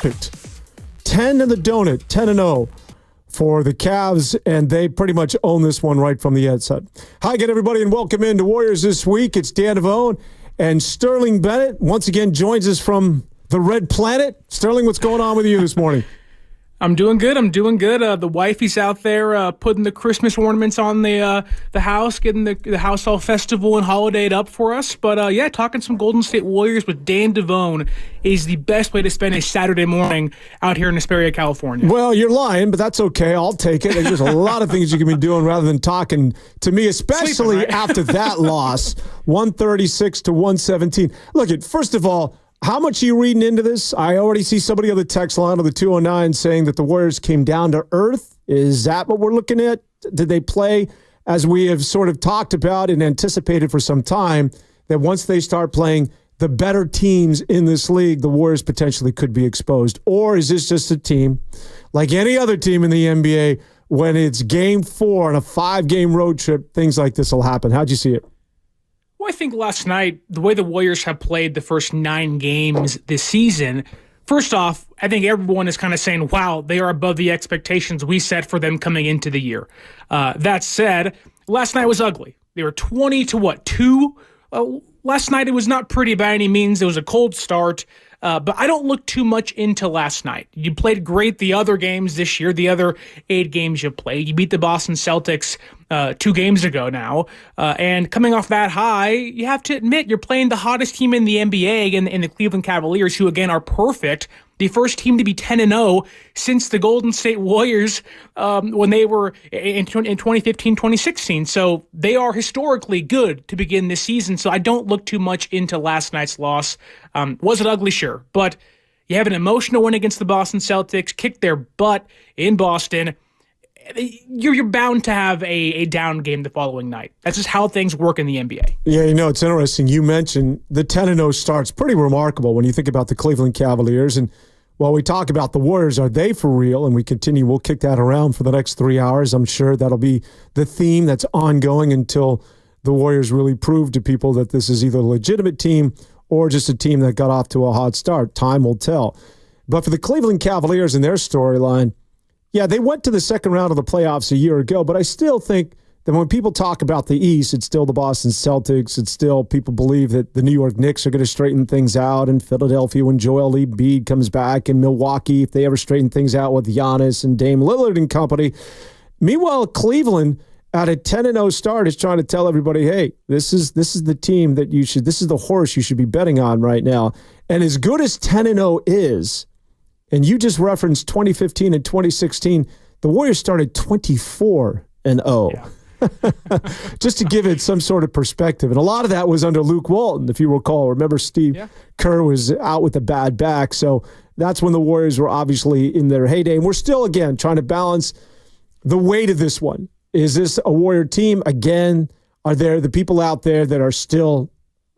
perfect. 10 in the donut, 10-0 for the Cavs, and they pretty much own this one right from the outset. Hi again, everybody, and welcome into Warriors This Week. It's Dan Devone, and Sterling Bennett once again joins us from the Red Planet. Sterling, what's going on with you this morning? I'm doing good. The wifey's out there putting the Christmas ornaments on the house, getting the house all festival and holidayed up for us. But talking some Golden State Warriors with Dan Devone is the best way to spend a Saturday morning out here in Hesperia, California. Well, you're lying, but that's okay. I'll take it. There's a lot of things you can be doing rather than talking to me, especially Sleeping, right? after that loss, 136-117. Look, first of all, how much are you reading into this? I already see somebody on the text line of the 209 saying that the Warriors came down to earth. Is that what we're looking at? Did they play, as we have sort of talked about and anticipated for some time, that once they start playing the better teams in this league, the Warriors potentially could be exposed? Or is this just a team, like any other team in the NBA, when it's game 4 on a 5-game road trip, things like this will happen? How'd you see it? Well, I think last night, the way the Warriors have played the first 9 games this season, first off, I think everyone is kind of saying, wow, they are above the expectations we set for them coming into the year. That said, last night was ugly. They were 20-2? Last night it was not pretty by any means. It was a cold start. But I don't look too much into last night. You played great the other games this year, the other 8 games you played. You beat the Boston Celtics 2 games ago now. And coming off that high, you have to admit you're playing the hottest team in the NBA in the Cleveland Cavaliers, who, again, are perfect. The first team to be 10-0 since the Golden State Warriors when they were in 2015-2016. So they are historically good to begin this season. So I don't look too much into last night's loss. Was it ugly? Sure. But you have an emotional win against the Boston Celtics, kicked their butt in Boston. You're bound to have a down game the following night. That's just how things work in the NBA. Yeah, it's interesting. You mentioned the 10-0 start's pretty remarkable when you think about the Cleveland Cavaliers. And while we talk about the Warriors, are they for real? And we'll kick that around for the next 3 hours. I'm sure that'll be the theme that's ongoing until the Warriors really prove to people that this is either a legitimate team or just a team that got off to a hot start. Time will tell. But for the Cleveland Cavaliers and their storyline, yeah, they went to the second round of the playoffs a year ago, but I still think that when people talk about the East, it's still the Boston Celtics. It's still people believe that the New York Knicks are going to straighten things out, and Philadelphia when Joel Embiid comes back, and Milwaukee if they ever straighten things out with Giannis and Dame Lillard and company. Meanwhile, Cleveland at a 10-0 start is trying to tell everybody, hey, this is the team that this is the horse you should be betting on right now. And as good as 10-0 is, and you just referenced 2015 and 2016, the Warriors started 24-0. Yeah. Just to give it some sort of perspective. And a lot of that was under Luke Walton, if you recall. Remember, Steve Kerr was out with a bad back. So that's when the Warriors were obviously in their heyday. And we're still, again, trying to balance the weight of this one. Is this a Warrior team? Again, are there the people out there that are still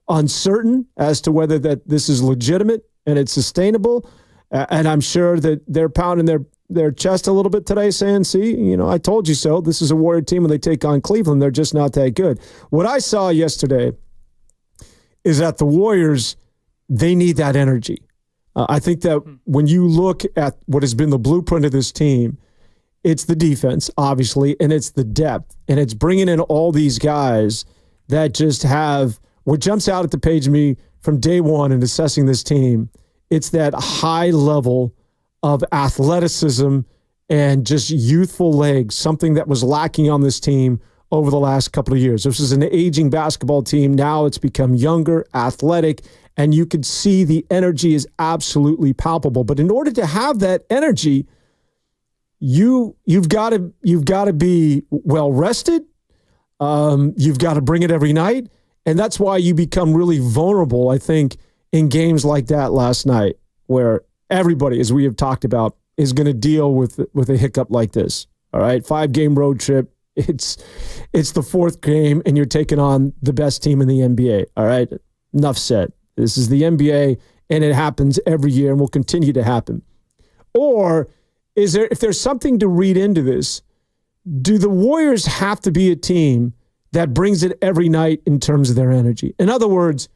uncertain as to whether that this is legitimate and it's sustainable? And I'm sure that they're pounding their chest a little bit today saying, see, I told you so. This is a Warrior team when they take on Cleveland. They're just not that good. What I saw yesterday is that the Warriors, they need that energy. I think that when you look at what has been the blueprint of this team, it's the defense, obviously, and it's the depth. And it's bringing in all these guys that just have what jumps out at the page of me from day one in assessing this team. It's that high level of athleticism and just youthful legs, something that was lacking on this team over the last couple of years. This is an aging basketball team. Now it's become younger, athletic, and you could see the energy is absolutely palpable. But in order to have that energy, you've got to be well rested. You've got to bring it every night, and that's why you become really vulnerable, I think, in games like that last night, where everybody, as we have talked about, is going to deal with a hiccup like this. All right, 5-game road trip. It's the 4th game, and you're taking on the best team in the NBA. All right, enough said. This is the NBA, and it happens every year, and will continue to happen. Or if there's something to read into this, do the Warriors have to be a team that brings it every night in terms of their energy? In other words,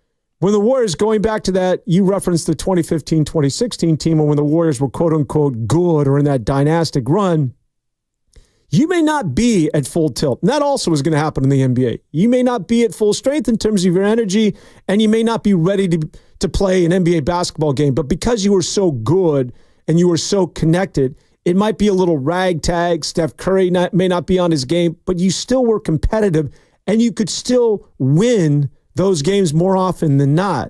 when the Warriors, going back to that, you referenced the 2015-2016 team, and when the Warriors were quote-unquote good or in that dynastic run, you may not be at full tilt. And that also is going to happen in the NBA. You may not be at full strength in terms of your energy, and you may not be ready to play an NBA basketball game. But because you were so good and you were so connected, it might be a little ragtag. Steph Curry may not be on his game, but you still were competitive, and you could still win those games more often than not.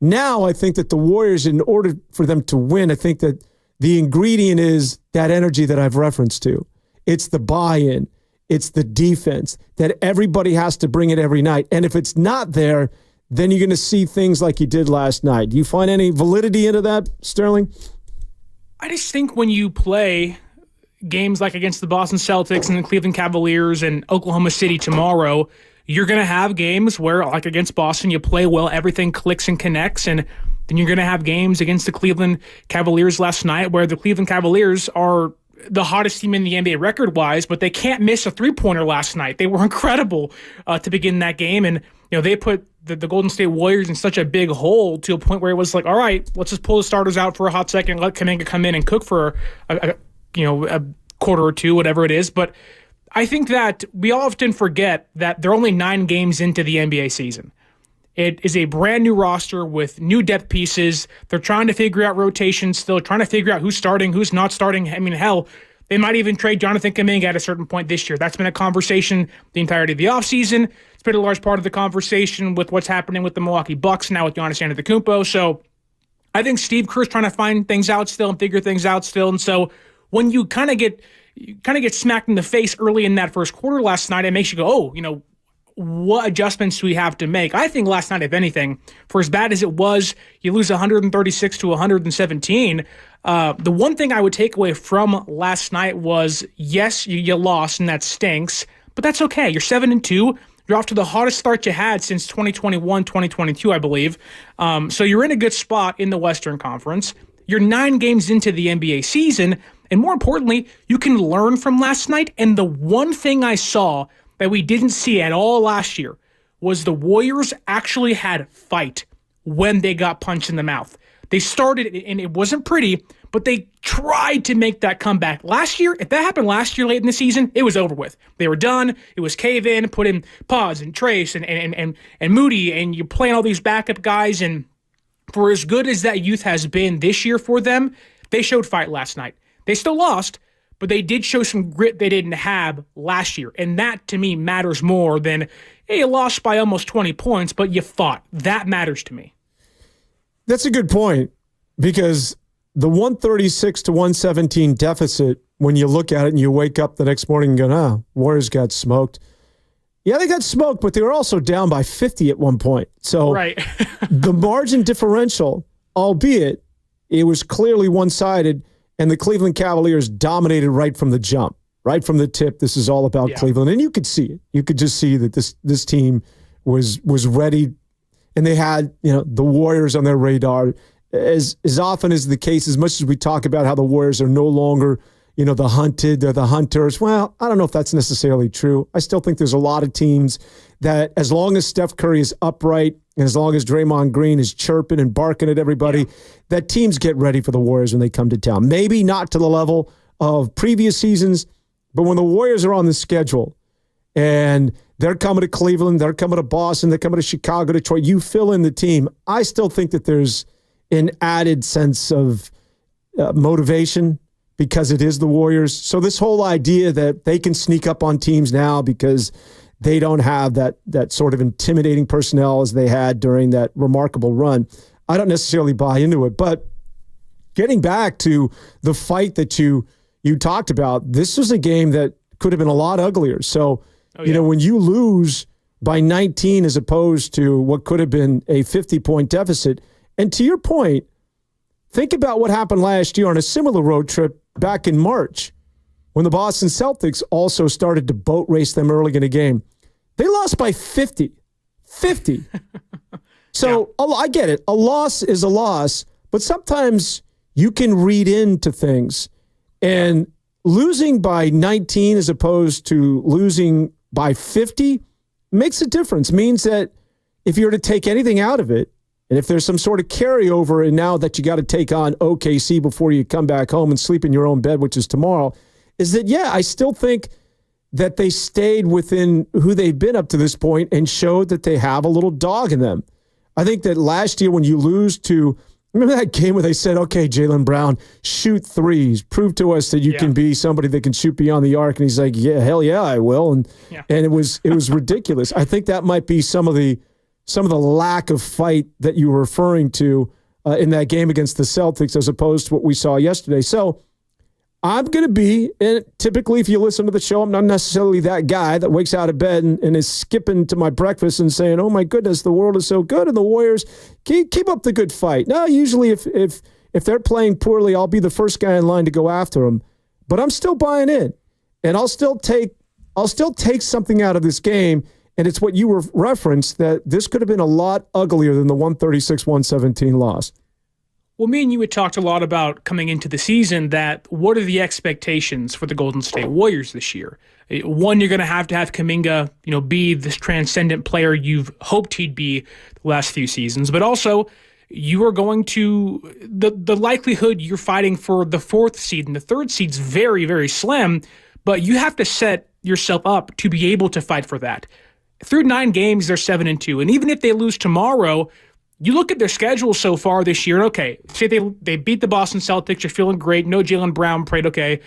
Now I think that the Warriors, in order for them to win, I think that the ingredient is that energy that I've referenced to. It's the buy-in. It's the defense that everybody has to bring it every night. And if it's not there, then you're going to see things like you did last night. Do you find any validity into that, Sterling? I just think when you play games like against the Boston Celtics and the Cleveland Cavaliers and Oklahoma City tomorrow, you're going to have games where, like against Boston, you play well, everything clicks and connects, and then you're going to have games against the Cleveland Cavaliers last night where the Cleveland Cavaliers are the hottest team in the NBA record-wise, but they can't miss a three-pointer last night. They were incredible to begin that game, and they put the Golden State Warriors in such a big hole to a point where it was like, all right, let's just pull the starters out for a hot second, let Kaminga come in and cook for a quarter or two, whatever it is. But I think that we often forget that they're only 9 games into the NBA season. It is a brand new roster with new depth pieces. They're trying to figure out rotations still, trying to figure out who's starting, who's not starting. I mean, hell, they might even trade Jonathan Kaminga at a certain point this year. That's been a conversation the entirety of the offseason. It's been a large part of the conversation with what's happening with the Milwaukee Bucks now with Giannis Antetokounmpo. So I think Steve Kerr's trying to find things out still and figure things out still. And so when you kind of get smacked in the face early in that first quarter last night, it makes you go, what adjustments do we have to make? I think last night, if anything, for as bad as it was, you lose 136 to 117. The one thing I would take away from last night was, yes, you lost, and that stinks, but that's okay. You're 7-2. You're off to the hottest start you had since 2021, 2022, I believe. So you're in a good spot in the Western Conference. You're 9 games into the NBA season, and more importantly, you can learn from last night. And the one thing I saw that we didn't see at all last year was the Warriors actually had fight when they got punched in the mouth. They started, and it wasn't pretty, but they tried to make that comeback. Last year, if that happened last year late in the season, it was over with. They were done. It was cave in, put in Paz and Trace and Moody, and you're playing all these backup guys. And for as good as that youth has been this year for them, they showed fight last night. They still lost, but they did show some grit they didn't have last year. And that, to me, matters more than, hey, you lost by almost 20 points, but you fought. That matters to me. That's a good point, because the 136 to 117 deficit, when you look at it and you wake up the next morning and go, Warriors got smoked. Yeah, they got smoked, but they were also down by 50 at one point. So right. The margin differential, albeit it was clearly one-sided, and the Cleveland Cavaliers dominated right from the jump, right from the tip. This is all about Cleveland, and you could see it. You could just see that this team was ready, and they had the Warriors on their radar. As often as the case, as much as we talk about how the Warriors are no longer the hunted, they're the hunters. Well, I don't know if that's necessarily true. I still think there's a lot of teams that, as long as Steph Curry is upright and as long as Draymond Green is chirping and barking at everybody, that teams get ready for the Warriors when they come to town. Maybe not to the level of previous seasons, but when the Warriors are on the schedule and they're coming to Cleveland, they're coming to Boston, they're coming to Chicago, Detroit, you fill in the team. I still think that there's an added sense of motivation because it is the Warriors. So this whole idea that they can sneak up on teams now because they don't have that sort of intimidating personnel as they had during that remarkable run, I don't necessarily buy into it. But getting back to the fight that you talked about, this was a game that could have been a lot uglier. So, when you lose by 19 as opposed to what could have been a 50-point deficit, and to your point, think about what happened last year on a similar road trip back in March when the Boston Celtics also started to boat race them early in a game. They lost by 50. 50. So I get it. A loss is a loss, but sometimes you can read into things. And losing by 19 as opposed to losing by 50 makes a difference. Means that if you were to take anything out of it, and if there's some sort of carryover, and now that you got to take on OKC before you come back home and sleep in your own bed, which is tomorrow, is that, yeah, I still think that they stayed within who they've been up to this point and showed that they have a little dog in them. I think that last year when you lose to, remember that game where they said, okay, Jaylen Brown, shoot threes, prove to us that you can be somebody that can shoot beyond the arc. And he's like, yeah, hell yeah, I will. And it was ridiculous. I think that might be some of the lack of fight that you were referring to in that game against the Celtics as opposed to what we saw yesterday. So I'm going to be, and typically if you listen to the show, I'm not necessarily that guy that wakes out of bed and is skipping to my breakfast and saying, oh my goodness, the world is so good and the Warriors keep up the good fight. No, usually if they're playing poorly, I'll be the first guy in line to go after them. But I'm still buying in, and I'll still take something out of this game, and it's what you referenced, that this could have been a lot uglier than the 136-117 loss. Well, me and you had talked a lot about coming into the season that what are the expectations for the Golden State Warriors this year? One, you're going to have Kaminga, be this transcendent player you've hoped he'd be the last few seasons, but also you are going to the likelihood you're fighting for the 4th seed and the 3rd seed's very, very slim, but you have to set yourself up to be able to fight for that. Through 9 games, they're 7-2, and even if they lose tomorrow, you look at their schedule so far this year, and okay, say they beat the Boston Celtics, you're feeling great, no Jaylen Brown played, okay.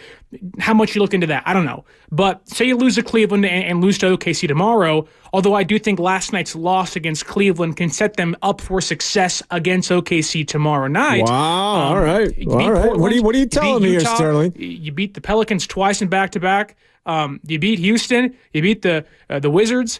How much you look into that? I don't know. But say you lose to Cleveland and lose to OKC tomorrow, although I do think last night's loss against Cleveland can set them up for success against OKC tomorrow night. Wow, all right. Portland, what are you telling me here, Sterling? You beat the Pelicans twice in back-to-back. You beat Houston. You beat the Wizards.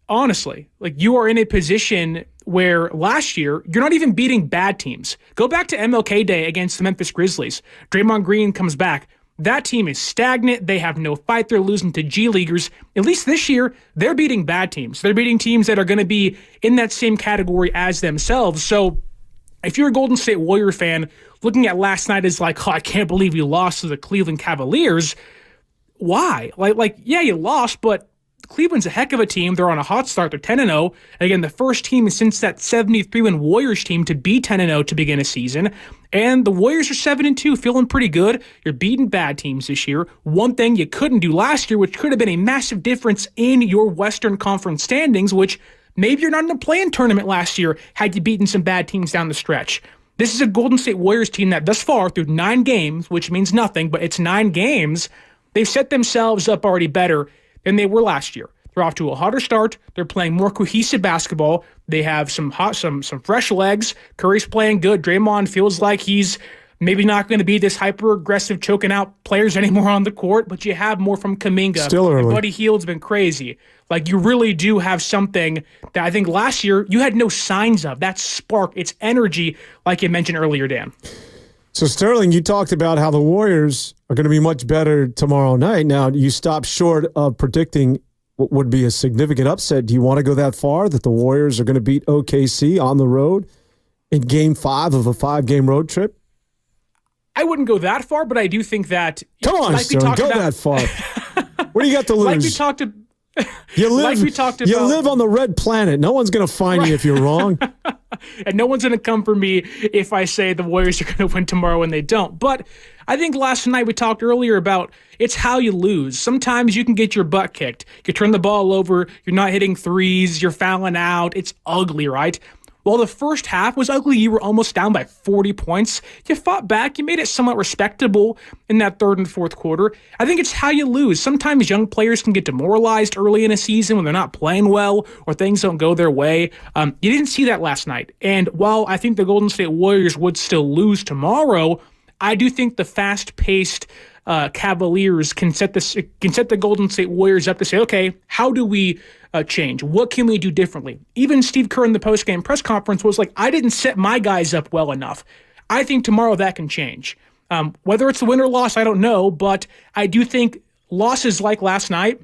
Honestly, you are in a position where last year, you're not even beating bad teams. Go back to MLK Day against the Memphis Grizzlies. Draymond Green comes back. That team is stagnant. They have no fight. They're losing to G-Leaguers. At least this year, they're beating bad teams. They're beating teams that are going to be in that same category as themselves. So if you're a Golden State Warrior fan, looking at last night as I can't believe you lost to the Cleveland Cavaliers. Why? Yeah, you lost, but Cleveland's a heck of a team. They're on a hot start. They're 10-0. Again, the first team since that 73-win Warriors team to be 10-0 to begin a season. And the Warriors are 7-2, feeling pretty good. You're beating bad teams this year. One thing you couldn't do last year, which could have been a massive difference in your Western Conference standings, which maybe you're not in a play-in tournament last year had you beaten some bad teams down the stretch. This is a Golden State Warriors team that thus far, through 9 games, which means nothing, but it's 9 games, they've set themselves up already better than they were last year. They're off to a hotter start. They're playing more cohesive basketball. They have some fresh legs. Curry's playing good. Draymond feels like he's maybe not going to be this hyper-aggressive, choking out players anymore on the court, but you have more from Kaminga. Still early. Buddy Hield's been crazy. You really do have something that I think last year you had no signs of. That spark, it's energy, like you mentioned earlier, Dan. So, Sterling, you talked about how the Warriors are going to be much better tomorrow night. Now, you stopped short of predicting what would be a significant upset. Do you want to go that far, that the Warriors are going to beat OKC on the road in Game 5 of a 5-game road trip? I wouldn't go that far, but I do think that... Come on, Sterling, go that far. What do you got to lose? You live on the red planet. No one's going to find you if you're wrong. And no one's going to come for me if I say the Warriors are going to win tomorrow when they don't. But I think last night we talked earlier about it's how you lose. Sometimes you can get your butt kicked. You turn the ball over. You're not hitting threes. You're fouling out. It's ugly, right? While the first half was ugly, you were almost down by 40 points. You fought back. You made it somewhat respectable in that 3rd and 4th quarter. I think it's how you lose. Sometimes young players can get demoralized early in a season when they're not playing well or things don't go their way. You didn't see that last night. And while I think the Golden State Warriors would still lose tomorrow, I do think the fast-paced Cavaliers can set the Golden State Warriors up to say, okay, how do we change? What can we do differently? Even Steve Kerr in the post-game press conference was like, I didn't set my guys up well enough. I think tomorrow that can change. Whether it's a win or loss, I don't know, but I do think losses like last night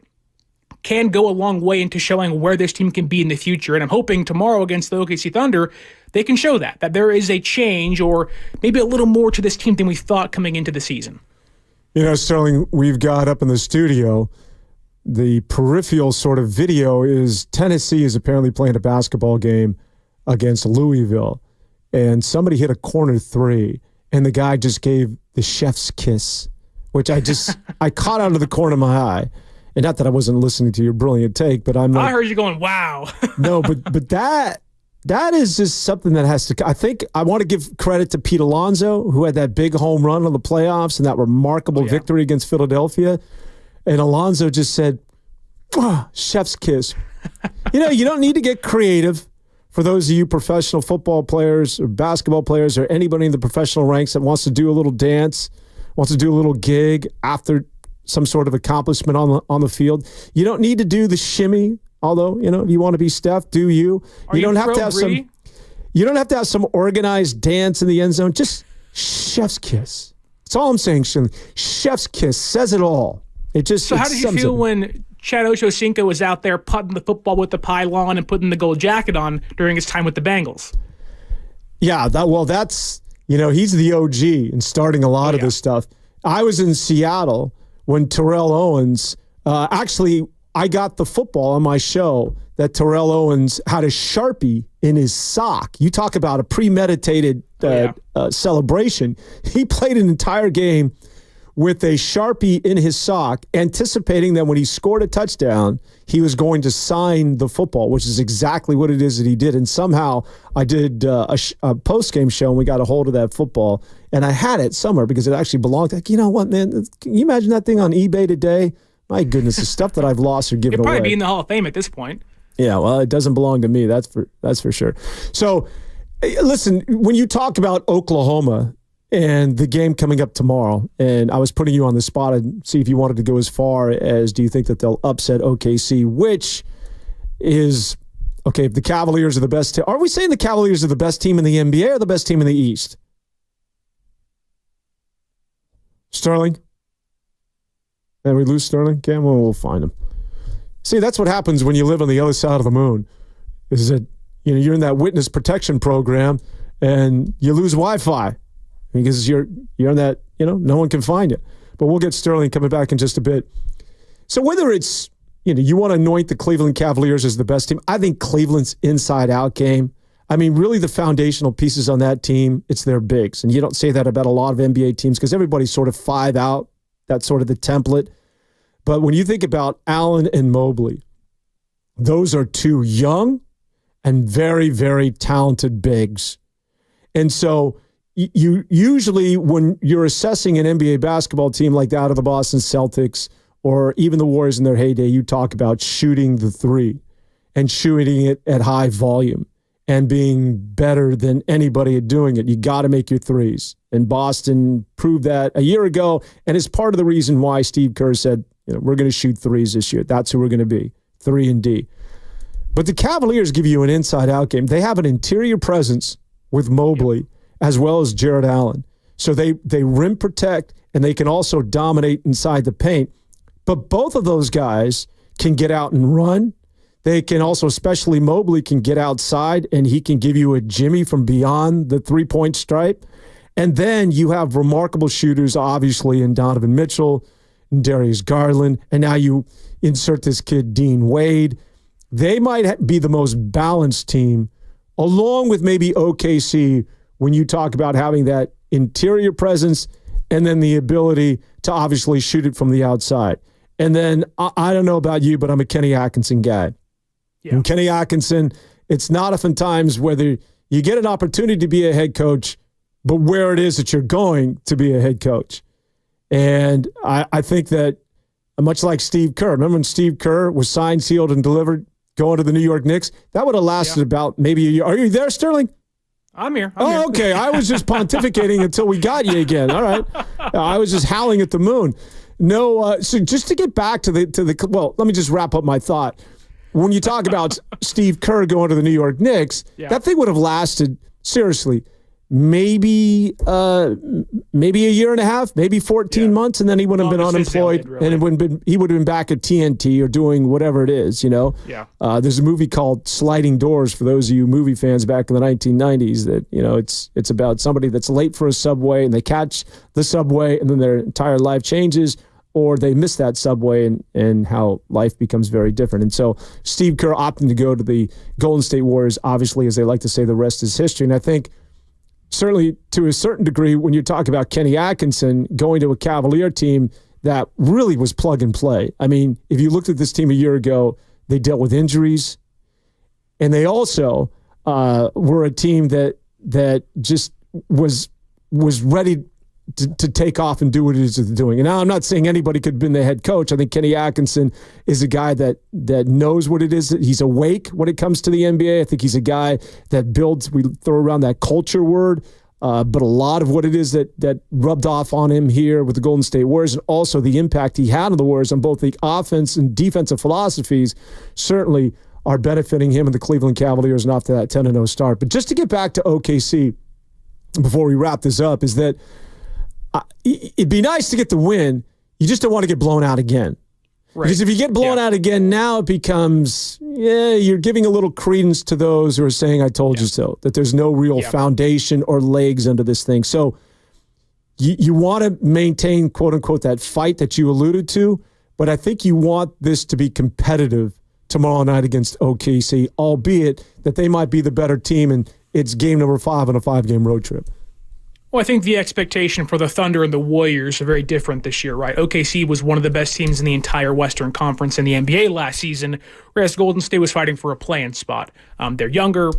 can go a long way into showing where this team can be in the future. And I'm hoping tomorrow against the OKC Thunder, they can show that there is a change or maybe a little more to this team than we thought coming into the season. You know, Sterling, we've got up in the studio the peripheral sort of video is Tennessee is apparently playing a basketball game against Louisville, and somebody hit a corner three, and the guy just gave the chef's kiss, which I caught out of the corner of my eye. And not that I wasn't listening to your brilliant take, but I'm like, I heard you going, wow. No, but that is just something that has to, I think I want to give credit to Pete Alonso, who had that big home run on the playoffs and that remarkable victory against Philadelphia. And Alonso just said, chef's kiss. You don't need to get creative. For those of you professional football players or basketball players or anybody in the professional ranks that wants to do a little dance, wants to do a little gig after some sort of accomplishment on the field, you don't need to do the shimmy. Although, if you want to be Steph, do you? You don't have to have some. You don't have to have some organized dance in the end zone. Just chef's kiss. That's all I'm saying. Chef's kiss says it all. So how did you feel when Chad Ochocinco was out there putting the football with the pylon and putting the gold jacket on during his time with the Bengals? Yeah, that's he's the OG in starting a lot of this stuff. I was in Seattle when Terrell Owens I got the football on my show that Terrell Owens had a Sharpie in his sock. You talk about a premeditated celebration. He played an entire game with a Sharpie in his sock, anticipating that when he scored a touchdown, he was going to sign the football, which is exactly what it is that he did. And somehow I did a post-game show, and we got a hold of that football. And I had it somewhere because it actually belonged. Like, you know what, man? Can you imagine that thing on eBay today? My goodness, the stuff that I've lost or given away. It'd probably be in the Hall of Fame at this point. Yeah, well, it doesn't belong to me. That's for sure. So, listen, when you talk about Oklahoma and the game coming up tomorrow, and I was putting you on the spot and see if you wanted to go as far as, do you think that they'll upset OKC, which is, okay, if the Cavaliers are the best team, are we saying the Cavaliers are the best team in the NBA or the best team in the East? Sterling? And we lose Sterling? Okay, well, we'll find him. See, that's what happens when you live on the other side of the moon, is that you're in that witness protection program and you lose Wi-Fi because you're in that, no one can find you. But we'll get Sterling coming back in just a bit. So whether it's, you want to anoint the Cleveland Cavaliers as the best team, I think Cleveland's inside-out game. I mean, really the foundational pieces on that team, it's their bigs. And you don't say that about a lot of NBA teams because everybody's sort of five out. That's sort of the template. But when you think about Allen and Mobley, those are two young and very, very talented bigs. And so you usually, when you're assessing an NBA basketball team like that of the Boston Celtics or even the Warriors in their heyday, you talk about shooting the three and shooting it at high volume and being better than anybody at doing it. You got to make your threes. And Boston proved that a year ago, and it's part of the reason why Steve Kerr said, we're going to shoot threes this year. That's who we're going to be, 3 and D. But the Cavaliers give you an inside-out game. They have an interior presence with Mobley as well as Jared Allen. So they rim protect, and they can also dominate inside the paint. But both of those guys can get out and run. They can also, especially Mobley, can get outside, and he can give you a jimmy from beyond the three-point stripe. And then you have remarkable shooters, obviously, in Donovan Mitchell and Darius Garland. And now you insert this kid, Dean Wade. They might be the most balanced team, along with maybe OKC, when you talk about having that interior presence and then the ability to obviously shoot it from the outside. And then I don't know about you, but I'm a Kenny Atkinson guy. Yeah. And Kenny Atkinson, it's not oftentimes whether you get an opportunity to be a head coach, but where it is that you're going to be a head coach. And I think that much like Steve Kerr, remember when Steve Kerr was signed, sealed, and delivered going to the New York Knicks? That would have lasted about maybe a year. Are you there, Sterling? I'm here. Okay. I was just pontificating until we got you again. All right. I was just howling at the moon. No, so just to get back to the well, let me just wrap up my thought. When you talk about Steve Kerr going to the New York Knicks, that thing would have lasted, seriously, maybe a year and a half, maybe 14 months, and then he would have been unemployed, really. And he would have been back at TNT or doing whatever it is, Yeah. There's a movie called Sliding Doors for those of you movie fans back in the 1990s that, it's about somebody that's late for a subway and they catch the subway and then their entire life changes. or they miss that subway and how life becomes very different. And so Steve Kerr opting to go to the Golden State Warriors, obviously, as they like to say, the rest is history. And I think certainly to a certain degree, when you talk about Kenny Atkinson going to a Cavalier team that really was plug and play. I mean, if you looked at this team a year ago, they dealt with injuries, and they also were a team that just was ready to take off and do what it is they're doing. And now I'm not saying anybody could have been the head coach. I think Kenny Atkinson is a guy that knows what it is. He's awake when it comes to the NBA. I think he's a guy that builds, we throw around that culture word, but a lot of what it is that rubbed off on him here with the Golden State Warriors, and also the impact he had on the Warriors on both the offense and defensive philosophies, certainly are benefiting him and the Cleveland Cavaliers and off to that 10-0 start. But just to get back to OKC before we wrap this up, is that it'd be nice to get the win. You just don't want to get blown out again. Right. Because if you get blown out again, now it becomes, you're giving a little credence to those who are saying, I told you so, that there's no real foundation or legs under this thing. So you want to maintain, quote unquote, that fight that you alluded to, but I think you want this to be competitive tomorrow night against OKC, albeit that they might be the better team and it's game number 5 on a 5-game road trip. Well, I think the expectation for the Thunder and the Warriors are very different this year, right? OKC was one of the best teams in the entire Western Conference in the NBA last season, whereas Golden State was fighting for a play-in spot. They're younger.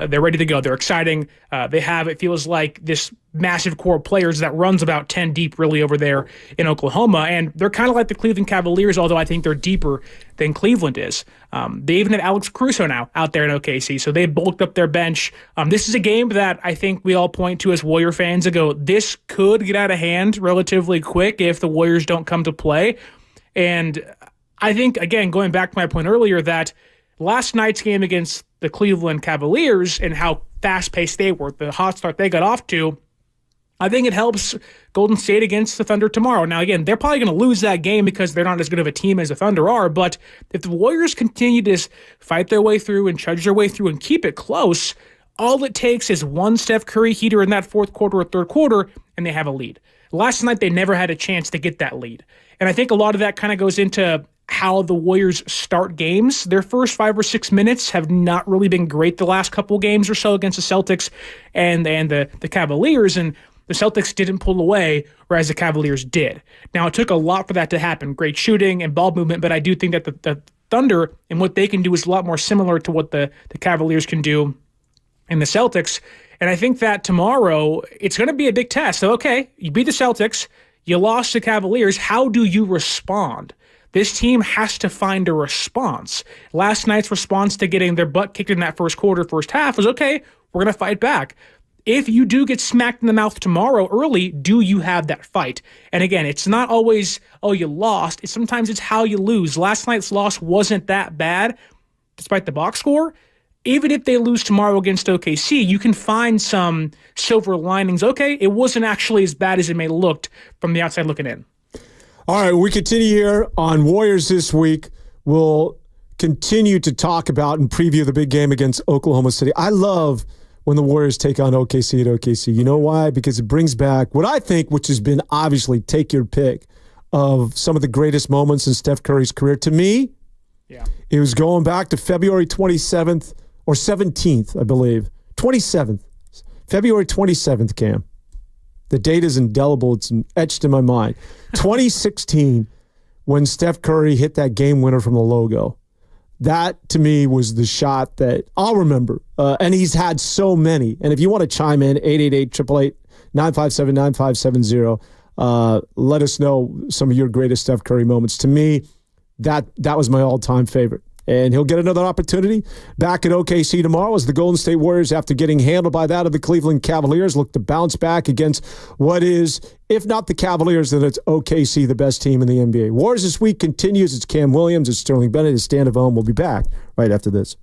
They're ready to go. They're exciting. They have, it feels like, this massive core of players that runs about 10 deep really over there in Oklahoma. And they're kind of like the Cleveland Cavaliers, although I think they're deeper than Cleveland is. They even have Alex Caruso now out there in OKC, so they bulked up their bench. This is a game that I think we all point to as Warrior fans and go, this could get out of hand relatively quick if the Warriors don't come to play. And I think, again, going back to my point earlier, that last night's game against the Cleveland Cavaliers and how fast-paced they were, the hot start they got off to, I think it helps Golden State against the Thunder tomorrow. Now, again, they're probably going to lose that game because they're not as good of a team as the Thunder are, but if the Warriors continue to fight their way through and trudge their way through and keep it close, all it takes is one Steph Curry heater in that fourth quarter or third quarter, and they have a lead. Last night, they never had a chance to get that lead. And I think a lot of that kind of goes into how the Warriors start games. Their first 5 or 6 minutes have not really been great the last couple games or so against the Celtics and the Cavaliers, and the Celtics didn't pull away, whereas the Cavaliers did. Now, it took a lot for that to happen. Great shooting and ball movement, but I do think that the Thunder and what they can do is a lot more similar to what the Cavaliers can do in the Celtics. And I think that tomorrow, it's going to be a big test. So, okay, you beat the Celtics, you lost the Cavaliers. How do you respond? This team has to find a response. Last night's response to getting their butt kicked in that first quarter, first half was, okay, we're going to fight back. If you do get smacked in the mouth tomorrow early, do you have that fight? And again, it's not always, oh, you lost. Sometimes it's how you lose. Last night's loss wasn't that bad, despite the box score. Even if they lose tomorrow against OKC, you can find some silver linings. Okay, it wasn't actually as bad as it may have looked from the outside looking in. All right, we continue here on Warriors this week. We'll continue to talk about and preview the big game against Oklahoma City. I love when the Warriors take on OKC at OKC. You know why? Because it brings back what I think, which has been obviously take your pick of some of the greatest moments in Steph Curry's career. To me, it was going back to February 27th or 17th, I believe. 27th. February 27th, Cam. The date is indelible. It's etched in my mind. 2016, when Steph Curry hit that game winner from the logo. That, to me, was the shot that I'll remember. And he's had so many. And if you want to chime in, 888-888-957-9570, let us know some of your greatest Steph Curry moments. To me, that was my all-time favorite. And he'll get another opportunity back at OKC tomorrow as the Golden State Warriors, after getting handled by that of the Cleveland Cavaliers, look to bounce back against what is, if not the Cavaliers, then it's OKC, the best team in the NBA. Warriors this week continues. It's Cam Williams. It's Sterling Bennett. It's Stan Avone. We'll be back right after this.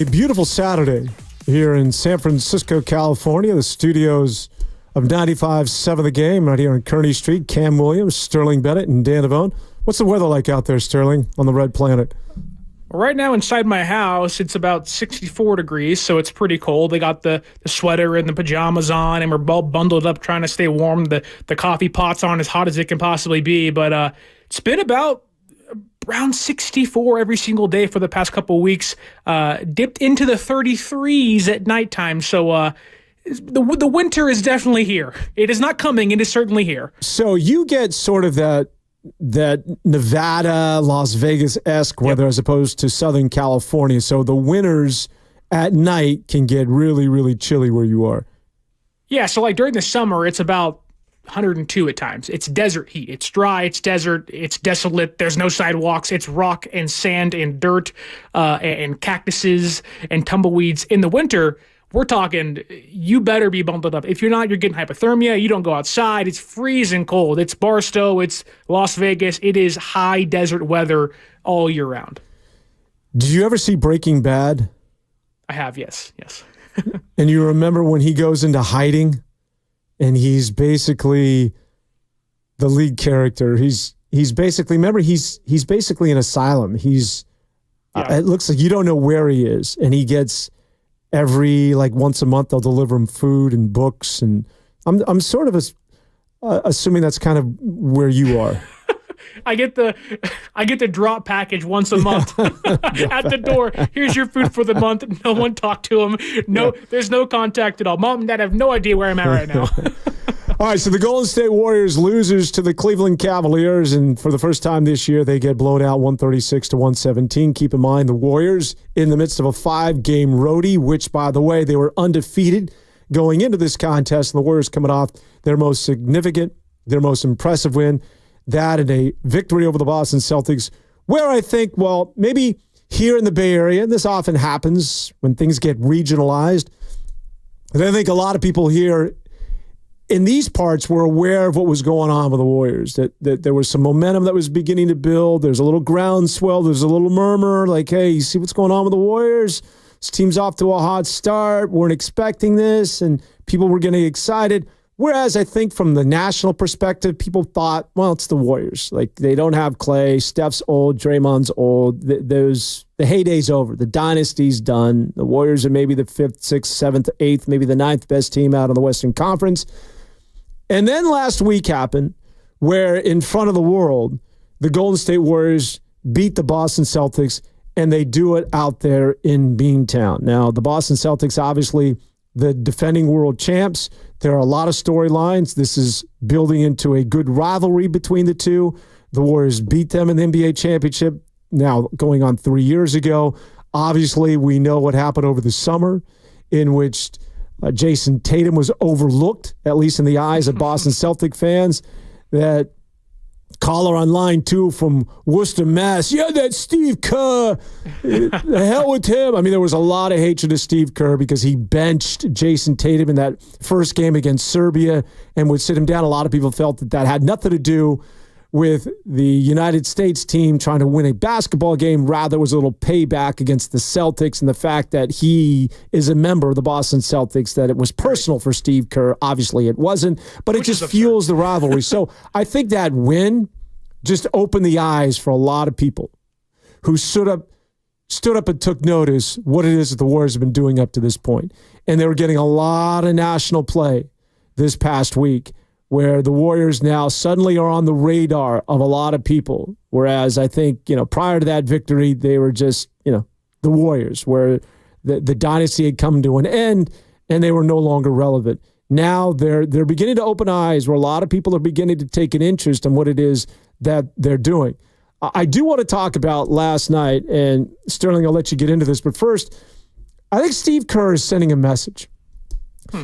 A beautiful Saturday here in San Francisco, California. The studios of 95.7 The Game right here on Kearney Street. Cam Williams, Sterling Bennett, and Dan Devone. What's the weather like out there, Sterling, on the Red Planet? Right now inside my house, it's about 64 degrees, so it's pretty cold. They got the sweater and the pajamas on, and we're all bundled up trying to stay warm. The coffee pot's on as hot as it can possibly be, but it's been about around 64 every single day for the past couple of weeks. Dipped into the 33s at nighttime, so the winter is definitely here. It is not coming, it is certainly here. So you get sort of that Nevada, Las Vegas-esque weather as opposed to Southern California. So the winters at night can get really, really chilly where you are. Yeah, so like during the summer, it's about 102 at times. It's desert heat. It's dry, it's desert, it's desolate. There's no sidewalks. It's rock and sand and dirt and cactuses and tumbleweeds. In the winter, we're talking, you better be bundled up. If you're not, you're getting hypothermia. You don't go outside. It's freezing cold. It's Barstow. It's Las Vegas. It is high desert weather all year round. Did you ever see Breaking Bad? I have, yes. And you remember when he goes into hiding and he's basically the lead character. He's basically, remember, he's basically an asylum. It looks like you don't know where he is, and he gets every once a month they'll deliver him food and books, and I'm sort of assuming that's kind of where you are. I get the drop package once a month at the door. Here's your food for the month. No one talked to him. There's no contact at all. Mom and Dad have no idea where I'm at right now. All right, so the Golden State Warriors losers to the Cleveland Cavaliers, and for the first time this year, they get blown out 136-117. Keep in mind, the Warriors in the midst of a 5-game roadie, which, by the way, they were undefeated going into this contest, and the Warriors coming off their most significant, their most impressive win, that and a victory over the Boston Celtics, where I think, well, maybe here in the Bay Area, and this often happens when things get regionalized, and I think a lot of people here in these parts were aware of what was going on with the Warriors, that there was some momentum that was beginning to build. There's a little groundswell. There's a little murmur like, hey, you see what's going on with the Warriors? This team's off to a hot start. Weren't expecting this, and people were getting excited. Whereas I think from the national perspective, people thought, well, it's the Warriors. Like, they don't have Klay. Steph's old. Draymond's old. The heyday's over. The dynasty's done. The Warriors are maybe the 5th, 6th, 7th, 8th, maybe the 9th best team out of the Western Conference. And then last week happened where in front of the world, the Golden State Warriors beat the Boston Celtics, and they do it out there in Beantown. Now, the Boston Celtics, obviously the defending world champs. There are a lot of storylines. This is building into a good rivalry between the two. The Warriors beat them in the NBA championship now going on 3 years ago. Obviously, we know what happened over the summer in which Jason Tatum was overlooked, at least in the eyes of Boston Celtic fans. That caller on line 2 from Worcester, Mass. Yeah, that Steve Kerr. The hell with him. I mean, there was a lot of hatred of Steve Kerr because he benched Jason Tatum in that first game against Serbia and would sit him down. A lot of people felt that had nothing to do with the United States team trying to win a basketball game. Rather, it was a little payback against the Celtics and the fact that he is a member of the Boston Celtics, that it was personal for Steve Kerr. Obviously, it wasn't, but it just fuels the rivalry. So I think that win just opened the eyes for a lot of people who stood up and took notice what it is that the Warriors have been doing up to this point. And they were getting a lot of national play this past week, where the Warriors now suddenly are on the radar of a lot of people. Whereas I think, prior to that victory, they were just, the Warriors, where the dynasty had come to an end and they were no longer relevant. Now they're beginning to open eyes, where a lot of people are beginning to take an interest in what it is that they're doing. I do want to talk about last night, and Sterling, I'll let you get into this, but first, I think Steve Kerr is sending a message.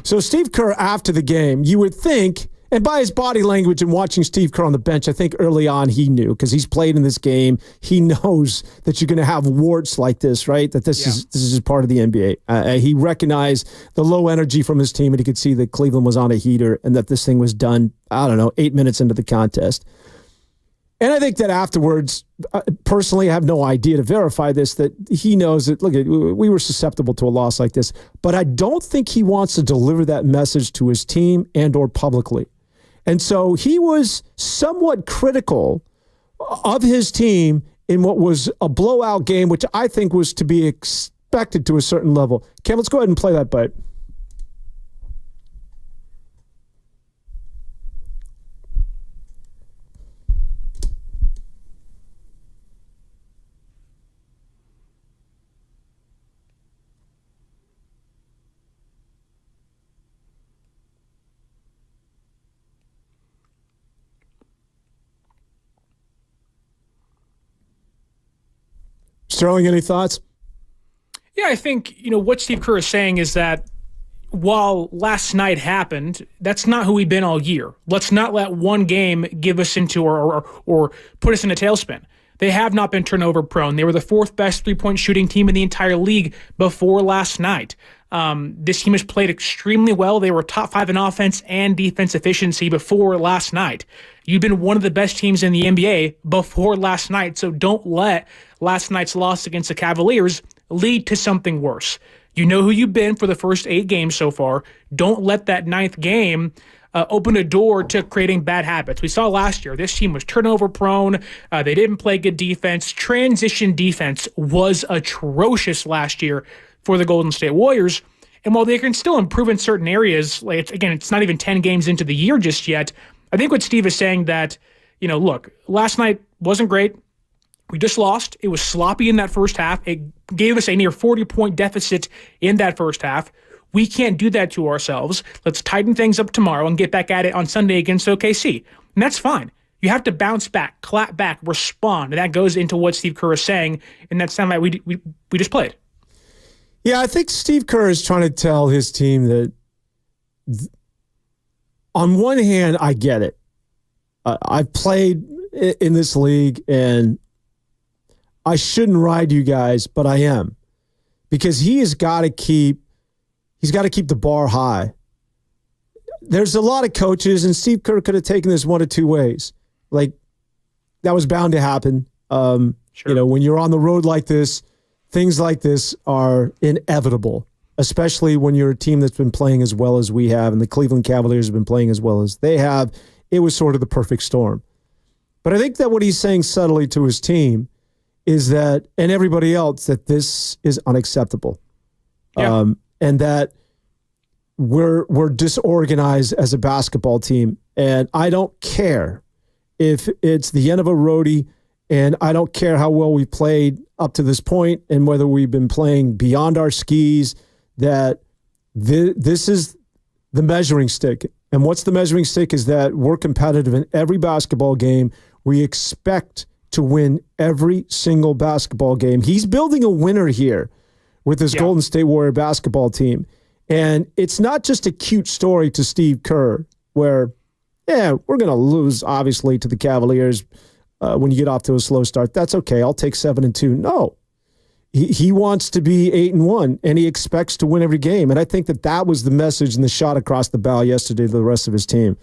So Steve Kerr, after the game, you would think, and by his body language and watching Steve Kerr on the bench, I think early on he knew, because he's played in this game. He knows that you're going to have warts like this, right? That this is just part of the NBA. He recognized the low energy from his team, and he could see that Cleveland was on a heater and that this thing was done, 8 minutes into the contest. And I think that afterwards, personally, I have no idea to verify this, that he knows that, look, we were susceptible to a loss like this. But I don't think he wants to deliver that message to his team and or publicly. And so he was somewhat critical of his team in what was a blowout game, which I think was to be expected to a certain level. Cam, let's go ahead and play that bite. Sterling, any thoughts? Yeah, I think, what Steve Kerr is saying is that while last night happened, that's not who we've been all year. Let's not let one game give us into or put us in a tailspin. They have not been turnover prone. They were the fourth best three-point shooting team in the entire league before last night. This team has played extremely well. They were top 5 in offense and defense efficiency before last night. You've been one of the best teams in the NBA before last night, so don't let last night's loss against the Cavaliers lead to something worse. You know who you've been for the first 8 games so far. Don't let that 9th game open a door to creating bad habits. We saw last year, this team was turnover prone. They didn't play good defense. Transition defense was atrocious last year for the Golden State Warriors. And while they can still improve in certain areas, it's not even 10 games into the year just yet. I think what Steve is saying that, look, last night wasn't great. We just lost. It was sloppy in that first half. It gave us a near 40-point deficit in that first half. We can't do that to ourselves. Let's tighten things up tomorrow and get back at it on Sunday against OKC. And that's fine. You have to bounce back, clap back, respond. And that goes into what Steve Kerr is saying in that sound like we just played. Yeah, I think Steve Kerr is trying to tell his team that on one hand, I get it. I've played in this league, and I shouldn't ride you guys, but I am. Because he's got to keep the bar high. There's a lot of coaches, and Steve Kerr could have taken this one of two ways. Like, that was bound to happen. Sure. When you're on the road like this, things like this are inevitable, especially when you're a team that's been playing as well as we have, and the Cleveland Cavaliers have been playing as well as they have. It was sort of the perfect storm. But I think that what he's saying subtly to his team is that, and everybody else, that this is unacceptable. Yeah. And that we're disorganized as a basketball team. And I don't care if it's the end of a roadie, and I don't care how well we played up to this point and whether we've been playing beyond our skis, that this is the measuring stick. And what's the measuring stick is that we're competitive in every basketball game. We expect to win every single basketball game. He's building a winner here with this Golden State Warrior basketball team. And it's not just a cute story to Steve Kerr where, we're going to lose, obviously, to the Cavaliers when you get off to a slow start. That's okay. I'll take 7-2. No. He wants to be 8-1, and he expects to win every game. And I think that was the message and the shot across the bow yesterday to the rest of his team.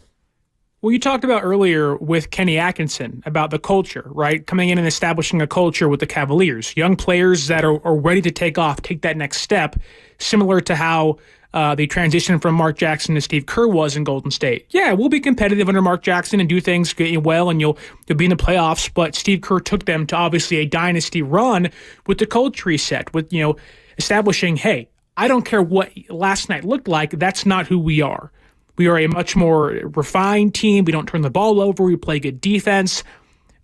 Well, you talked about earlier with Kenny Atkinson about the culture, right? Coming in and establishing a culture with the Cavaliers. Young players that are ready to take off, take that next step, similar to how they transitioned from Mark Jackson to Steve Kerr was in Golden State. Yeah, we'll be competitive under Mark Jackson and do things well, and you'll be in the playoffs, but Steve Kerr took them to obviously a dynasty run with the culture reset, with establishing, hey, I don't care what last night looked like, that's not who we are. We are a much more refined team. We don't turn the ball over. We play good defense.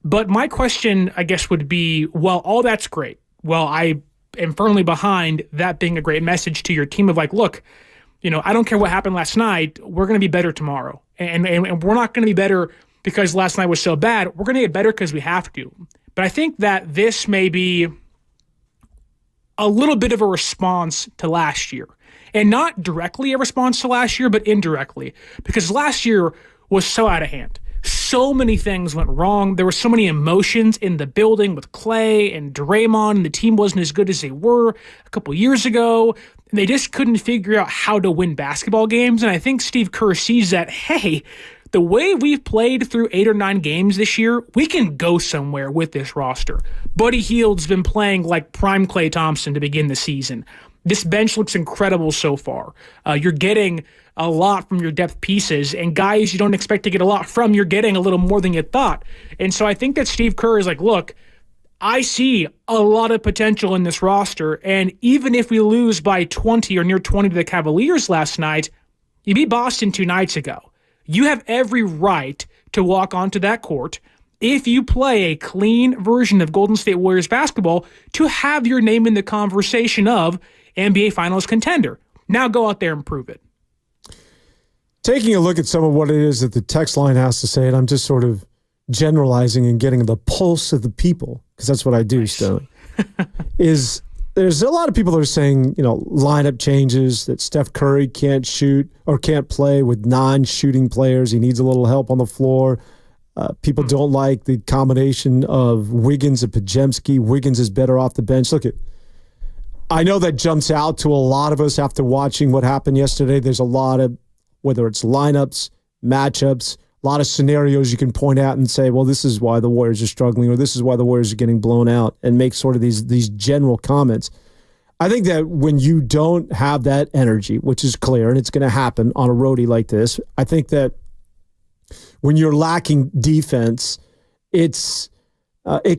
But my question, I guess, would be, well, all that's great. Well, I am firmly behind that being a great message to your team of like, look, I don't care what happened last night. We're going to be better tomorrow. And we're not going to be better because last night was so bad. We're going to get better because we have to. But I think that this may be a little bit of a response to last year. And not directly a response to last year, but indirectly. Because last year was so out of hand. So many things went wrong. There were so many emotions in the building with Klay and Draymond, and the team wasn't as good as they were a couple years ago. And they just couldn't figure out how to win basketball games. And I think Steve Kerr sees that, hey, the way we've played through 8 or 9 games this year, we can go somewhere with this roster. Buddy Hield's been playing like prime Klay Thompson to begin the season. This bench looks incredible so far. You're getting a lot from your depth pieces, and guys you don't expect to get a lot from, you're getting a little more than you thought. And so I think that Steve Kerr is like, look, I see a lot of potential in this roster, and even if we lose by 20 or near 20 to the Cavaliers last night, you beat Boston 2 nights ago. You have every right to walk onto that court if you play a clean version of Golden State Warriors basketball to have your name in the conversation of NBA Finals contender. Now go out there and prove it. Taking a look at some of what it is that the text line has to say, and I'm just sort of generalizing and getting the pulse of the people, because that's what I do, nice. Sterling, is there's a lot of people that are saying, lineup changes, that Steph Curry can't shoot or can't play with non-shooting players. He needs a little help on the floor. People don't like the combination of Wiggins and Podziemski. Wiggins is better off the bench. I know that jumps out to a lot of us after watching what happened yesterday. There's a lot of, whether it's lineups, matchups, a lot of scenarios you can point out and say, well, this is why the Warriors are struggling, or this is why the Warriors are getting blown out, and make sort of these general comments. I think that when you don't have that energy, which is clear, and it's going to happen on a roadie like this, I think that when you're lacking defense, it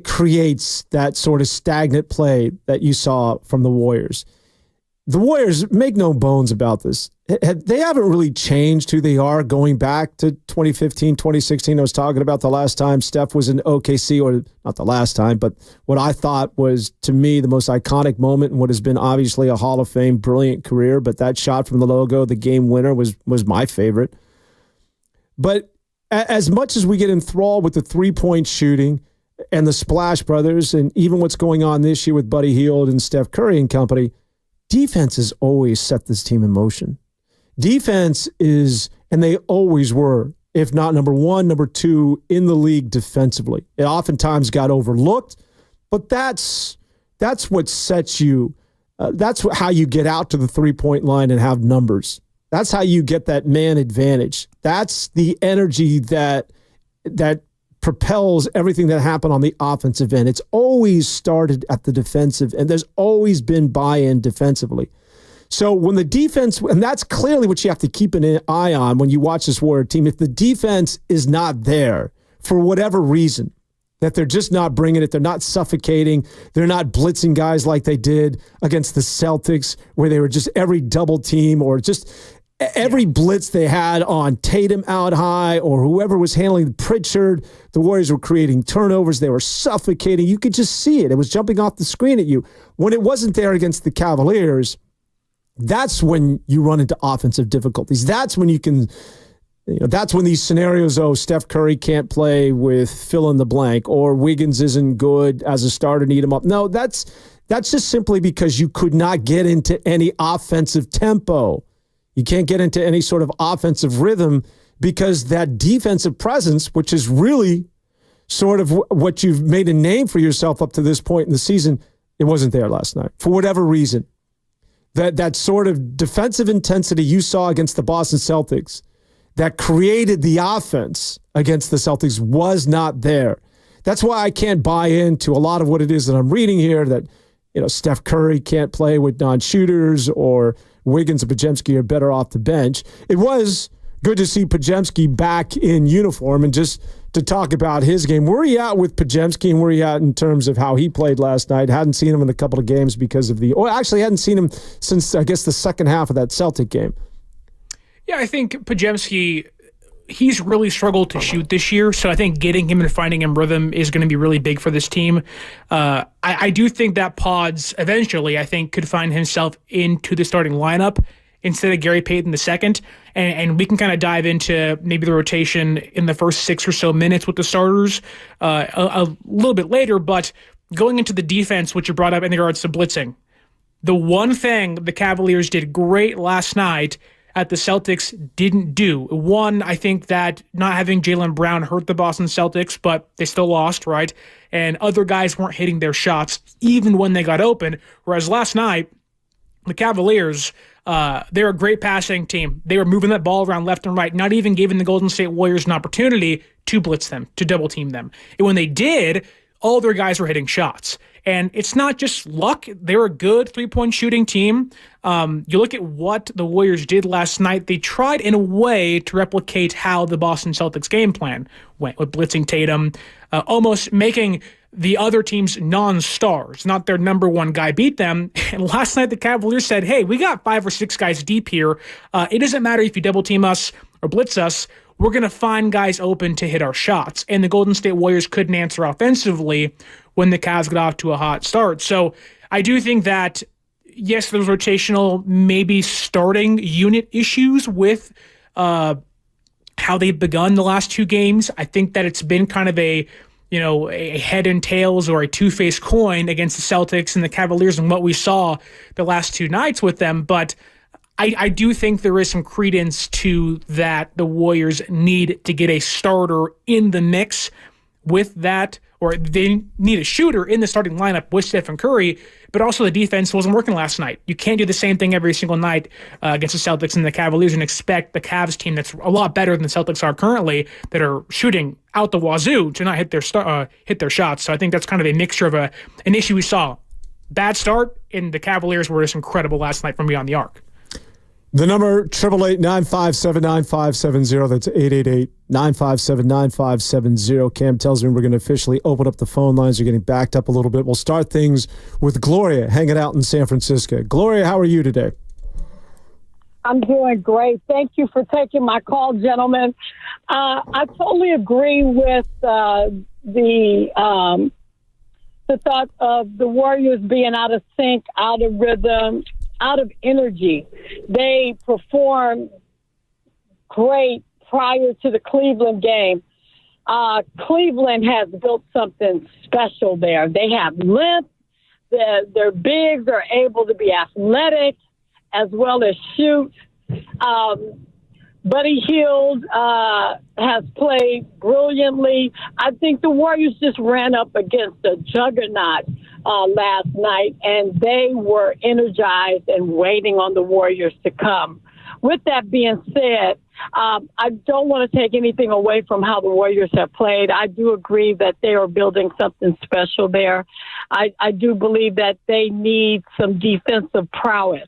creates that sort of stagnant play that you saw from the Warriors. The Warriors, make no bones about this, they haven't really changed who they are going back to 2015, 2016. I was talking about the last time Steph was in OKC, or not the last time, but what I thought was, to me, the most iconic moment in what has been obviously a Hall of Fame brilliant career. But that shot from the logo, the game winner, was my favorite. But as much as we get enthralled with the three-point shooting and the Splash Brothers, and even what's going on this year with Buddy Hield and Steph Curry and company, defense has always set this team in motion. Defense is, and they always were, if not number one, number two in the league defensively. It oftentimes got overlooked, but that's what sets you. That's how you get out to the three-point line and have numbers. That's how you get that man advantage. That's the energy that propels everything that happened on the offensive end. It's always started at the defensive, and there's always been buy-in defensively. So when the defense, and that's clearly what you have to keep an eye on when you watch this Warrior team, if the defense is not there for whatever reason, that they're just not bringing it, they're not suffocating, they're not blitzing guys like they did against the Celtics, where they were just every double team or just every blitz they had on Tatum out high or whoever was handling Pritchard. The Warriors were creating turnovers. They were suffocating. You could just see it. It was jumping off the screen at you. When it wasn't there against the Cavaliers, that's when you run into offensive difficulties. That's when you can, that's when these scenarios, Steph Curry can't play with fill in the blank, or Wiggins isn't good as a starter, need him up. No, that's just simply because you could not get into any offensive tempo. You can't get into any sort of offensive rhythm because that defensive presence, which is really sort of what you've made a name for yourself up to this point in the season, it wasn't there last night for whatever reason. That sort of defensive intensity you saw against the Boston Celtics that created the offense against the Celtics was not there. That's why I can't buy into a lot of what it is that I'm reading here, that Steph Curry can't play with non-shooters, or Wiggins and Podziemski are better off the bench. It was good to see Podziemski back in uniform, and just to talk about his game. Where are you at with Podziemski, and where are you at in terms of how he played last night? Hadn't seen him in a couple of games because of actually hadn't seen him since, I guess, the second half of that Celtic game. Yeah, I think Podziemski, he's really struggled to shoot this year, so I think getting him and finding him rhythm is going to be really big for this team. I do think that Pods eventually, I think, could find himself into the starting lineup instead of Gary Payton II, and we can kind of dive into maybe the rotation in the first 6 or so minutes with the starters a little bit later. But going into the defense, which you brought up in regards to blitzing, the one thing the Cavaliers did great last night at the Celtics didn't do. One, I think that not having Jaylen Brown hurt the Boston Celtics, but they still lost, right? And other guys weren't hitting their shots even when they got open. Whereas last night, the Cavaliers, they're a great passing team. They were moving that ball around left and right, not even giving the Golden State Warriors an opportunity to blitz them, to double team them. And when they did, all their guys were hitting shots. And it's not just luck. They're a good three-point shooting team. You look at what the Warriors did last night. They tried in a way to replicate how the Boston Celtics game plan went with blitzing Tatum, almost making the other team's non-stars, not their number one guy, beat them. And last night the Cavaliers said, hey, we got 5 or 6 guys deep here. It doesn't matter if you double team us or blitz us. We're going to find guys open to hit our shots. And the Golden State Warriors couldn't answer offensively when the Cavs got off to a hot start. So I do think that, yes, there's rotational, maybe starting unit issues with how they've begun the last 2 games. I think that it's been kind of a head and tails or a two-faced coin against the Celtics and the Cavaliers and what we saw the last 2 nights with them. But I do think there is some credence to that the Warriors need to get a starter in the mix with that, or they need a shooter in the starting lineup with Steph Curry, but also the defense wasn't working last night. You can't do the same thing every single night against the Celtics and the Cavaliers and expect the Cavs team that's a lot better than the Celtics are currently, that are shooting out the wazoo, to not hit their shots. So I think that's kind of a mixture of an issue we saw. Bad start, and the Cavaliers were just incredible last night from beyond the arc. The number, 888-957-9570. That's 888-957-9570. Cam tells me we're going to officially open up the phone lines. You're getting backed up a little bit. We'll start things with Gloria hanging out in San Francisco. Gloria, how are you today? I'm doing great. Thank you for taking my call, gentlemen. I totally agree with the thought of the Warriors being out of sync, out of rhythm, out of energy. They performed great prior to the Cleveland game. Cleveland has built something special there. They have length. Their bigs are able to be athletic as well as shoot. Buddy Hield has played brilliantly. I think the Warriors just ran up against a juggernaut last night, and they were energized and waiting on the Warriors to come. With that being said, I don't want to take anything away from how the Warriors have played. I do agree that they are building something special there. I do believe that they need some defensive prowess.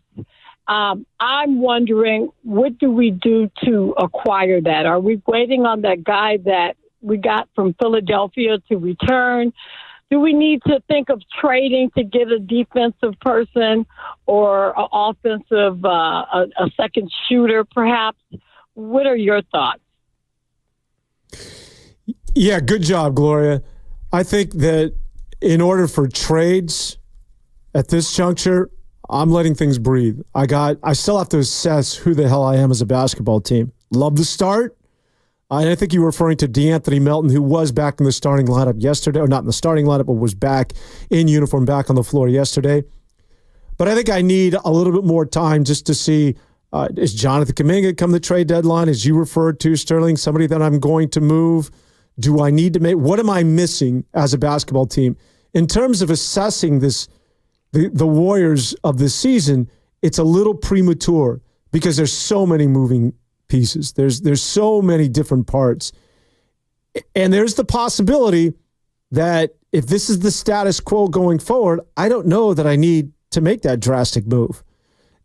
I'm wondering, what do we do to acquire that? Are we waiting on that guy that we got from Philadelphia to return? Do we need to think of trading to get a defensive person or an offensive, a second shooter, perhaps? What are your thoughts? Yeah, good job, Gloria. I think that in order for trades at this juncture, I'm letting things breathe. I still have to assess who the hell I am as a basketball team. Love the start. I think you were referring to DeAnthony Melton, who was back in the starting lineup yesterday, or not in the starting lineup, but was back in uniform, back on the floor yesterday. But I think I need a little bit more time just to see, is Jonathan Kaminga come the trade deadline, as you referred to, Sterling, somebody that I'm going to move? Do I need to make, what am I missing as a basketball team? In terms of assessing this, the Warriors of this season, it's a little premature because there's so many moving pieces. There's so many different parts. And there's the possibility that if this is the status quo going forward, I don't know that I need to make that drastic move.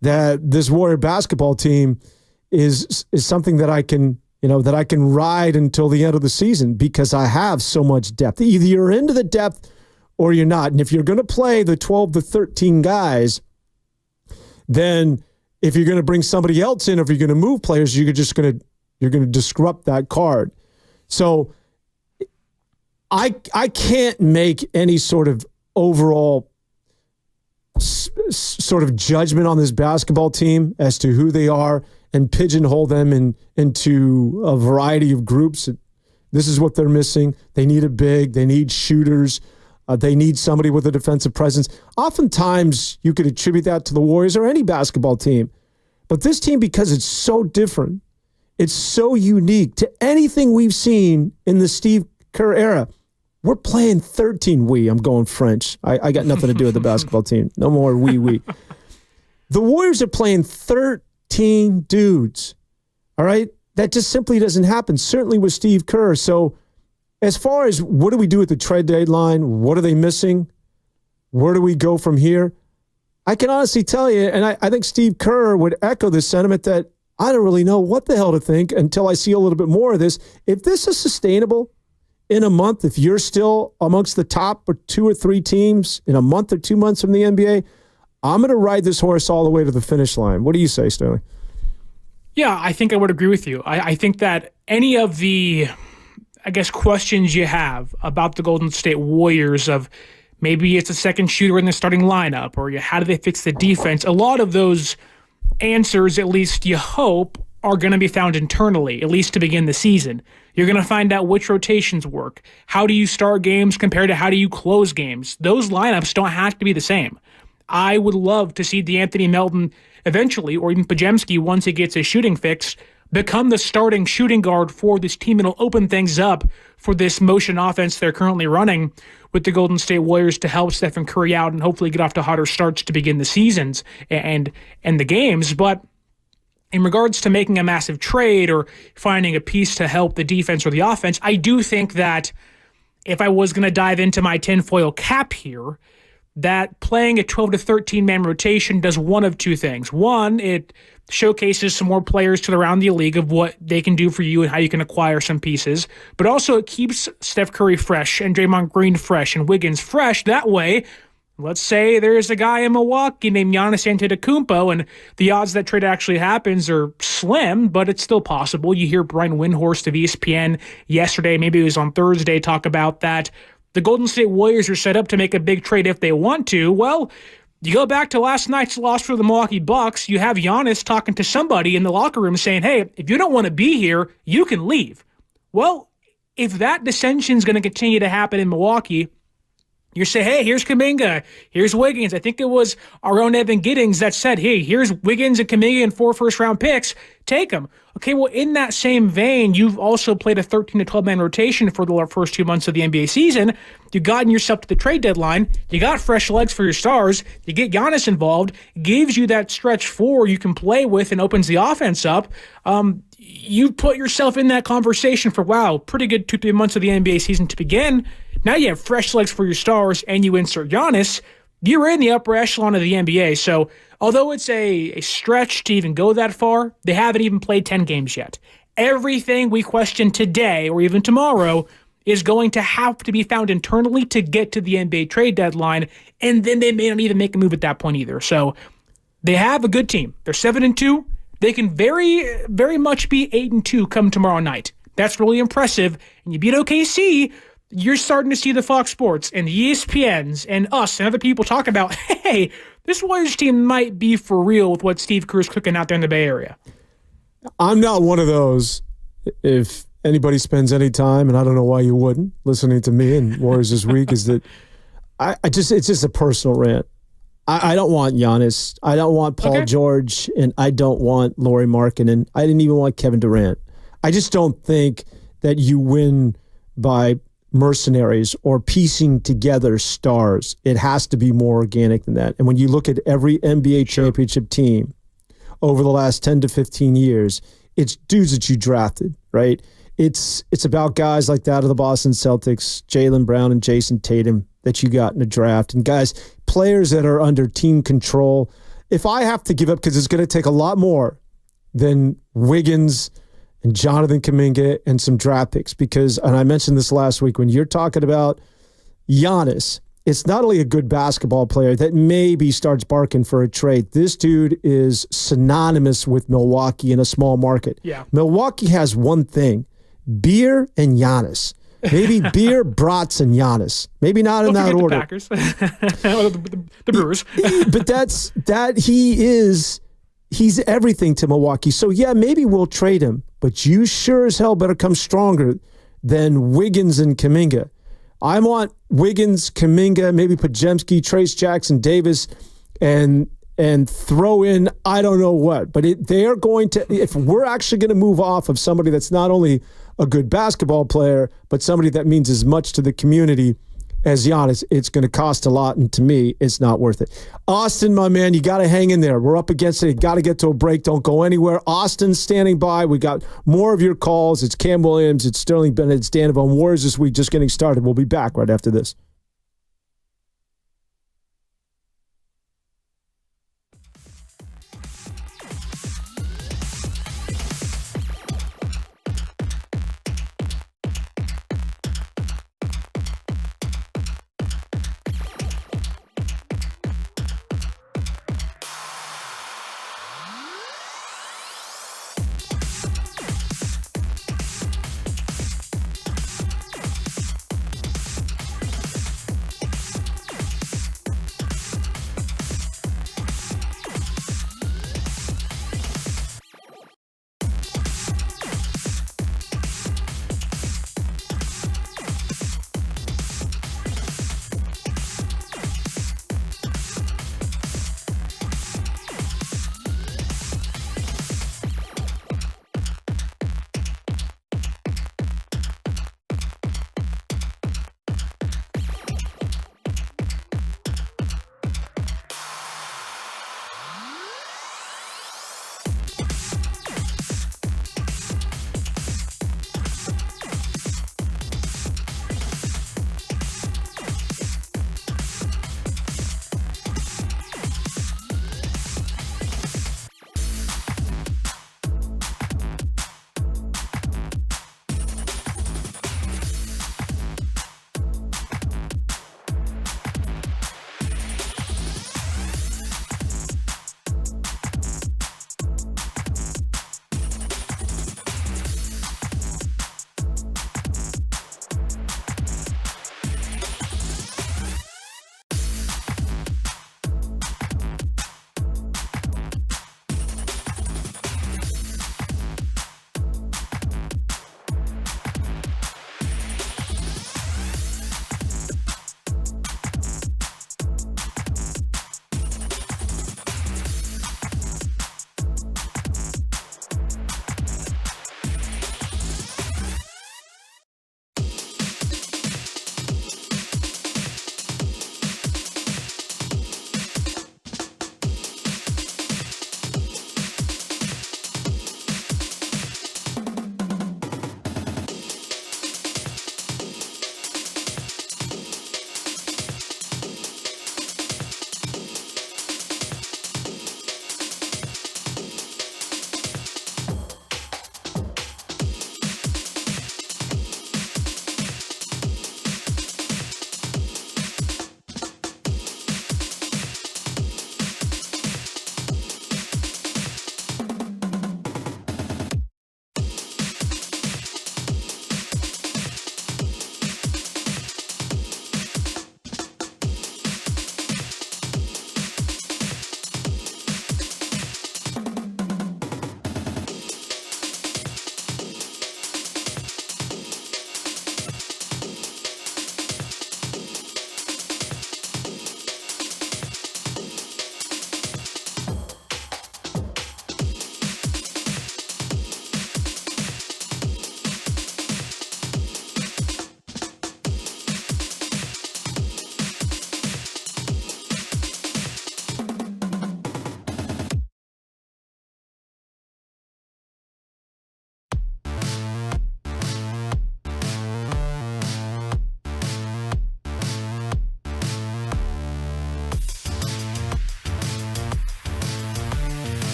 That this Warrior basketball team is something that I can, ride until the end of the season because I have so much depth. Either you're into the depth or you're not. And if you're going to play the 12 to 13 guys, then if you're going to bring somebody else in, or if you're going to move players, you're going to disrupt that card. So I can't make any sort of overall sort of judgment on this basketball team as to who they are and pigeonhole them into a variety of groups. This is what they're missing. They need a big. They need shooters. They need somebody with a defensive presence. Oftentimes, you could attribute that to the Warriors or any basketball team. But this team, because it's so different, it's so unique to anything we've seen in the Steve Kerr era. We're playing 13 we. I'm going French. I got nothing to do with the basketball team. No more we. The Warriors are playing 13 dudes. All right? That just simply doesn't happen, certainly with Steve Kerr. So as far as what do we do at the trade deadline, what are they missing? Where do we go from here? I can honestly tell you, and I think Steve Kerr would echo this sentiment that I don't really know what the hell to think until I see a little bit more of this. If this is sustainable in a month, if you're still amongst the top or 2 or 3 teams in a month or 2 months from the NBA, I'm going to ride this horse all the way to the finish line. What do you say, Sterling? Yeah, I think I would agree with you. I think that any of the, I guess, questions you have about the Golden State Warriors of maybe it's a second shooter in the starting lineup or how do they fix the defense, a lot of those answers, at least you hope, are going to be found internally, at least to begin the season. You're going to find out which rotations work. How do you start games compared to how do you close games? Those lineups don't have to be the same. I would love to see DeAnthony Melton eventually, or even Podziemski once he gets his shooting fixed, become the starting shooting guard for this team. It'll open things up for this motion offense they're currently running with the Golden State Warriors to help Steph Curry out and hopefully get off to hotter starts to begin the seasons and the games. But in regards to making a massive trade or finding a piece to help the defense or the offense, I do think that if I was going to dive into my tinfoil cap here, that playing a 12 to 13 man rotation does one of two things. One, it showcases some more players to around the league of what they can do for you and how you can acquire some pieces. But also it keeps Steph Curry fresh and Draymond Green fresh and Wiggins fresh. That way, let's say there's a guy in Milwaukee named Giannis Antetokounmpo, and the odds that trade actually happens are slim, but it's still possible. You hear Brian Windhorst of ESPN yesterday, maybe it was on Thursday, talk about that. The Golden State Warriors are set up to make a big trade if they want to. Well, you go back to last night's loss for the Milwaukee Bucks, you have Giannis talking to somebody in the locker room saying, hey, if you don't want to be here, you can leave. Well, if that dissension is going to continue to happen in Milwaukee, you say, hey, here's Kaminga, here's Wiggins. I think it was our own Evan Giddings that said, hey, here's Wiggins and Kaminga and 4 first-round picks. Take them. Okay, well, in that same vein, you've also played a 13 to 12-man rotation for the first 2 months of the NBA season. You've gotten yourself to the trade deadline. You got fresh legs for your stars. You get Giannis involved. Gives you that stretch 4 you can play with and opens the offense up. You put yourself in that conversation for, wow, pretty good 2-3 months of the NBA season to begin. Now you have fresh legs for your stars and you insert Giannis. You're in the upper echelon of the NBA. So although it's a stretch to even go that far, they haven't even played 10 games yet. Everything we question today or even tomorrow is going to have to be found internally to get to the NBA trade deadline, and then they may not even make a move at that point either. So they have a good team. They're 7-2. They can very, very much be 8-2 come tomorrow night. That's really impressive. And you beat OKC, you're starting to see the Fox Sports and the ESPNs and us and other people talk about, hey, this Warriors team might be for real with what Steve Kerr's cooking out there in the Bay Area. I'm not one of those. If anybody spends any time, and I don't know why you wouldn't, listening to me and Warriors This Week, is that it's just a personal rant. I don't want Giannis. I don't want Paul George, and I don't want Lauri Markkanen. I didn't even want Kevin Durant. I just don't think that you win by mercenaries or piecing together stars. It has to be more organic than that. And when you look at every NBA championship team over the last 10 to 15 years, it's dudes that you drafted, right? It's about guys like that of the Boston Celtics, Jaylen Brown and Jason Tatum that you got in the draft, and guys, players that are under team control. If I have to give up, because it's going to take a lot more than Wiggins and Jonathan Kaminga and some draft picks, because, and I mentioned this last week, when you're talking about Giannis, it's not only a good basketball player that maybe starts barking for a trade. This dude is synonymous with Milwaukee in a small market. Yeah. Milwaukee has one thing, beer and Giannis. Maybe beer, brats, and Giannis. Maybe not in that order. The Packers. the Brewers. But he's everything to Milwaukee. So yeah, maybe we'll trade him, but you sure as hell better come stronger than Wiggins and Kaminga. I want Wiggins, Kaminga, maybe Podziemski, Trace Jackson Davis, and throw in I don't know what. But they're going to, if we're actually going to move off of somebody that's not only a good basketball player, but somebody that means as much to the community as Giannis, it's going to cost a lot, and to me, it's not worth it. Austin, my man, you got to hang in there. We're up against it. You got to get to a break. Don't go anywhere. Austin's standing by. We got more of your calls. It's Cam Williams. It's Sterling Bennett. It's Dan Devon. Warriors this week just getting started. We'll be back right after this.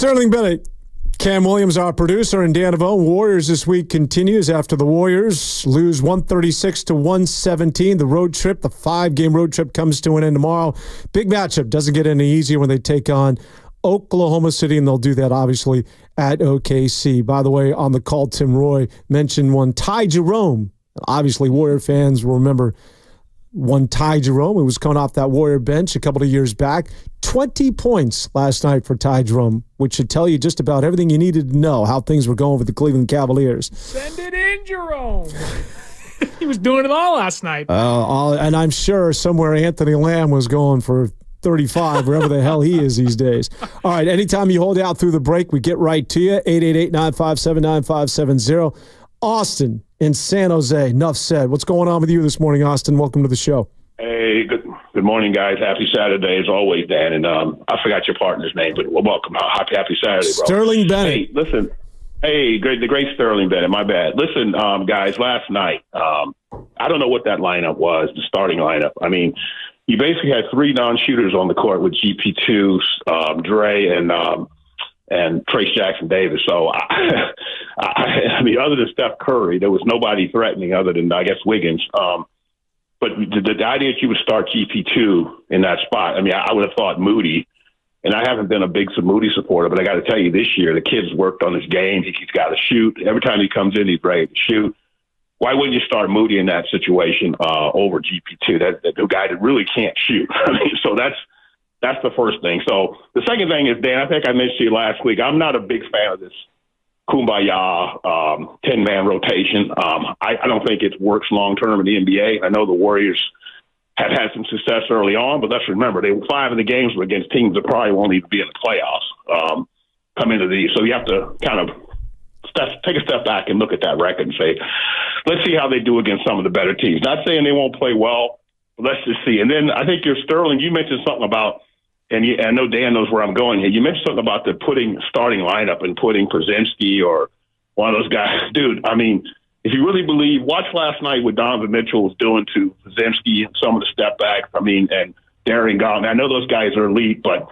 Sterling Bennett, Cam Williams, our producer, and Dan Avone. Warriors this week continues after the Warriors lose 136 to 117. The road trip, the 5-game road trip, comes to an end tomorrow. Big matchup. Doesn't get any easier when they take on Oklahoma City, and they'll do that, obviously, at OKC. By the way, on the call, Tim Roy mentioned one Ty Jerome. Obviously, Warrior fans will remember one Ty Jerome, who was coming off that Warrior bench a couple of years back. 20 points last night for Ty Jerome, which should tell you just about everything you needed to know how things were going with the Cleveland Cavaliers. Send it in, Jerome. He was doing it all last night. And I'm sure somewhere Anthony Lamb was going for 35, wherever the hell he is these days. All right, anytime you hold out through the break, we get right to you. 888-957-9570. Austin in San Jose. Enough said. What's going on with you this morning, Austin? Welcome to the show. Hey, good morning, guys. Happy Saturday as always, Dan. And I forgot your partner's name, but welcome. Happy Saturday, bro. Sterling Bennett. Hey, listen. Hey, the great Sterling Bennett. My bad. Listen, guys, last night, I don't know what that lineup was, the starting lineup. I mean, you basically had 3 non-shooters on the court with GP2, Dre, and Trace Jackson Davis. So, I mean, other than Steph Curry, there was nobody threatening other than, I guess, Wiggins. But the idea that you would start GP2 in that spot, I mean, I would have thought Moody, and I haven't been a big Moody supporter, but I got to tell you, this year, the kid's worked on his game. He's got to shoot. Every time he comes in, he's ready to shoot. Why wouldn't you start Moody in that situation over GP2? That the guy that really can't shoot. I mean, so that's the first thing. So the second thing is, Dan, I think I mentioned to you last week, I'm not a big fan of this kumbaya 10-man rotation. I don't think it works long-term in the NBA. I know the Warriors have had some success early on, but let's remember, they were 5 of the games were against teams that probably won't even be in the playoffs come into these. So you have to kind of take a step back and look at that record and say, let's see how they do against some of the better teams. Not saying they won't play well, but let's just see. And then I think you're Sterling, you mentioned something about, and I know Dan knows where I'm going here. You mentioned something about the starting lineup and putting Podziemski or one of those guys. Dude, I mean, if you really believe, watch last night what Donovan Mitchell was doing to Podziemski and some of the step backs. I mean, and Darren Gauntlet. I know those guys are elite, but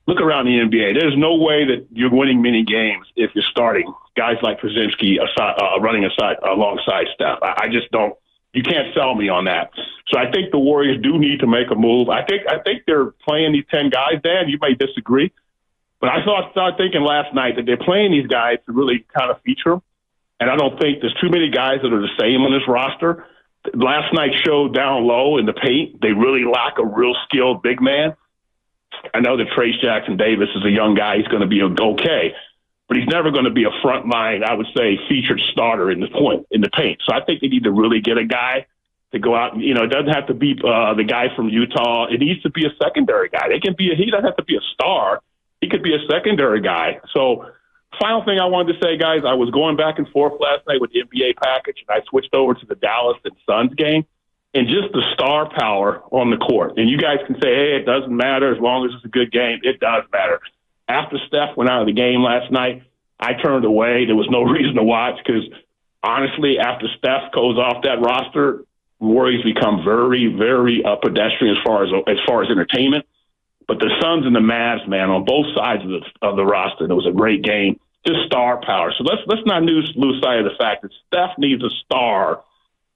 look around the NBA. There's no way that you're winning many games if you're starting guys like Podziemski running alongside Steph. I just don't. You can't sell me on that. So I think the Warriors do need to make a move. I think they're playing these 10 guys, Dan. You may disagree. But I started thinking last night that they're playing these guys to really kind of feature them. And I don't think there's too many guys that are the same on this roster. Last night showed down low in the paint. They really lack a real skilled big man. I know that Trace Jackson Davis is a young guy. He's going to be okay. But he's never going to be a front line, I would say, featured starter in the paint. So I think they need to really get a guy to go out. You know, it doesn't have to be the guy from Utah. It needs to be a secondary guy. He doesn't have to be a star. He could be a secondary guy. So final thing I wanted to say, guys, I was going back and forth last night with the NBA package, and I switched over to the Dallas and Suns game. And just the star power on the court. And you guys can say, hey, it doesn't matter as long as it's a good game. It does matter. After Steph went out of the game last night, I turned away. There was no reason to watch because, honestly, after Steph goes off that roster, Warriors become very, very pedestrian as far as entertainment. But the Suns and the Mavs, man, on both sides of the roster, it was a great game. Just star power. So let's not lose sight of the fact that Steph needs a star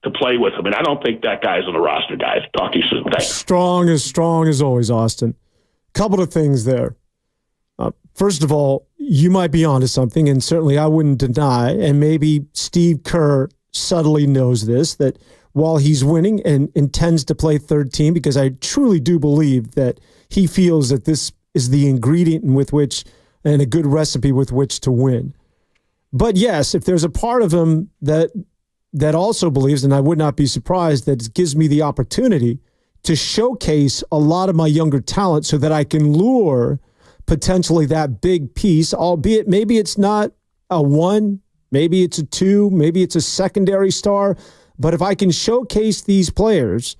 to play with him. And I don't think that guy's on the roster, guys. Talk to you soon. Thanks. Strong as always, Austin. Couple of things there. First of all, you might be onto something, and certainly I wouldn't deny, and maybe Steve Kerr subtly knows this, that while he's winning and intends to play third team, because I truly do believe that he feels that this is the ingredient with which, and a good recipe with which to win. But yes, if there's a part of him that also believes, and I would not be surprised, that it gives me the opportunity to showcase a lot of my younger talent so that I can lure potentially that big piece, albeit maybe it's not a 1, maybe it's a 2, maybe it's a secondary star. But if I can showcase these players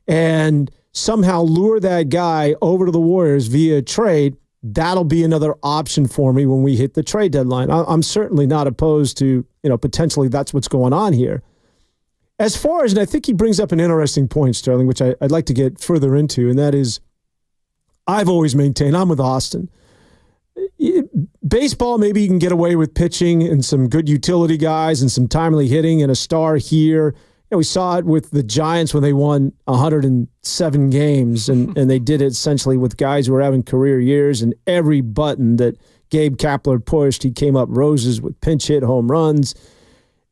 and somehow lure that guy over to the Warriors via trade, that'll be another option for me when we hit the trade deadline. I'm certainly not opposed to, potentially that's what's going on here. As far as, and I think he brings up an interesting point, Sterling, which I'd like to get further into, and that is, I've always maintained, I'm with Austin, Baseball, maybe you can get away with pitching and some good utility guys and some timely hitting and a star here. We saw it with the Giants when they won 107 games, and they did it essentially with guys who were having career years, and every button that Gabe Kapler pushed, he came up roses with pinch hit home runs.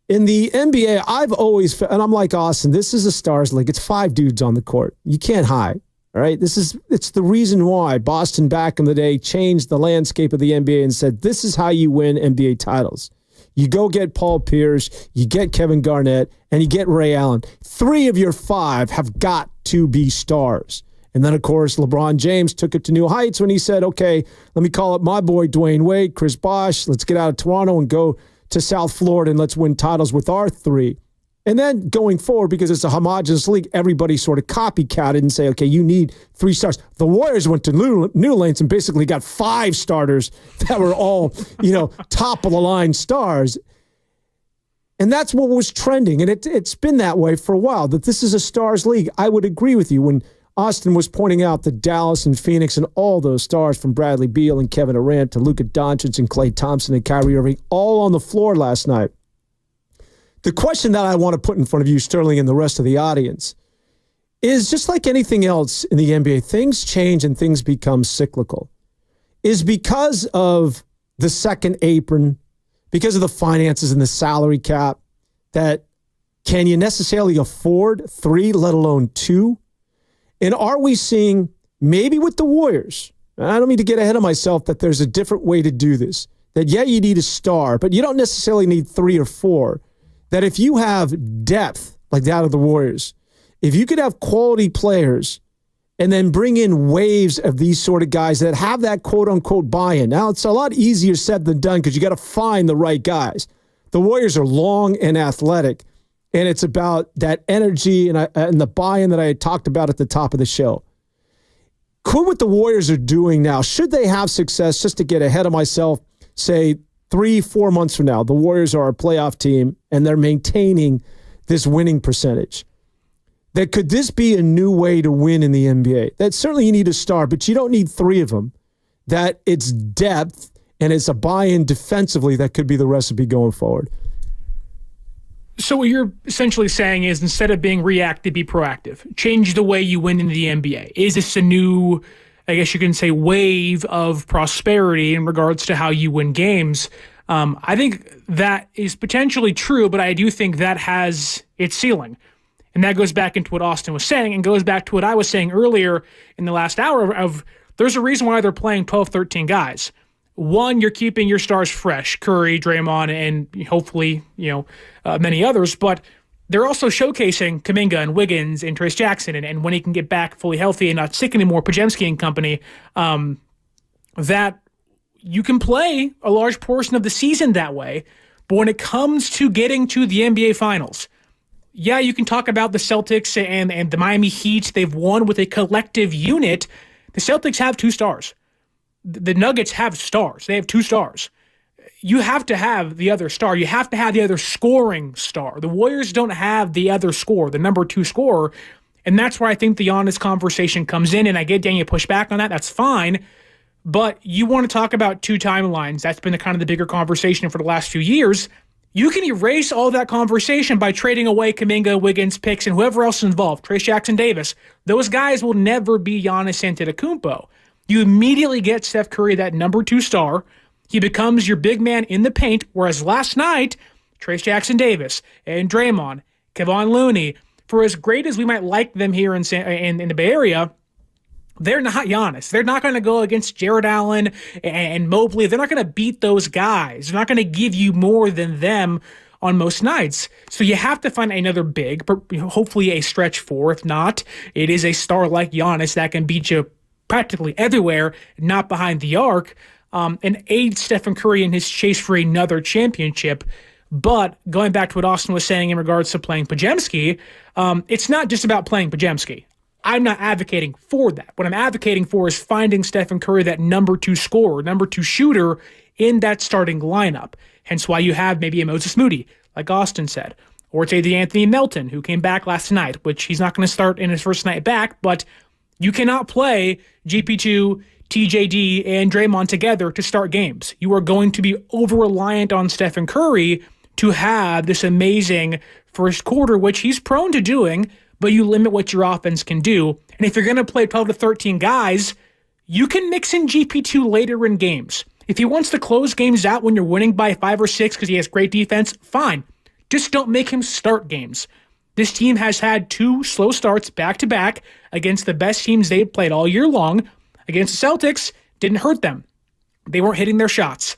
In the NBA, I've always, and I'm like Austin, this is a stars league. It's 5 dudes on the court. You can't hide. All right. It's the reason why Boston back in the day changed the landscape of the NBA and said, this is how you win NBA titles. You go get Paul Pierce, you get Kevin Garnett, and you get Ray Allen. 3 of your 5 have got to be stars. And then, of course, LeBron James took it to new heights when he said, okay, let me call up my boy Dwayne Wade, Chris Bosh. Let's get out of Toronto and go to South Florida and let's win titles with our 3. And then going forward, because it's a homogenous league, everybody sort of copycatted and say, okay, you need 3 stars. The Warriors went to new lanes and basically got 5 starters that were all, top of the line stars. And that's what was trending. And it's been that way for a while, that this is a stars league. I would agree with you when Austin was pointing out that Dallas and Phoenix and all those stars from Bradley Beal and Kevin Durant to Luka Doncic and Klay Thompson and Kyrie Irving all on the floor last night. The question that I want to put in front of you, Sterling, and the rest of the audience is just like anything else in the NBA, things change and things become cyclical. Is because of the second apron, because of the finances and the salary cap, that can you necessarily afford 3, let alone 2? And are we seeing, maybe with the Warriors, I don't mean to get ahead of myself, that there's a different way to do this, that you need a star, but you don't necessarily need 3 or 4. That if you have depth like that of the Warriors, if you could have quality players and then bring in waves of these sort of guys that have that quote-unquote buy-in. Now, it's a lot easier said than done because you got to find the right guys. The Warriors are long and athletic, and it's about that energy and the buy-in that I had talked about at the top of the show. Could what the Warriors are doing now, should they have success, just to get ahead of myself, say 3-4 months from now, the Warriors are a playoff team and they're maintaining this winning percentage, that could this be a new way to win in the NBA? That certainly you need a star, but you don't need 3 of them. That it's depth and it's a buy-in defensively that could be the recipe going forward. So what you're essentially saying is, instead of being reactive, be proactive. Change the way you win in the NBA. Is this a new, I guess you can say, wave of prosperity in regards to how you win games? I think that is potentially true, but I do think that has its ceiling. And that goes back into what Austin was saying and goes back to what I was saying earlier in the last hour of there's a reason why they're playing 12, 13 guys. One, you're keeping your stars fresh, Curry, Draymond, and hopefully, many others, but they're also showcasing Kaminga and Wiggins and Trace Jackson, and when he can get back fully healthy and not sick anymore, Podziemski and company, that you can play a large portion of the season that way. But when it comes to getting to the NBA Finals, yeah, you can talk about the Celtics and the Miami Heat. They've won with a collective unit. The Celtics have 2 stars. The Nuggets have stars. They have 2 stars. You have to have the other star. You have to have the other scoring star. The Warriors don't have the other scorer, the number 2 scorer, and that's where I think the honest conversation comes in, and I get Daniel push back on that. That's fine, but you want to talk about 2 timelines. That's been the bigger conversation for the last few years. You can erase all that conversation by trading away Kaminga, Wiggins, picks, and whoever else is involved, Trace Jackson Davis. Those guys will never be Giannis Antetokounmpo. You immediately get Steph Curry, that number 2 star. He becomes your big man in the paint, whereas last night, Trace Jackson Davis and Draymond, Kevon Looney, for as great as we might like them here in the Bay Area, they're not Giannis. They're not going to go against Jared Allen and Mobley. They're not going to beat those guys. They're not going to give you more than them on most nights. So you have to find another big, hopefully a stretch 4. If not, it is a star like Giannis that can beat you practically everywhere, not behind the arc, and aid Stephen Curry in his chase for another championship. But going back to what Austin was saying in regards to playing Podziemski, it's not just about playing Podziemski. I'm not advocating for that. What I'm advocating for is finding Stephen Curry, that number 2 scorer, number 2 shooter in that starting lineup. Hence why you have maybe a Moses Moody, like Austin said, or say the Anthony Melton, who came back last night, which he's not going to start in his first night back, but you cannot play GP2, TJD and Draymond together to start games. You are going to be over-reliant on Stephen Curry to have this amazing first quarter, which he's prone to doing, but you limit what your offense can do. And if you're going to play 12 to 13 guys, you can mix in GP2 later in games. If he wants to close games out when you're winning by 5 or 6 because he has great defense, fine. Just don't make him start games. This team has had 2 slow starts back-to-back against the best teams they've played all year long. Against the Celtics, didn't hurt them. They weren't hitting their shots.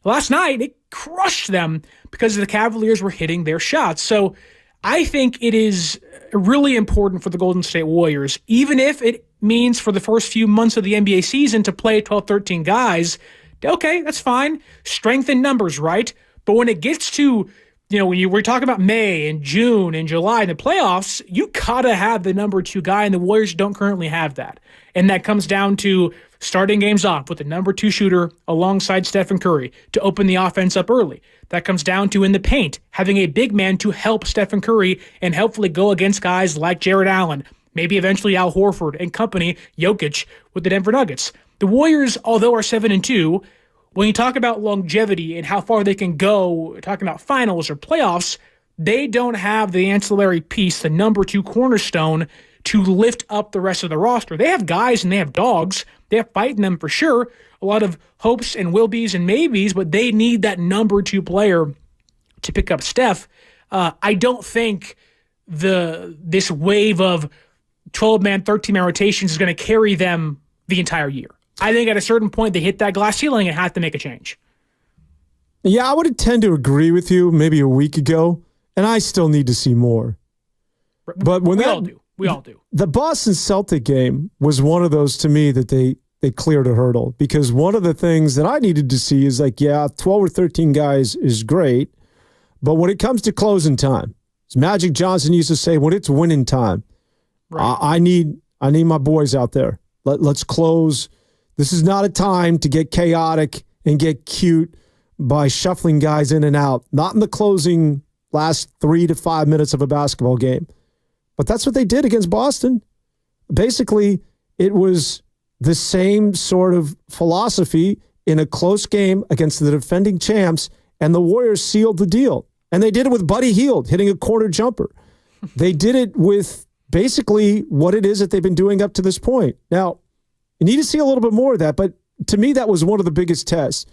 Last night, it crushed them because the Cavaliers were hitting their shots. So I think it is really important for the Golden State Warriors, even if it means for the first few months of the NBA season to play 12, 13 guys. Okay, that's fine. Strength in numbers, right? But when it gets to, when we're talking about May and June and July in the playoffs, you gotta have the number 2 guy, and the Warriors don't currently have that. And that comes down to starting games off with the number 2 shooter alongside Stephen Curry to open the offense up early. That comes down to in the paint, having a big man to help Stephen Curry and hopefully go against guys like Jared Allen, maybe eventually Al Horford and company, Jokic with the Denver Nuggets. The Warriors, although are 7-2, when you talk about longevity and how far they can go, talking about finals or playoffs, they don't have the ancillary piece, the number 2 cornerstone, to lift up the rest of the roster. They have guys and they have dogs. They have fight in them for sure. A lot of hopes and will be's and maybes, but they need that number 2 player to pick up Steph. I don't think this wave of 12-man, 13-man rotations is going to carry them the entire year. I think at a certain point they hit that glass ceiling and have to make a change. Yeah, I would tend to agree with you maybe a week ago, and I still need to see more. But when we all do. The Boston Celtic game was one of those to me that they cleared a hurdle, because one of the things that I needed to see is 12 or 13 guys is great, but when it comes to closing time, as Magic Johnson used to say, when it's winning time, right. I need my boys out there. Let's close. This is not a time to get chaotic and get cute by shuffling guys in and out. Not in the closing last 3 to 5 minutes of a basketball game. But that's what they did against Boston. Basically, it was the same sort of philosophy in a close game against the defending champs, and the Warriors sealed the deal. And they did it with Buddy Hield hitting a corner jumper. They did it with basically what it is that they've been doing up to this point. Now, you need to see a little bit more of that, but to me, that was one of the biggest tests.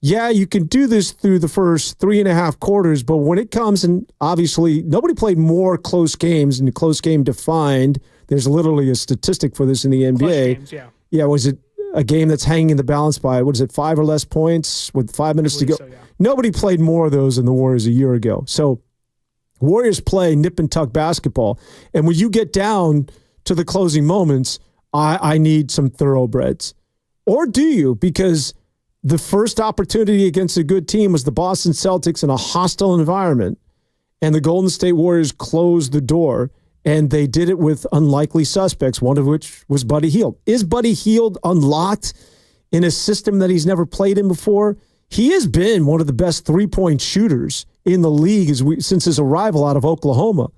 Yeah, you can do this through the first 3.5 quarters, but when it comes, and obviously nobody played more close games and close game defined. There's literally a statistic for this in the NBA. Close games, yeah. Yeah, was it a game that's hanging in the balance by, 5 or less points with 5 minutes to go? So, yeah. Nobody played more of those than the Warriors a year ago. So Warriors play nip and tuck basketball. And when you get down to the closing moments, I need some thoroughbreds. Or do you? Because the first opportunity against a good team was the Boston Celtics in a hostile environment, and the Golden State Warriors closed the door, and they did it with unlikely suspects, one of which was Buddy Hield. Is Buddy Hield unlocked in a system that he's never played in before? He has been one of the best three-point shooters in the league since his arrival out of Oklahoma.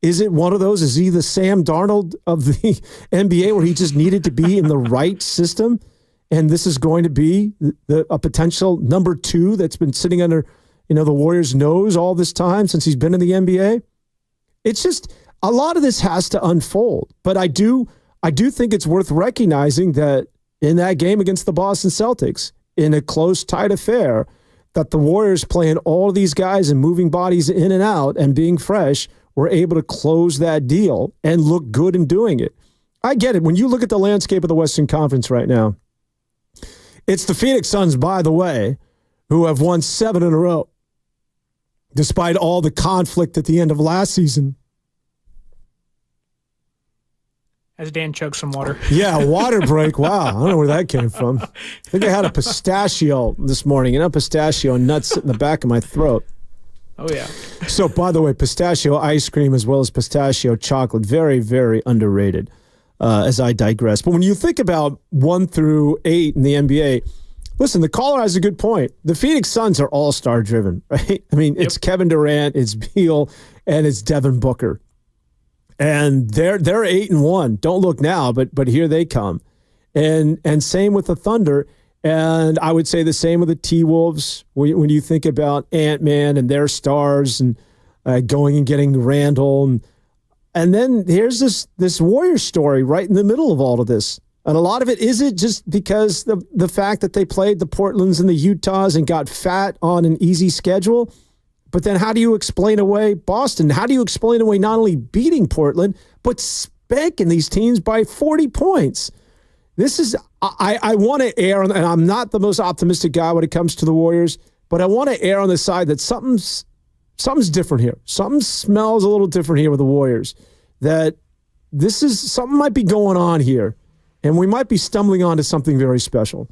Is it one of those? Is he the Sam Darnold of the NBA where he just needed to be in the right system? And this is going to be a potential number 2 that's been sitting under, the Warriors' nose all this time since he's been in the NBA. It's just a lot of this has to unfold. But I do think it's worth recognizing that in that game against the Boston Celtics, in a close, tight affair, that the Warriors playing all of these guys and moving bodies in and out and being fresh were able to close that deal and look good in doing it. I get it. When you look at the landscape of the Western Conference right now, it's the Phoenix Suns, by the way, who have won 7 in a row, despite all the conflict at the end of last season. As Dan chugs some water. Yeah, water break. Wow, I don't know where that came from. I think I had a pistachio this morning, pistachio nuts in the back of my throat. Oh, yeah. So, by the way, pistachio ice cream as well as pistachio chocolate, very, very underrated, as I digress. But when you think about 1 through 8 in the NBA, listen, the caller has a good point. The Phoenix Suns are all-star driven, right? I mean, it's Kevin Durant, it's Beal, and it's Devin Booker. And they're 8-1. Don't look now, but here they come. And same with the Thunder. And I would say the same with the T-Wolves when you think about Ant-Man and their stars and going and getting Randall. And then here's this Warriors story right in the middle of all of this. And a lot of it isn't just because the fact that they played the Portlands and the Utahs and got fat on an easy schedule. But then how do you explain away Boston? How do you explain away not only beating Portland, but spanking these teams by 40 points? This is, I want to err on, and I'm not the most optimistic guy when it comes to the Warriors, but I want to err on the side that something's different here. Something smells a little different here with the Warriors. That something might be going on here, and we might be stumbling onto something very special.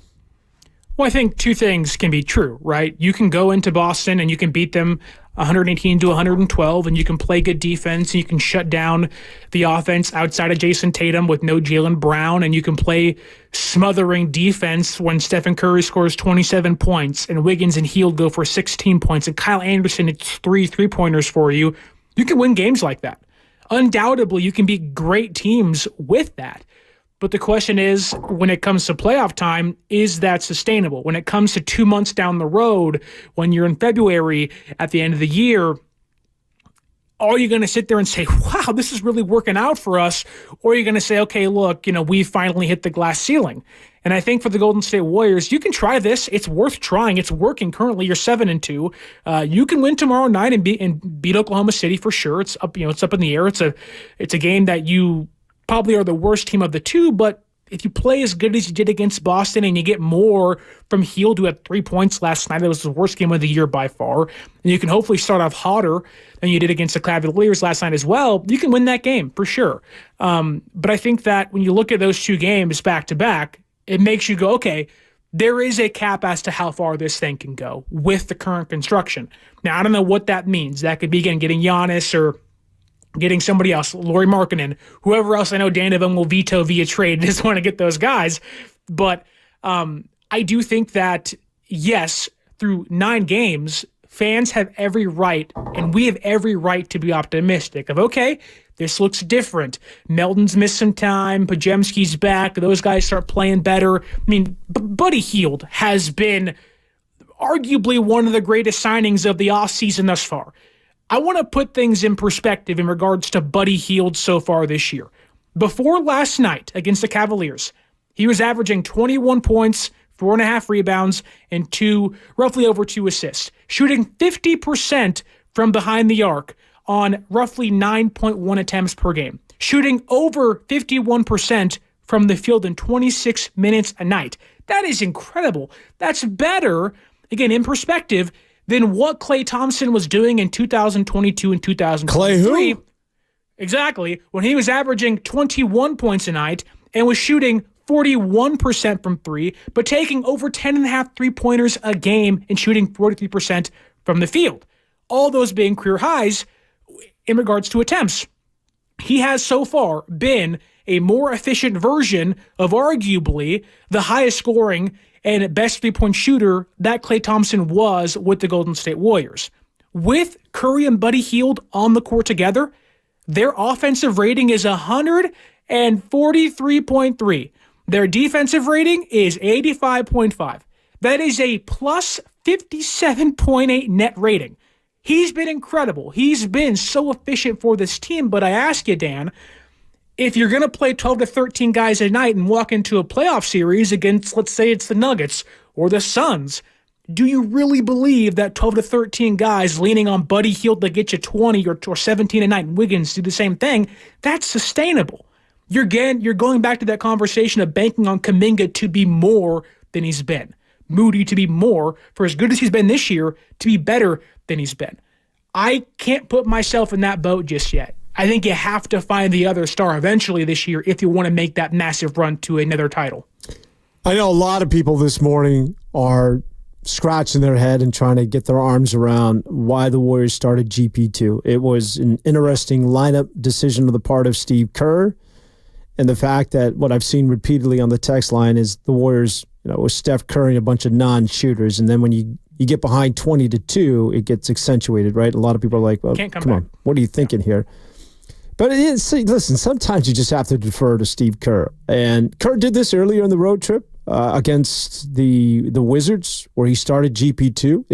Well, I think two things can be true, right? You can go into Boston and you can beat them 118-112, and you can play good defense, and you can shut down the offense outside of Jason Tatum with no Jaylen Brown, and you can play smothering defense when Stephen Curry scores 27 points, and Wiggins and Hield go for 16 points, and Kyle Anderson hits three-pointers for you. You can win games like that. Undoubtedly, you can beat great teams with that. But the question is, when it comes to playoff time, is that sustainable? When it comes to 2 months down the road, when you're in February at the end of the year, are you going to sit there and say, wow, this is really working out for us? Or are you going to say, okay, look, we finally hit the glass ceiling? And I think for the Golden State Warriors, you can try this. It's worth trying. It's working currently. You're 7-2. You can win tomorrow night and beat Oklahoma City for sure. It's up, it's up in the air. It's a game that you probably are the worst team of the two, but if you play as good as you did against Boston and you get more from Hield, who had 3 points last night, that was the worst game of the year by far, and you can hopefully start off hotter than you did against the Cavaliers last night as well, you can win that game for sure. But I think that when you look at those two games back-to-back, it makes you go, okay, there is a cap as to how far this thing can go with the current construction. Now, I don't know what that means. That could be, again, getting Giannis or getting somebody else, Lauri Markkanen, whoever else. I know Dan Devon will veto via trade. Just want to get those guys. But I do think that, yes, through 9 games, fans have every right, and we have every right to be optimistic of, okay, this looks different. Melton's missed some time. Pajemski's back. Those guys start playing better. I mean, Buddy Hield has been arguably one of the greatest signings of the offseason thus far. I want to put things in perspective in regards to Buddy Hield so far this year. Before last night against the Cavaliers, he was averaging 21 points, 4.5 rebounds, and roughly over 2 assists, shooting 50% from behind the arc on roughly 9.1 attempts per game, shooting over 51% from the field in 26 minutes a night. That is incredible. That's better, again, in perspective, than what Klay Thompson was doing in 2022 and 2023. Klay who? Exactly, when he was averaging 21 points a night and was shooting 41% from three, but taking over 10.5 three-pointers a game and shooting 43% from the field. All those being career highs in regards to attempts. He has so far been a more efficient version of arguably the highest scoring and best three-point shooter that Klay Thompson was with the Golden State Warriors. With Curry and Buddy Hield on the court together, their offensive rating is 143.3. Their defensive rating is 85.5. That is a plus 57.8 net rating. He's been incredible. He's been so efficient for this team, but I ask you, Dan, if you're going to play 12 to 13 guys a night and walk into a playoff series against, let's say it's the Nuggets or the Suns, do you really believe that 12 to 13 guys leaning on Buddy Hield to get you 20 or 17 a night and Wiggins do the same thing, that's sustainable? You're going back to that conversation of banking on Kaminga to be more than he's been. Moody to be more, for as good as he's been this year, to be better than he's been. I can't put myself in that boat just yet. I think you have to find the other star eventually this year if you want to make that massive run to another title. I know a lot of people this morning are scratching their head and trying to get their arms around why the Warriors started GP2. It was an interesting lineup decision on the part of Steve Kerr, and the fact that what I've seen repeatedly on the text line is the Warriors, with Steph Curry and a bunch of non-shooters, and then when you get behind 20-2, it gets accentuated, right? A lot of people are like, well, come on, what are you thinking here? But see, listen, sometimes you just have to defer to Steve Kerr. And Kerr did this earlier in the road trip against the Wizards, where he started GP2.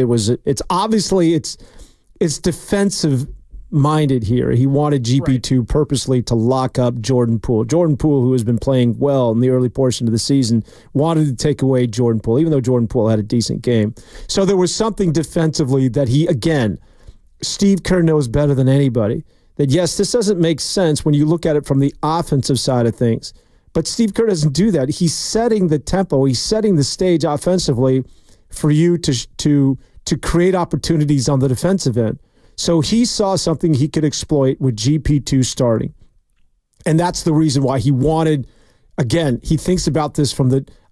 It's defensive minded here. He wanted GP2 purposely to lock up Jordan Poole. Jordan Poole, who has been playing well in the early portion of the season, wanted to take away Jordan Poole, even though Jordan Poole had a decent game. So there was something defensively that Steve Kerr knows better than anybody, that yes, this doesn't make sense when you look at it from the offensive side of things. But Steve Kerr doesn't do that. He's setting the tempo. He's setting the stage offensively for you to create opportunities on the defensive end. So he saw something he could exploit with GP2 starting. And that's the reason why he wanted, again, he thinks about this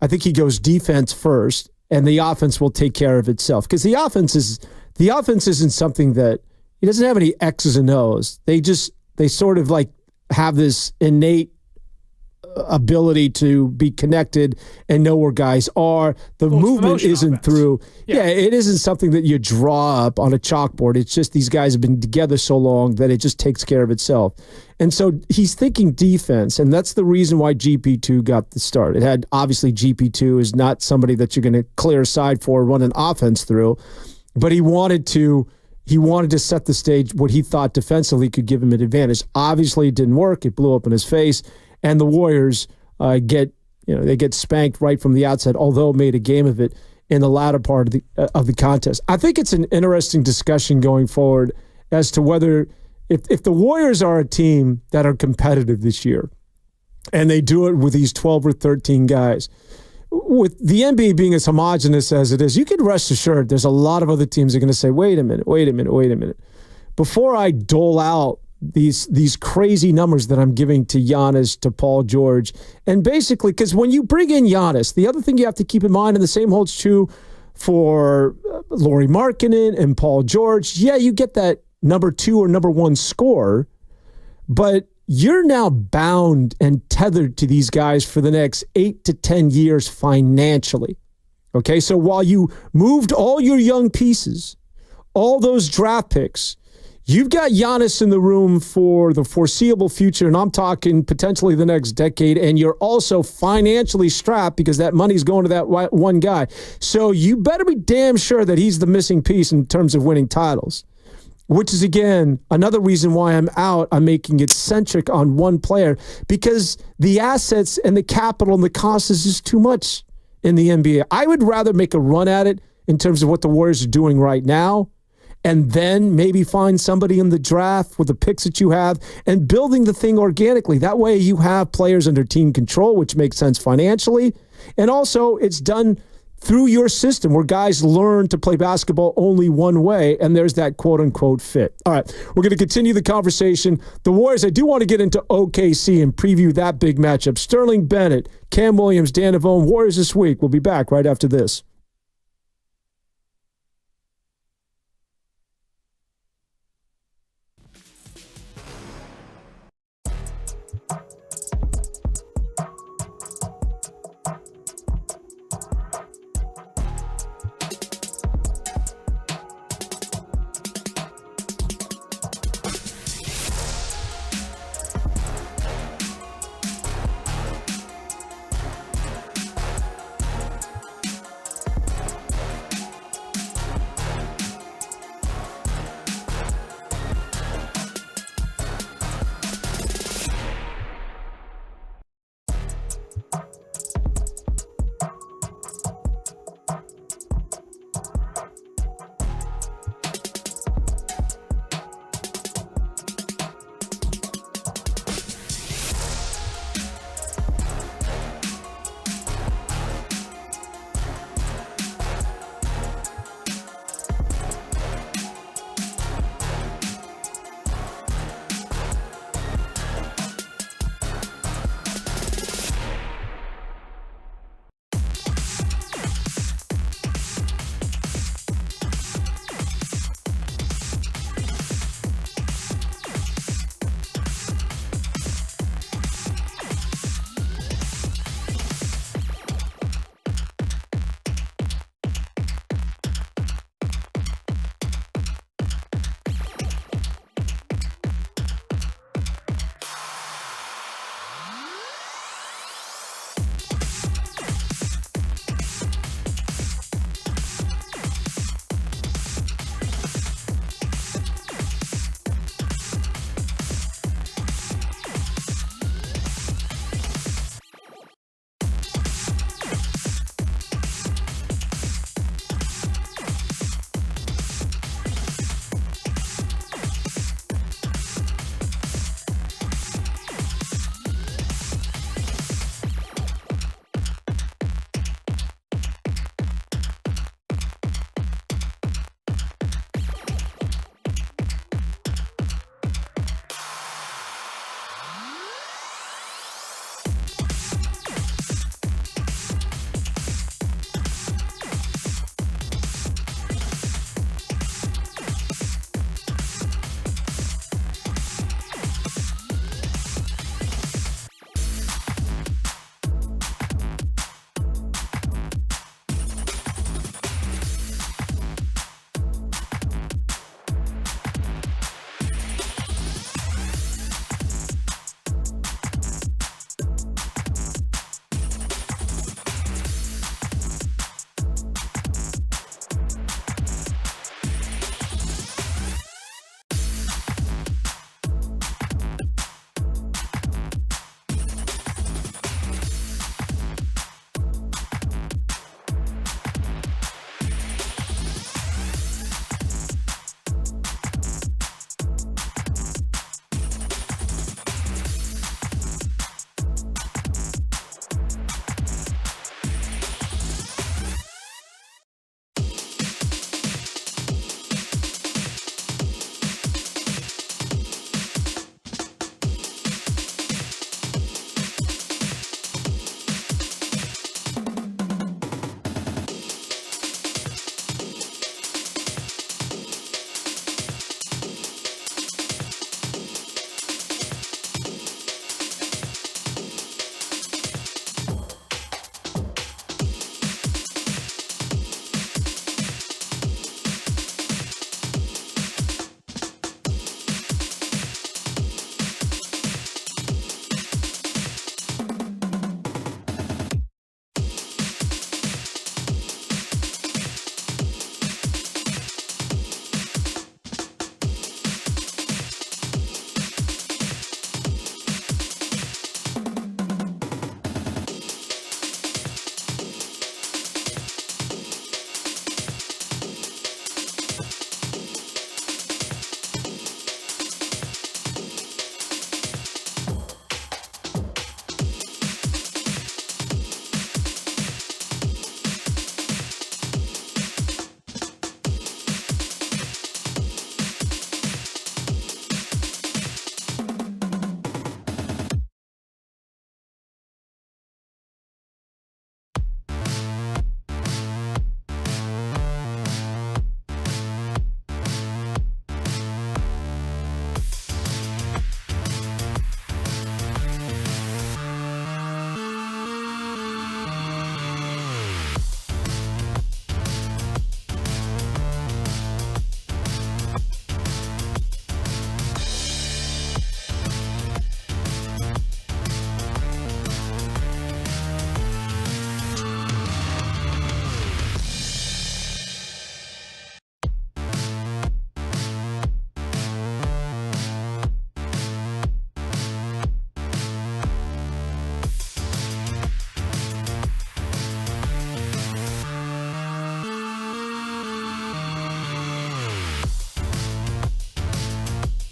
I think he goes defense first, and the offense will take care of itself. Because the offense isn't something that, he doesn't have any X's and O's. They sort of like have this innate ability to be connected and know where guys are. The movement isn't offense. Through. Yeah, it isn't something that you draw up on a chalkboard. It's just these guys have been together so long that it just takes care of itself. And so he's thinking defense, and that's the reason why GP2 got the start. It had, obviously, GP2 is not somebody that you're going to clear aside for, run an offense through, but he wanted to set the stage what he thought defensively could give him an advantage. Obviously, it didn't work. It blew up in his face. And the Warriors get spanked right from the outset, although made a game of it in the latter part of the contest. I think it's an interesting discussion going forward as to whether if the Warriors are a team that are competitive this year, and they do it with these 12 or 13 guys, with the NBA being as homogenous as it is, you can rest assured there's a lot of other teams that are going to say, wait a minute. Before I dole out these crazy numbers that I'm giving to Giannis, to Paul George, and basically, because when you bring in Giannis, the other thing you have to keep in mind, and the same holds true for Lauri Markkanen and Paul George, you get that number 2 or number 1 scorer, but you're now bound and tethered to these guys for the next 8 to 10 years financially. Okay, so while you moved all your young pieces, all those draft picks, you've got Giannis in the room for the foreseeable future, and I'm talking potentially the next decade, and you're also financially strapped because that money's going to that one guy. So you better be damn sure that he's the missing piece in terms of winning titles, which is, again, another reason why I'm making it centric on one player, because the assets and the capital and the cost is just too much in the NBA. I would rather make a run at it in terms of what the Warriors are doing right now, and then maybe find somebody in the draft with the picks that you have and building the thing organically. That way you have players under team control, which makes sense financially. And also it's done through your system where guys learn to play basketball only one way, and there's that quote-unquote fit. All right, we're going to continue the conversation. The Warriors, I do want to get into OKC and preview that big matchup. Sterling Bennett, Cam Williams, Dan Avone, Warriors this week. We'll be back right after this.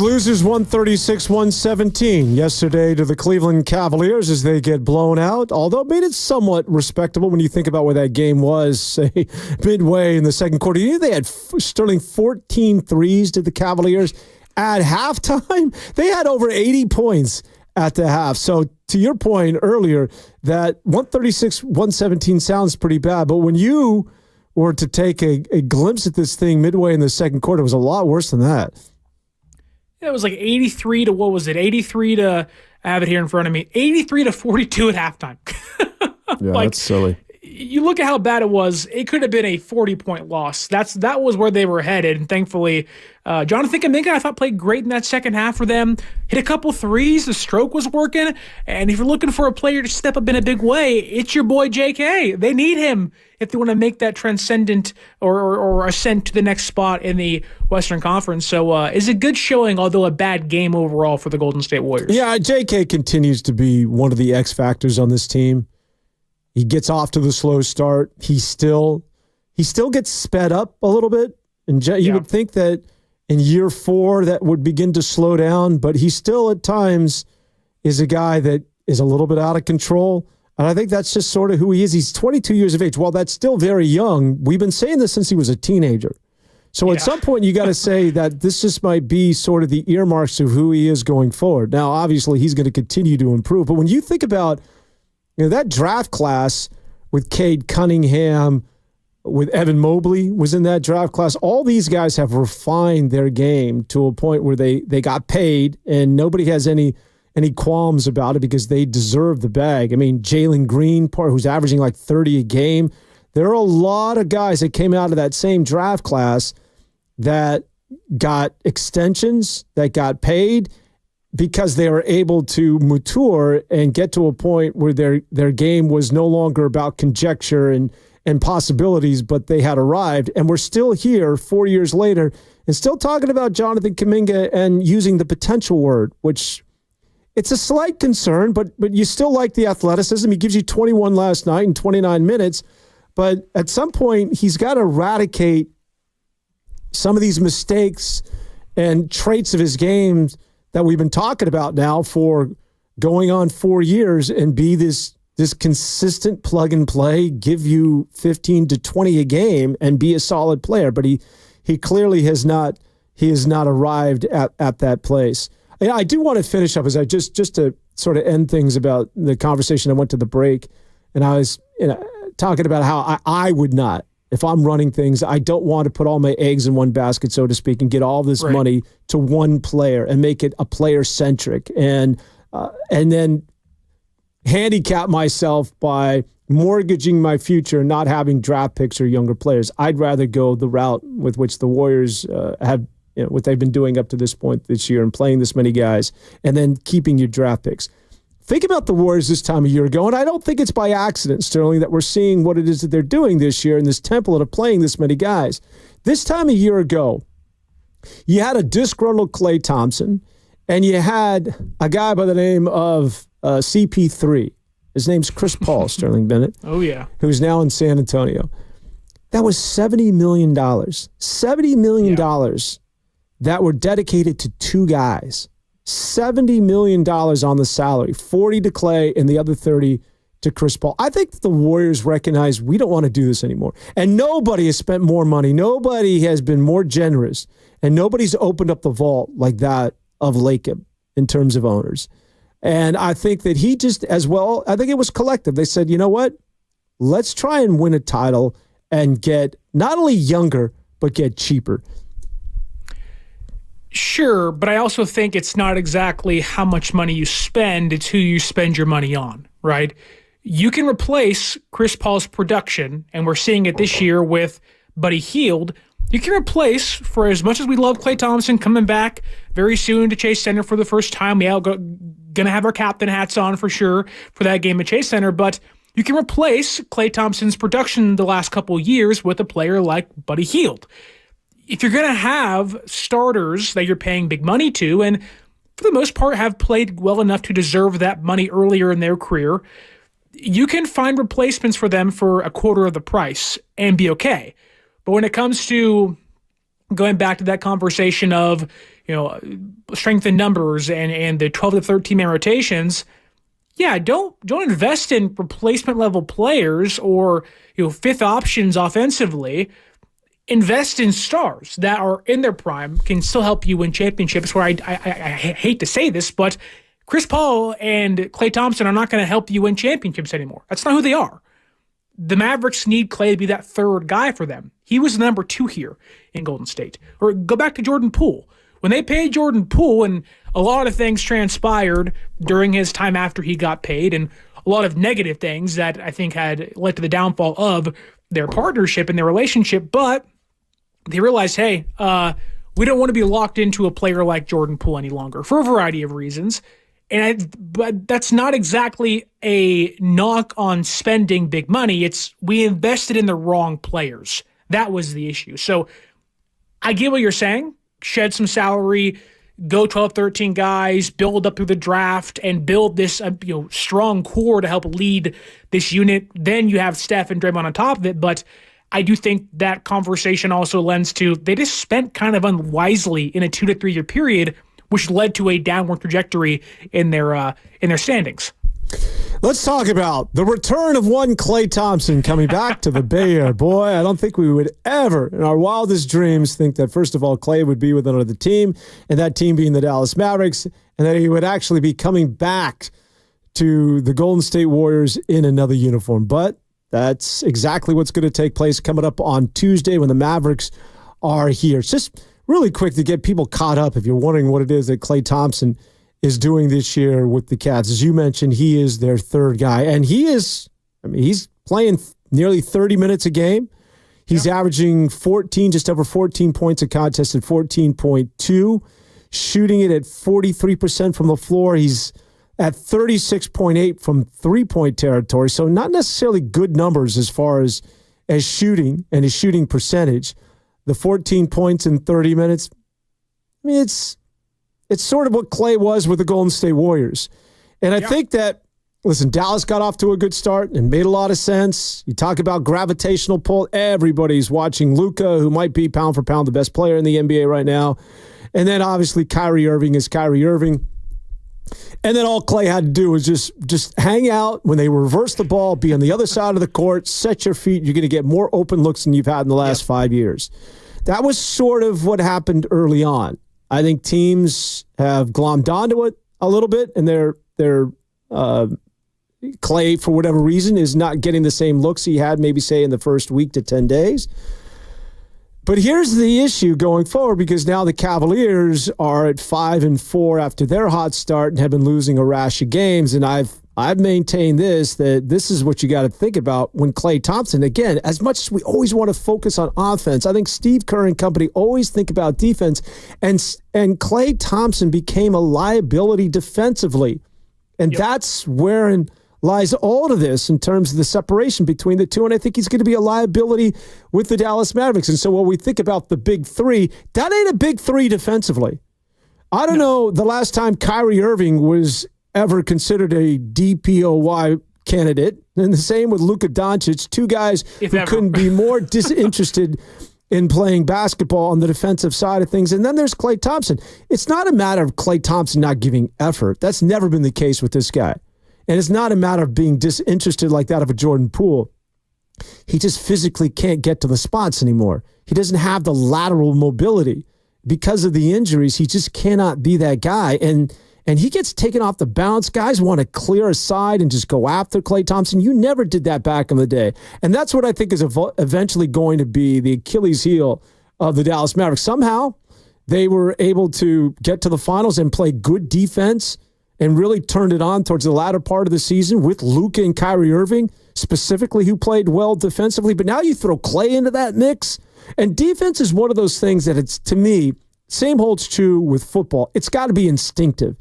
Losers 136-117 yesterday to the Cleveland Cavaliers as they get blown out, although it made it somewhat respectable when you think about where that game was, say, midway in the second quarter. You knew they had Sterling 14 threes to the Cavaliers at halftime. They had over 80 points at the half. So to your point earlier, that 136-117 sounds pretty bad, but when you were to take a glimpse at this thing midway in the second quarter, it was a lot worse than that. It was like 83 to, what was it? 83 to, I have it here in front of me, 83 to 42 at halftime. Yeah, that's silly. You look at how bad it was, it could have been a 40-point loss. That was where they were headed, and thankfully, Jonathan Kaminga, I thought, played great in that second half for them. Hit a couple threes, the stroke was working, and if you're looking for a player to step up in a big way, it's your boy JK. They need him if they want to make that transcendent or ascent to the next spot in the Western Conference. So it's a good showing, although a bad game overall for the Golden State Warriors. Yeah, JK continues to be one of the X factors on this team. He gets off to the slow start. He still gets sped up a little bit. And you would think that in year 4 that would begin to slow down, but he still at times is a guy that is a little bit out of control. And I think that's just sort of who he is. He's 22 years of age. While that's still very young, we've been saying this since he was a teenager. So at some point, you got to say that this just might be sort of the earmarks of who he is going forward. Now, obviously, he's going to continue to improve. But when you think about that draft class with Cade Cunningham, with Evan Mobley was in that draft class, all these guys have refined their game to a point where they got paid and nobody has any qualms about it because they deserve the bag. I mean, Jalen Green, who's averaging like 30 a game. There are a lot of guys that came out of that same draft class that got extensions, that got paid, because they were able to mature and get to a point where their game was no longer about conjecture and possibilities, but they had arrived. And we're still here 4 years later and still talking about Jonathan Kaminga and using the potential word, which it's a slight concern, but you still like the athleticism. He gives you 21 last night in 29 minutes. But at some point, he's got to eradicate some of these mistakes and traits of his game that we've been talking about now for going on 4 years and be this consistent plug and play, give you 15 to 20 a game and be a solid player. But he clearly has not arrived at that place. I do want to finish up as I just to sort of end things about the conversation. I went to the break and I was talking about how I would not, if I'm running things, I don't want to put all my eggs in one basket, so to speak, and get all this money to one player and make it a player-centric and then handicap myself by mortgaging my future, not having draft picks or younger players. I'd rather go the route with which the Warriors have, what they've been doing up to this point this year and playing this many guys and then keeping your draft picks. Think about the Warriors this time a year ago, and I don't think it's by accident, Sterling, that we're seeing what it is that they're doing this year in this template of playing this many guys. This time a year ago, you had a disgruntled Klay Thompson, and you had a guy by the name of CP3. His name's Chris Paul, Sterling Bennett. Oh, yeah. Who's now in San Antonio. That was $70 million. $70 million that were dedicated to two guys. $70 million on the salary, 40 to Klay and the other 30 to Chris Paul. I think the Warriors recognize we don't want to do this anymore. And nobody has spent more money. Nobody has been more generous. And nobody's opened up the vault like that of Lacob in terms of owners. And I think that he just, as well, I think it was collective. They said, you know what? Let's try and win a title and get not only younger, but get cheaper. Sure, but I also think it's not exactly how much money you spend, it's who you spend your money on, right? You can replace Chris Paul's production, and we're seeing it this year with Buddy Hield. You can replace, for as much as we love Klay Thompson coming back very soon to Chase Center for the first time, we are going to have our captain hats on for sure for that game at Chase Center, but you can replace Klay Thompson's production the last couple of years with a player like Buddy Hield. If you're going to have starters that you're paying big money to, and for the most part have played well enough to deserve that money earlier in their career, you can find replacements for them for a quarter of the price and be okay. But when it comes to going back to that conversation of, strength in numbers and the 12 to 13 man rotations, don't invest in replacement level players or fifth options offensively. Invest in stars that are in their prime, can still help you win championships. Where I hate to say this, but Chris Paul and Klay Thompson are not going to help you win championships anymore. That's not who they are. The Mavericks need Klay to be that third guy for them. He was the number 2 here in Golden State. Or go back to Jordan Poole. When they paid Jordan Poole, and a lot of things transpired during his time after he got paid, and a lot of negative things that I think had led to the downfall of their partnership and their relationship, but they realized, hey, we don't want to be locked into a player like Jordan Poole any longer for a variety of reasons. But that's not exactly a knock on spending big money. It's we invested in the wrong players. That was the issue. So I get what you're saying. Shed some salary, go 12, 13 guys, build up through the draft, and build this strong core to help lead this unit. Then you have Steph and Draymond on top of it. But I do think that conversation also lends to they just spent kind of unwisely in a 2 to 3 year period, which led to a downward trajectory in their standings. Let's talk about the return of one Klay Thompson coming back to the Bay Area. Boy, I don't think we would ever, in our wildest dreams, think that, first of all, Klay would be with another team, and that team being the Dallas Mavericks, and that he would actually be coming back to the Golden State Warriors in another uniform. But that's exactly what's going to take place coming up on Tuesday when the Mavericks are here. It's just really quick to get people caught up if you're wondering what it is that Klay Thompson is doing this year with the Cavs. As you mentioned, he is their third guy, and he's playing nearly 30 minutes a game. He's averaging just over 14 points a contest at 14.2, shooting it at 43% from the floor. He's at 36.8 from three-point territory, so not necessarily good numbers as far as shooting and his shooting percentage. The 14 points in 30 minutes, I mean, it's sort of what Klay was with the Golden State Warriors. And I think that, listen, Dallas got off to a good start and made a lot of sense. You talk about gravitational pull. Everybody's watching Luka, who might be pound for pound the best player in the NBA right now. And then obviously Kyrie Irving is Kyrie Irving. And then all Klay had to do was just hang out when they reverse the ball, be on the other side of the court, set your feet. You're going to get more open looks than you've had in the last 5 years. That was sort of what happened early on. I think teams have glommed onto it a little bit, and their Klay, for whatever reason, is not getting the same looks he had maybe, say, in the first week to 10 days. But here's the issue going forward, because now the Cavaliers are at 5-4 after their hot start and have been losing a rash of games. And I've maintained that this is what you got to think about when Klay Thompson, again, as much as we always want to focus on offense, I think Steve Kerr and company always think about defense. And Klay Thompson became a liability defensively. And that's wherein lies all of this in terms of the separation between the two. And I think he's going to be a liability with the Dallas Mavericks. And so when we think about the big three, that ain't a big three defensively. I don't know the last time Kyrie Irving was ever considered a DPOY candidate. And the same with Luka Doncic, two guys who couldn't be more disinterested in playing basketball on the defensive side of things. And then there's Klay Thompson. It's not a matter of Klay Thompson not giving effort. That's never been the case with this guy. And it's not a matter of being disinterested like that of a Jordan Poole. He just physically can't get to the spots anymore. He doesn't have the lateral mobility. Because of the injuries, he just cannot be that guy. And he gets taken off the bounce. Guys want to clear aside and just go after Klay Thompson. You never did that back in the day. And that's what I think is eventually going to be the Achilles heel of the Dallas Mavericks. Somehow, they were able to get to the finals and play good defense and really turned it on towards the latter part of the season with Luka and Kyrie Irving, specifically, who played well defensively. But now you throw Klay into that mix. And defense is one of those things that it's, to me, same holds true with football. It's got to be instinctive.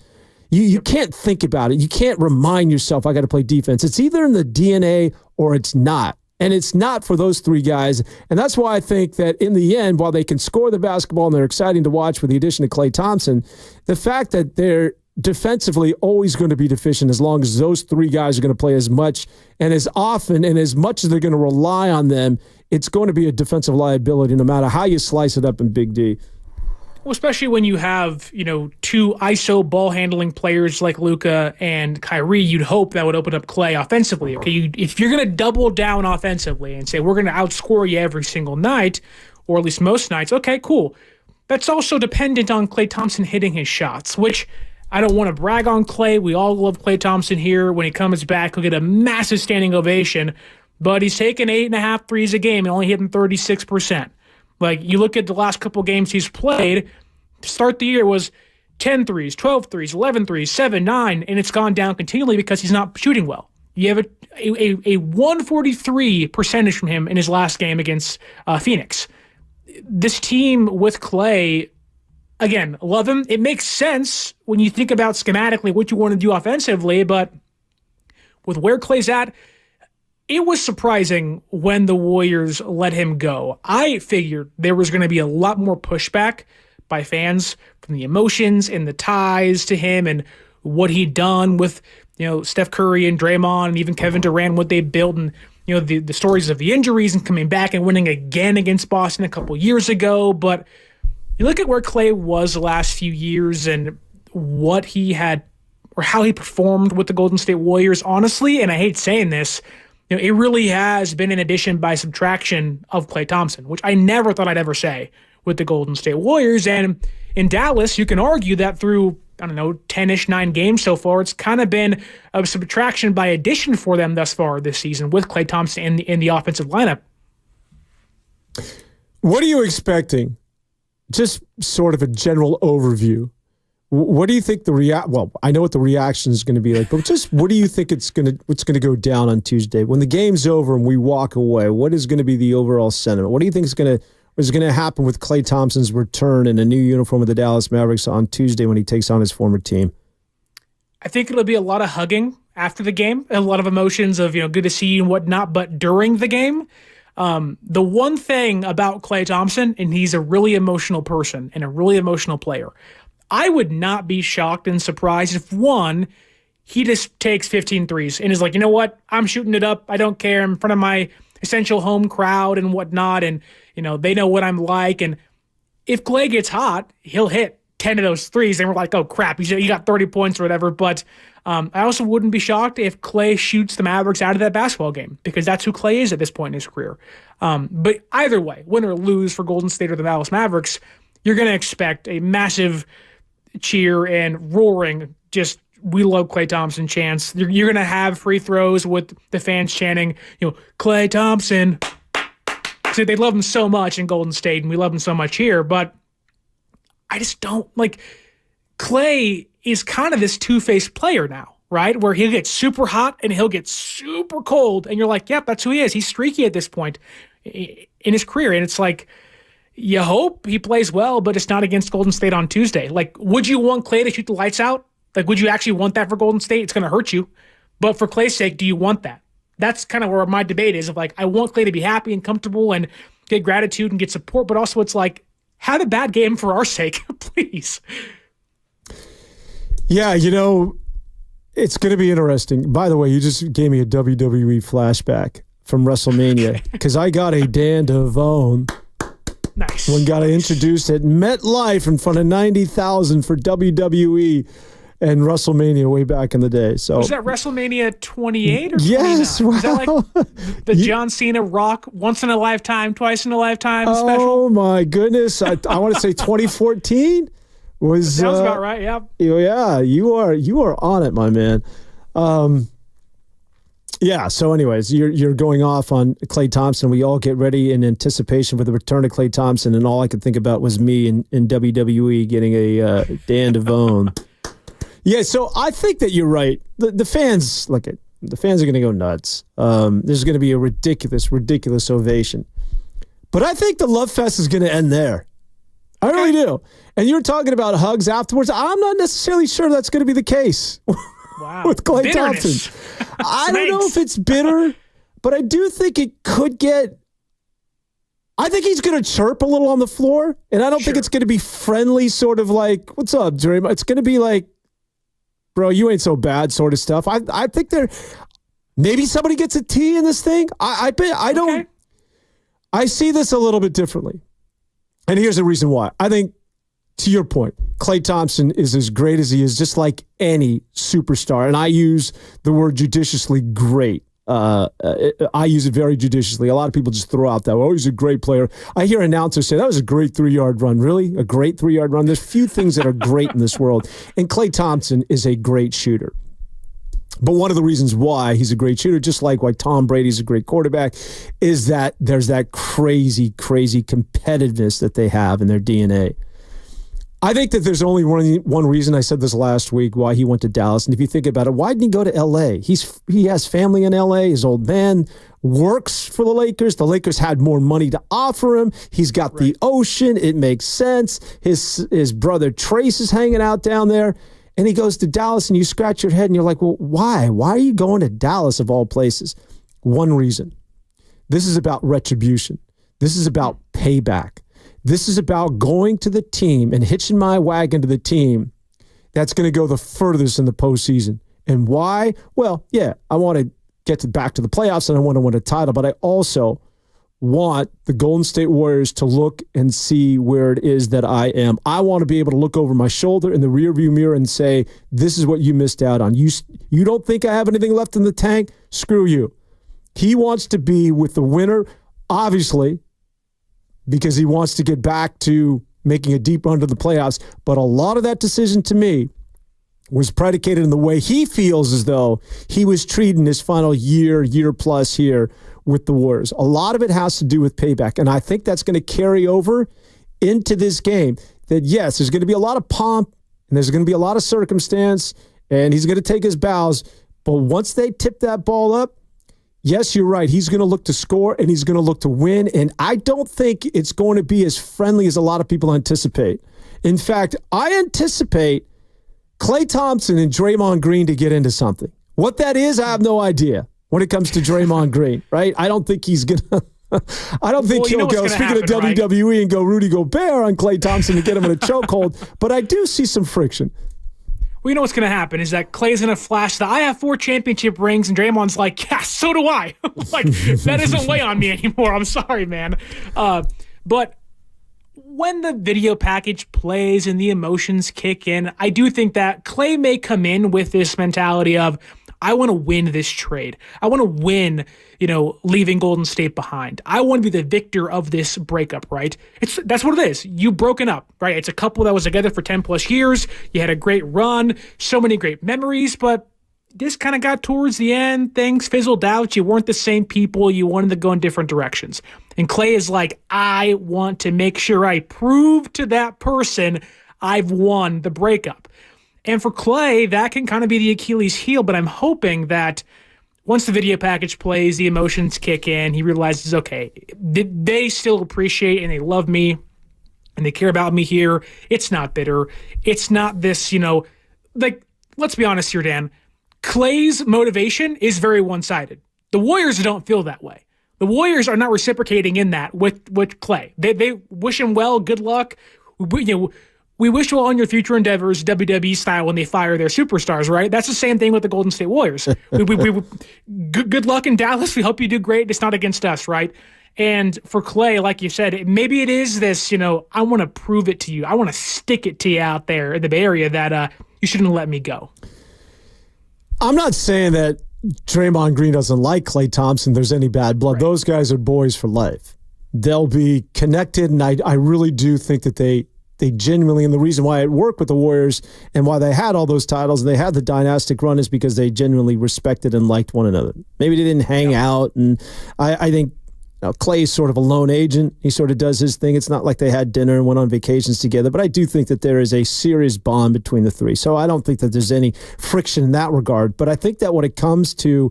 You can't think about it. You can't remind yourself, I got to play defense. It's either in the DNA or it's not. And it's not for those three guys. And that's why I think that in the end, while they can score the basketball and they're exciting to watch with the addition of Klay Thompson, the fact that they're defensively always going to be deficient as long as those three guys are going to play as much and as often and as much as they're going to rely on them, it's going to be a defensive liability no matter how you slice it up in Big D. Well, especially when you have, two ISO ball handling players like Luka and Kyrie, you'd hope that would open up Klay offensively. Okay, if you're going to double down offensively and say we're going to outscore you every single night, or at least most nights, okay, cool. That's also dependent on Klay Thompson hitting his shots, which I don't want to brag on Klay. We all love Klay Thompson here. When he comes back, he'll get a massive standing ovation, but he's taking 8.5 threes a game and only hitting 36%. Like, you look at the last couple games he's played, to start the year was 10 threes, 12 threes, 11 threes, 7, 9, and it's gone down continually because he's not shooting well. You have a 143 percentage from him in his last game against Phoenix. This team with Klay, again, love him. It makes sense when you think about schematically what you want to do offensively, but with where Klay's at, it was surprising when the Warriors let him go. I figured there was going to be a lot more pushback by fans from the emotions and the ties to him and what he'd done with, Steph Curry and Draymond and even Kevin Durant, what they built, and, the stories of the injuries and coming back and winning again against Boston a couple years ago. But you look at where Klay was the last few years and what he had, or how he performed with the Golden State Warriors, honestly, and I hate saying this, it really has been an addition by subtraction of Klay Thompson, which I never thought I'd ever say with the Golden State Warriors. And in Dallas, you can argue that through, 10-ish, 9 games so far, it's kind of been a subtraction by addition for them thus far this season with Klay Thompson in the offensive lineup. What are you expecting? Just sort of a general overview. What do you think well, I know what the reaction is going to be like, but just what do you think what's going to go down on Tuesday? When the game's over and we walk away, what is going to be the overall sentiment? What do you think is going to happen with Klay Thompson's return in a new uniform with the Dallas Mavericks on Tuesday when he takes on his former team? I think it'll be a lot of hugging after the game, a lot of emotions of, good to see you and whatnot, but during the game, the one thing about Klay Thompson, and he's a really emotional person and a really emotional player, I would not be shocked and surprised if, one, he just takes 15 threes and is like, you know what, I'm shooting it up. I don't care. I'm in front of my essential home crowd and whatnot, and, they know what I'm like. And if Klay gets hot, he'll hit 10 of those threes, and we're like, oh, crap, he got 30 points or whatever. But I also wouldn't be shocked if Klay shoots the Mavericks out of that basketball game, because that's who Klay is at this point in his career. But either way, win or lose for Golden State or the Dallas Mavericks, you're going to expect a massive cheer and roaring, just we love Klay Thompson chants. You're going to have free throws with the fans chanting, Klay Thompson. So they love him so much in Golden State, and we love him so much here, but I just don't, Klay is kind of this two-faced player now, right? Where he'll get super hot and he'll get super cold, and you're like, yep, that's who he is. He's streaky at this point in his career, and it's like, you hope he plays well, but it's not against Golden State on Tuesday. Would you want Klay to shoot the lights out? Would you actually want that for Golden State? It's going to hurt you. But for Klay's sake, do you want that? That's kind of where my debate is, of I want Klay to be happy and comfortable and get gratitude and get support, but also it's have a bad game for our sake, please. Yeah, it's going to be interesting. By the way, you just gave me a WWE flashback from WrestleMania, because I got a Dan Devone. Nice. One got introduced at MetLife in front of 90,000 for WWE and WrestleMania way back in the day. So was that WrestleMania 28 or 29? Yes, wow. Is that the John Cena Rock once in a lifetime, twice in a lifetime special? Oh my goodness! I want to say 2014 was. Sounds about right. Yeah. Yeah, you are on it, my man. Yeah, so anyways, you're going off on Klay Thompson. We all get ready in anticipation for the return of Klay Thompson, and all I could think about was me in WWE getting a Dan Devone. Yeah, so I think that you're right. The fans, the fans are going to go nuts. There's going to be a ridiculous ovation. But I think the love fest is going to end there. I really do. And you were talking about hugs afterwards. I'm not necessarily sure that's going to be the case. Wow. With Klay Thompson. I don't know if it's bitter, but I do think it could get... I think he's going to chirp a little on the floor, and I don't think it's going to be friendly, sort of what's up, Dream? It's going to be bro, you ain't so bad sort of stuff. I think maybe somebody gets a T in this thing. I see this a little bit differently. And here's the reason why. I think to your point, Klay Thompson is as great as he is, just like any superstar. And I use the word judiciously great. I use it very judiciously. A lot of people just throw out that, oh, he's a great player. I hear announcers say, that was a great 3-yard run. Really? A great 3-yard run? There's few things that are great in this world. And Klay Thompson is a great shooter. But one of the reasons why he's a great shooter, just like why Tom Brady's a great quarterback, is that there's that crazy, crazy competitiveness that they have in their DNA. I think that there's only one reason, I said this last week, why he went to Dallas. And if you think about it, why didn't he go to L.A.? He has family in L.A. His old man works for the Lakers. The Lakers had more money to offer him. He's got the ocean. It makes sense. His brother Trace is hanging out down there. And he goes to Dallas, and you scratch your head, and you're like, well, why? Why are you going to Dallas of all places? One reason. This is about retribution. This is about payback. This is about going to the team and hitching my wagon to the team that's going to go the furthest in the postseason. And why? Well, yeah, I want to get back to the playoffs, and I want to win a title, but I also want the Golden State Warriors to look and see where it is that I am. I want to be able to look over my shoulder in the rearview mirror and say, this is what you missed out on. You don't think I have anything left in the tank? Screw you. He wants to be with the winner, obviously, because he wants to get back to making a deep run to the playoffs. But a lot of that decision, to me, was predicated in the way he feels as though he was treated in his final year plus here with the Warriors. A lot of it has to do with payback, and I think that's going to carry over into this game. That, yes, there's going to be a lot of pomp, and there's going to be a lot of circumstance, and he's going to take his bows, but once they tip that ball up, yes, you're right, he's going to look to score, and he's going to look to win, and I don't think it's going to be as friendly as a lot of people anticipate. In fact, I anticipate Klay Thompson and Draymond Green to get into something. What that is, I have no idea. When it comes to Draymond Green, right? I don't think he's going to I don't think he'll go, speaking of WWE, right? And go Rudy Gobert on Klay Thompson to get him in a chokehold, but I do see some friction. Well, you know what's going to happen is that Klay's going to flash I have 4 championship rings, and Draymond's like, yeah, so do I. Like, that doesn't weigh on me anymore. I'm sorry, man. But when the video package plays and the emotions kick in, I do think that Klay may come in with this mentality of, I want to win this trade. I want to win, leaving Golden State behind. I want to be the victor of this breakup, right? That's what it is. You've broken up, right? It's a couple that was together for 10 plus years. You had a great run, so many great memories, but this kind of got towards the end. Things fizzled out. You weren't the same people. You wanted to go in different directions. And Klay is like, I want to make sure I prove to that person I've won the breakup. And for Klay, that can kind of be the Achilles heel, but I'm hoping that once the video package plays, the emotions kick in, he realizes, okay, they still appreciate and they love me and they care about me here. It's not bitter. It's not this, let's be honest here, Dan. Klay's motivation is very one-sided. The Warriors don't feel that way. The Warriors are not reciprocating in that with Klay. They wish him well, good luck. We wish you all on your future endeavors, WWE style, when they fire their superstars, right? That's the same thing with the Golden State Warriors. Good luck in Dallas. We hope you do great. It's not against us, right? And for Klay, like you said, maybe it is this, I want to prove it to you. I want to stick it to you out there in the Bay Area that you shouldn't let me go. I'm not saying that Draymond Green doesn't like Klay Thompson. There's any bad blood. Right. Those guys are boys for life. They'll be connected, and I really do think that they genuinely, and the reason why it worked with the Warriors and why they had all those titles and they had the dynastic run is because they genuinely respected and liked one another. Maybe they didn't hang out, and I think Klay is sort of a lone agent. He sort of does his thing. It's not like they had dinner and went on vacations together, but I do think that there is a serious bond between the three. So I don't think that there's any friction in that regard, but I think that when it comes to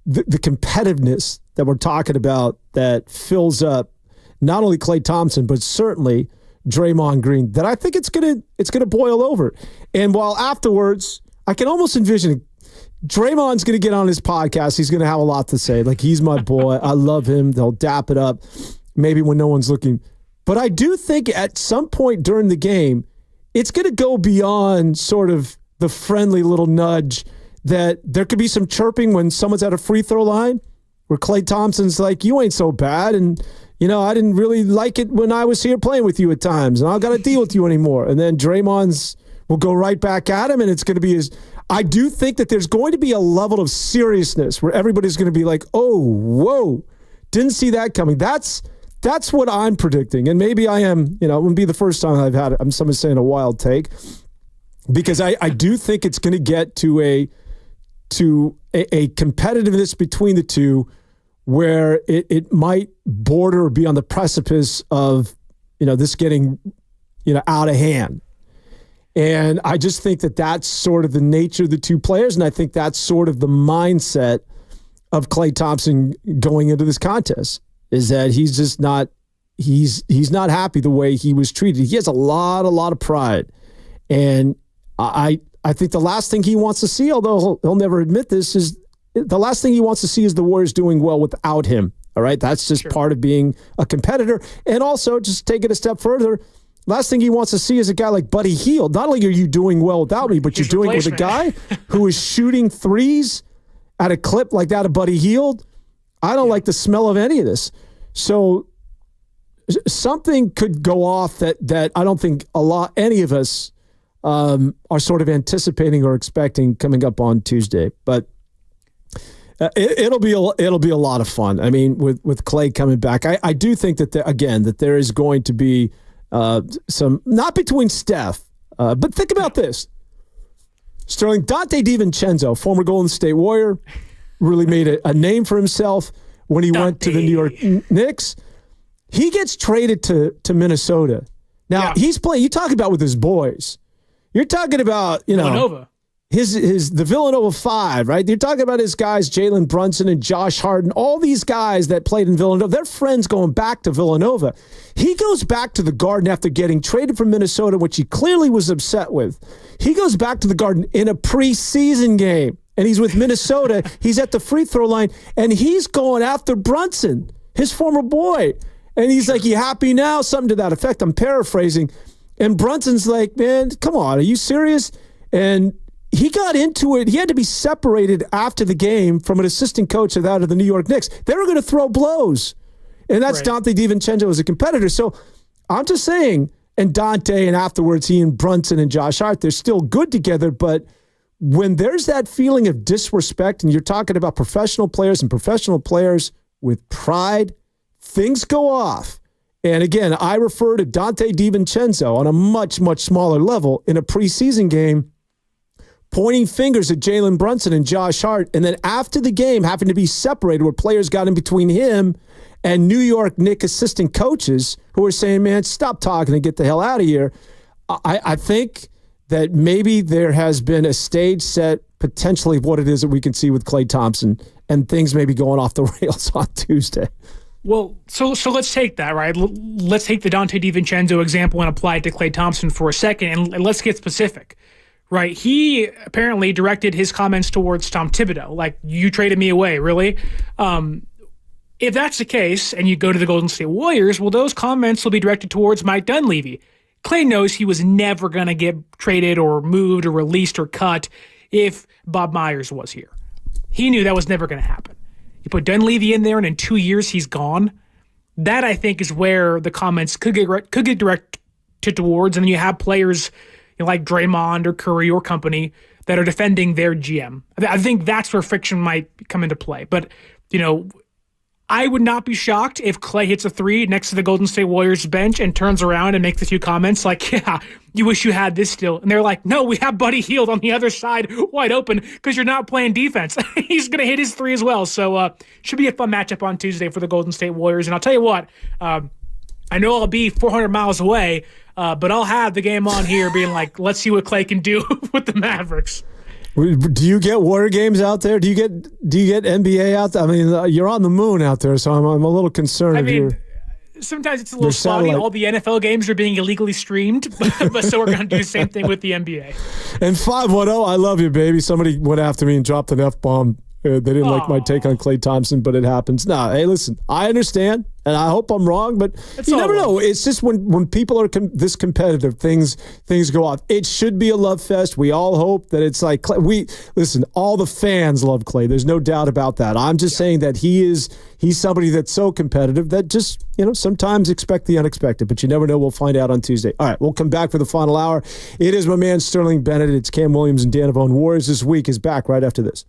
the competitiveness that we're talking about that fills up not only Klay Thompson, but certainly Draymond Green, that I think it's gonna boil over. And while afterwards, I can almost envision Draymond's gonna get on his podcast. He's gonna have a lot to say. Like, he's my boy. I love him. They'll dap it up, maybe when no one's looking. But I do think at some point during the game, it's gonna go beyond sort of the friendly little nudge that there could be some chirping when someone's at a free throw line. where Klay Thompson's like, you ain't so bad, and I didn't really like it when I was here playing with you at times, and I don't got to deal with you anymore. And then Draymond's will go right back at him, and it's going to be I do think that there's going to be a level of seriousness where everybody's going to be like, oh, whoa, didn't see that coming. That's what I'm predicting, and maybe I am. It wouldn't be the first time I've had it. I'm someone saying a wild take, because I do think it's going to get to a competitiveness between the two, where it might border or be on the precipice of this getting out of hand. And I just think that that's sort of the nature of the two players, and I think that's sort of the mindset of Klay Thompson going into this contest, is that he's just not he's not happy the way he was treated. He has a lot of pride, and I think the last thing he wants to see, although he'll never admit this, is the last thing he wants to see is the Warriors doing well without him. All right, that's just part of being a competitor, and also just take it a step further. Last thing he wants to see is a guy like Buddy Hield. Not only are you doing well without me, but you're doing it with a guy who is shooting threes at a clip like that of Buddy Hield. I don't like the smell of any of this. So something could go off that I don't think any of us are sort of anticipating or expecting coming up on Tuesday. But it'll be a lot of fun. I mean, with Klay coming back, I do think that there is going to be some, not between Steph, but think about this. Sterling, Dante DiVincenzo, former Golden State Warrior, really made a name for himself when he went to the New York Knicks. He gets traded to Minnesota. Now, he's playing, you talk about with his boys. You're talking about, Villanova. The Villanova Five, right? You're talking about his guys, Jalen Brunson and Josh Harden, all these guys that played in Villanova. They're friends going back to Villanova. He goes back to the Garden after getting traded from Minnesota, which he clearly was upset with. He goes back to the Garden in a preseason game, and he's with Minnesota. He's at the free throw line, and he's going after Brunson, his former boy. And he's like, you happy now? Something to that effect. I'm paraphrasing. And Brunson's like, man, come on, are you serious? And he got into it. He had to be separated after the game from an assistant coach of the New York Knicks. They were going to throw blows. And that's right. Dante DiVincenzo as a competitor. So I'm just saying, and Dante, and afterwards he and Brunson and Josh Hart, they're still good together. But when there's that feeling of disrespect, and you're talking about professional players with pride, things go off. And again, I refer to Dante DiVincenzo on a much, much smaller level in a preseason game, pointing fingers at Jalen Brunson and Josh Hart, and then after the game having to be separated where players got in between him and New York Knicks assistant coaches who are saying, man, stop talking and get the hell out of here. I think that maybe there has been a stage set potentially of what it is that we can see with Klay Thompson, and things may be going off the rails on Tuesday. Well, so let's take that, right? Let's take the Dante DiVincenzo example and apply it to Klay Thompson for a second, and let's get specific. Right, he apparently directed his comments towards Tom Thibodeau, like, you traded me away, really? If that's the case, and you go to the Golden State Warriors, well, those comments will be directed towards Mike Dunleavy. Klay knows he was never going to get traded or moved or released or cut if Bob Myers was here. He knew that was never going to happen. You put Dunleavy in there, and in 2 years, he's gone. That, I think, is where the comments could get directed towards, and then you have players like Draymond or Curry or company that are defending their GM. I think that's where friction might come into play. But, I would not be shocked if Klay hits a three next to the Golden State Warriors bench and turns around and makes a few comments like, yeah, you wish you had this still. And they're like, no, we have Buddy Hield on the other side wide open because you're not playing defense. He's going to hit his three as well. So should be a fun matchup on Tuesday for the Golden State Warriors. And I'll tell you what, I know I'll be 400 miles away, but I'll have the game on here being like, let's see what Klay can do with the Mavericks. Do you get Warrior games out there? Do you get NBA out there? I mean, you're on the moon out there, so I'm a little concerned. I mean, sometimes it's a little spotty. All the NFL games are being illegally streamed, but so we're going to do the same thing with the NBA. And 510, I love you, baby. Somebody went after me and dropped an F-bomb They didn't like my take on Klay Thompson, but it happens. No, hey, listen, I understand, and I hope I'm wrong, but you never know. It's just when people are this competitive, things go off. It should be a love fest. We all hope that it's like listen. All the fans love Klay. There's no doubt about that. I'm just saying that he's somebody that's so competitive that just sometimes expect the unexpected, but you never know. We'll find out on Tuesday. All right, we'll come back for the final hour. It is my man Sterling Bennett. It's Cam Williams and Dan Avone. Warriors This Week is back right after this.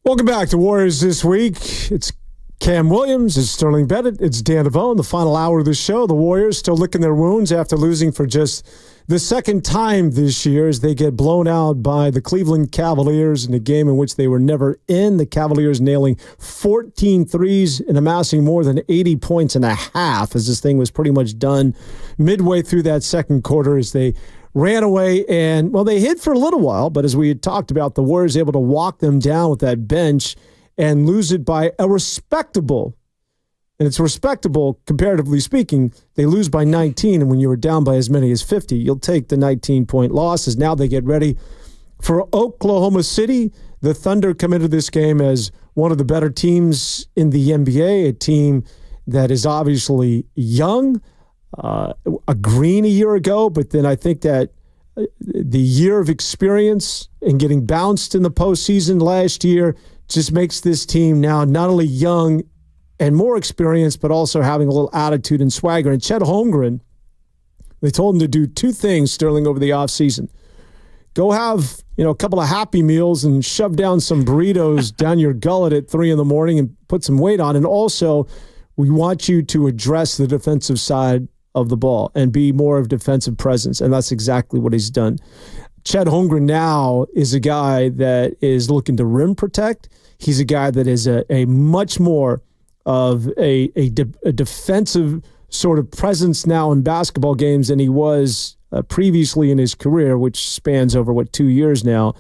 Welcome back to Warriors This Week. It's Cam Williams, it's Sterling Bennett, it's Dan Devone. The final hour of the show. The Warriors still licking their wounds after losing for just the second time this year as they get blown out by the Cleveland Cavaliers in a game in which they were never in. The Cavaliers nailing 14 threes and amassing more than 80 points and a half as this thing was pretty much done midway through that second quarter as they ran away and, well, they hid for a little while, but as we had talked about, the Warriors able to walk them down with that bench and lose it by a respectable, and it's respectable comparatively speaking, they lose by 19, and when you were down by as many as 50, you'll take the 19-point loss as now they get ready for Oklahoma City. The Thunder come into this game as one of the better teams in the NBA, a team that is obviously young, a green a year ago, but then I think that the year of experience and getting bounced in the postseason last year just makes this team now not only young and more experienced, but also having a little attitude and swagger. And Chet Holmgren, they told him to do two things, Sterling, over the offseason. Go have, a couple of Happy Meals and shove down some burritos down your gullet at 3 a.m. and put some weight on. And also, we want you to address the defensive side of the ball and be more of defensive presence. And that's exactly what he's done. Chet Holmgren now is a guy that is looking to rim protect. He's a guy that is a much more of a defensive sort of presence now in basketball games than he was previously in his career, which spans over, 2 years now.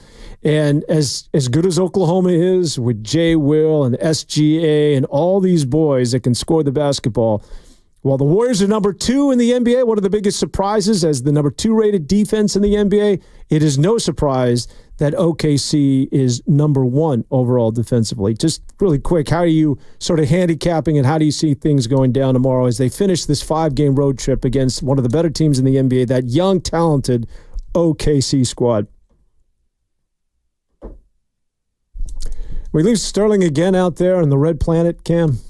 And as good as Oklahoma is with Jay Will and SGA and all these boys that can score the basketball, while the Warriors are number 2 in the NBA, one of the biggest surprises as the number 2 rated defense in the NBA, it is no surprise that OKC is number 1 overall defensively. Just really quick, how are you sort of handicapping and how do you see things going down tomorrow as they finish this 5-game road trip against one of the better teams in the NBA, that young, talented OKC squad? We leave Sterling again out there on the red planet, Cam.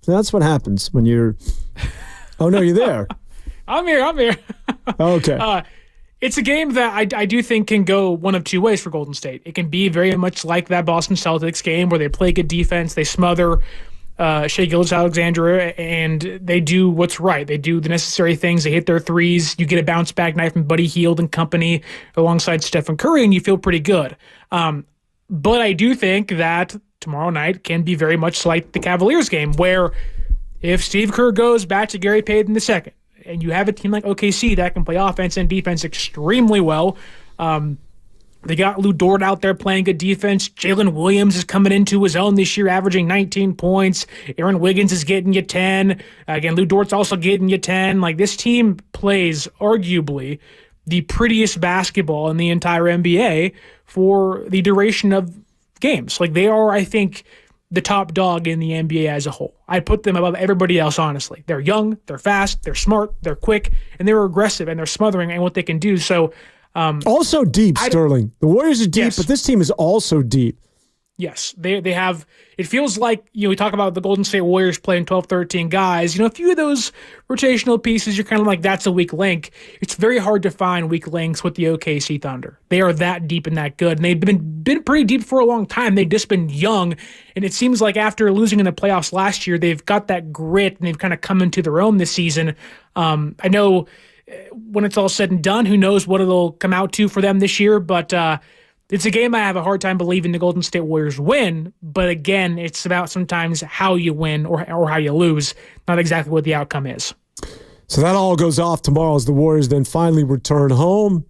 So that's what happens when you're... Oh, no, you're there. I'm here. Okay. It's a game that I do think can go one of two ways for Golden State. It can be very much like that Boston Celtics game where they play good defense, they smother Shai Gilgeous-Alexander, and they do what's right. They do the necessary things. They hit their threes. You get a bounce-back night from Buddy Hield and company alongside Steph Curry, and you feel pretty good. But I do think that tomorrow night can be very much like the Cavaliers game, where if Steve Kerr goes back to Gary Payton II, and you have a team like OKC that can play offense and defense extremely well, they got Lou Dort out there playing good defense. Jalen Williams is coming into his own this year, averaging 19 points. Aaron Wiggins is getting you 10. Again, Lou Dort's also getting you 10. Like, this team plays arguably the prettiest basketball in the entire NBA for the duration of games. Like, they are, I think, the top dog in the NBA as a whole. I put them above everybody else, honestly. They're young, they're fast, they're smart, they're quick, and they're aggressive, and they're smothering and what they can do. So, also deep, Sterling. The Warriors are deep, yes, but this team is also deep. Yes, they have. It feels like, we talk about the Golden State Warriors playing 12, 13 guys. A few of those rotational pieces, you're kind of like, that's a weak link. It's very hard to find weak links with the OKC Thunder. They are that deep and that good, and they've been pretty deep for a long time. They've just been young, and it seems like after losing in the playoffs last year, they've got that grit, and they've kind of come into their own this season. I know when it's all said and done, who knows what it'll come out to for them this year, but it's a game I have a hard time believing the Golden State Warriors win, but again, it's about sometimes how you win or how you lose, not exactly what the outcome is. So that all goes off tomorrow as the Warriors then finally return home.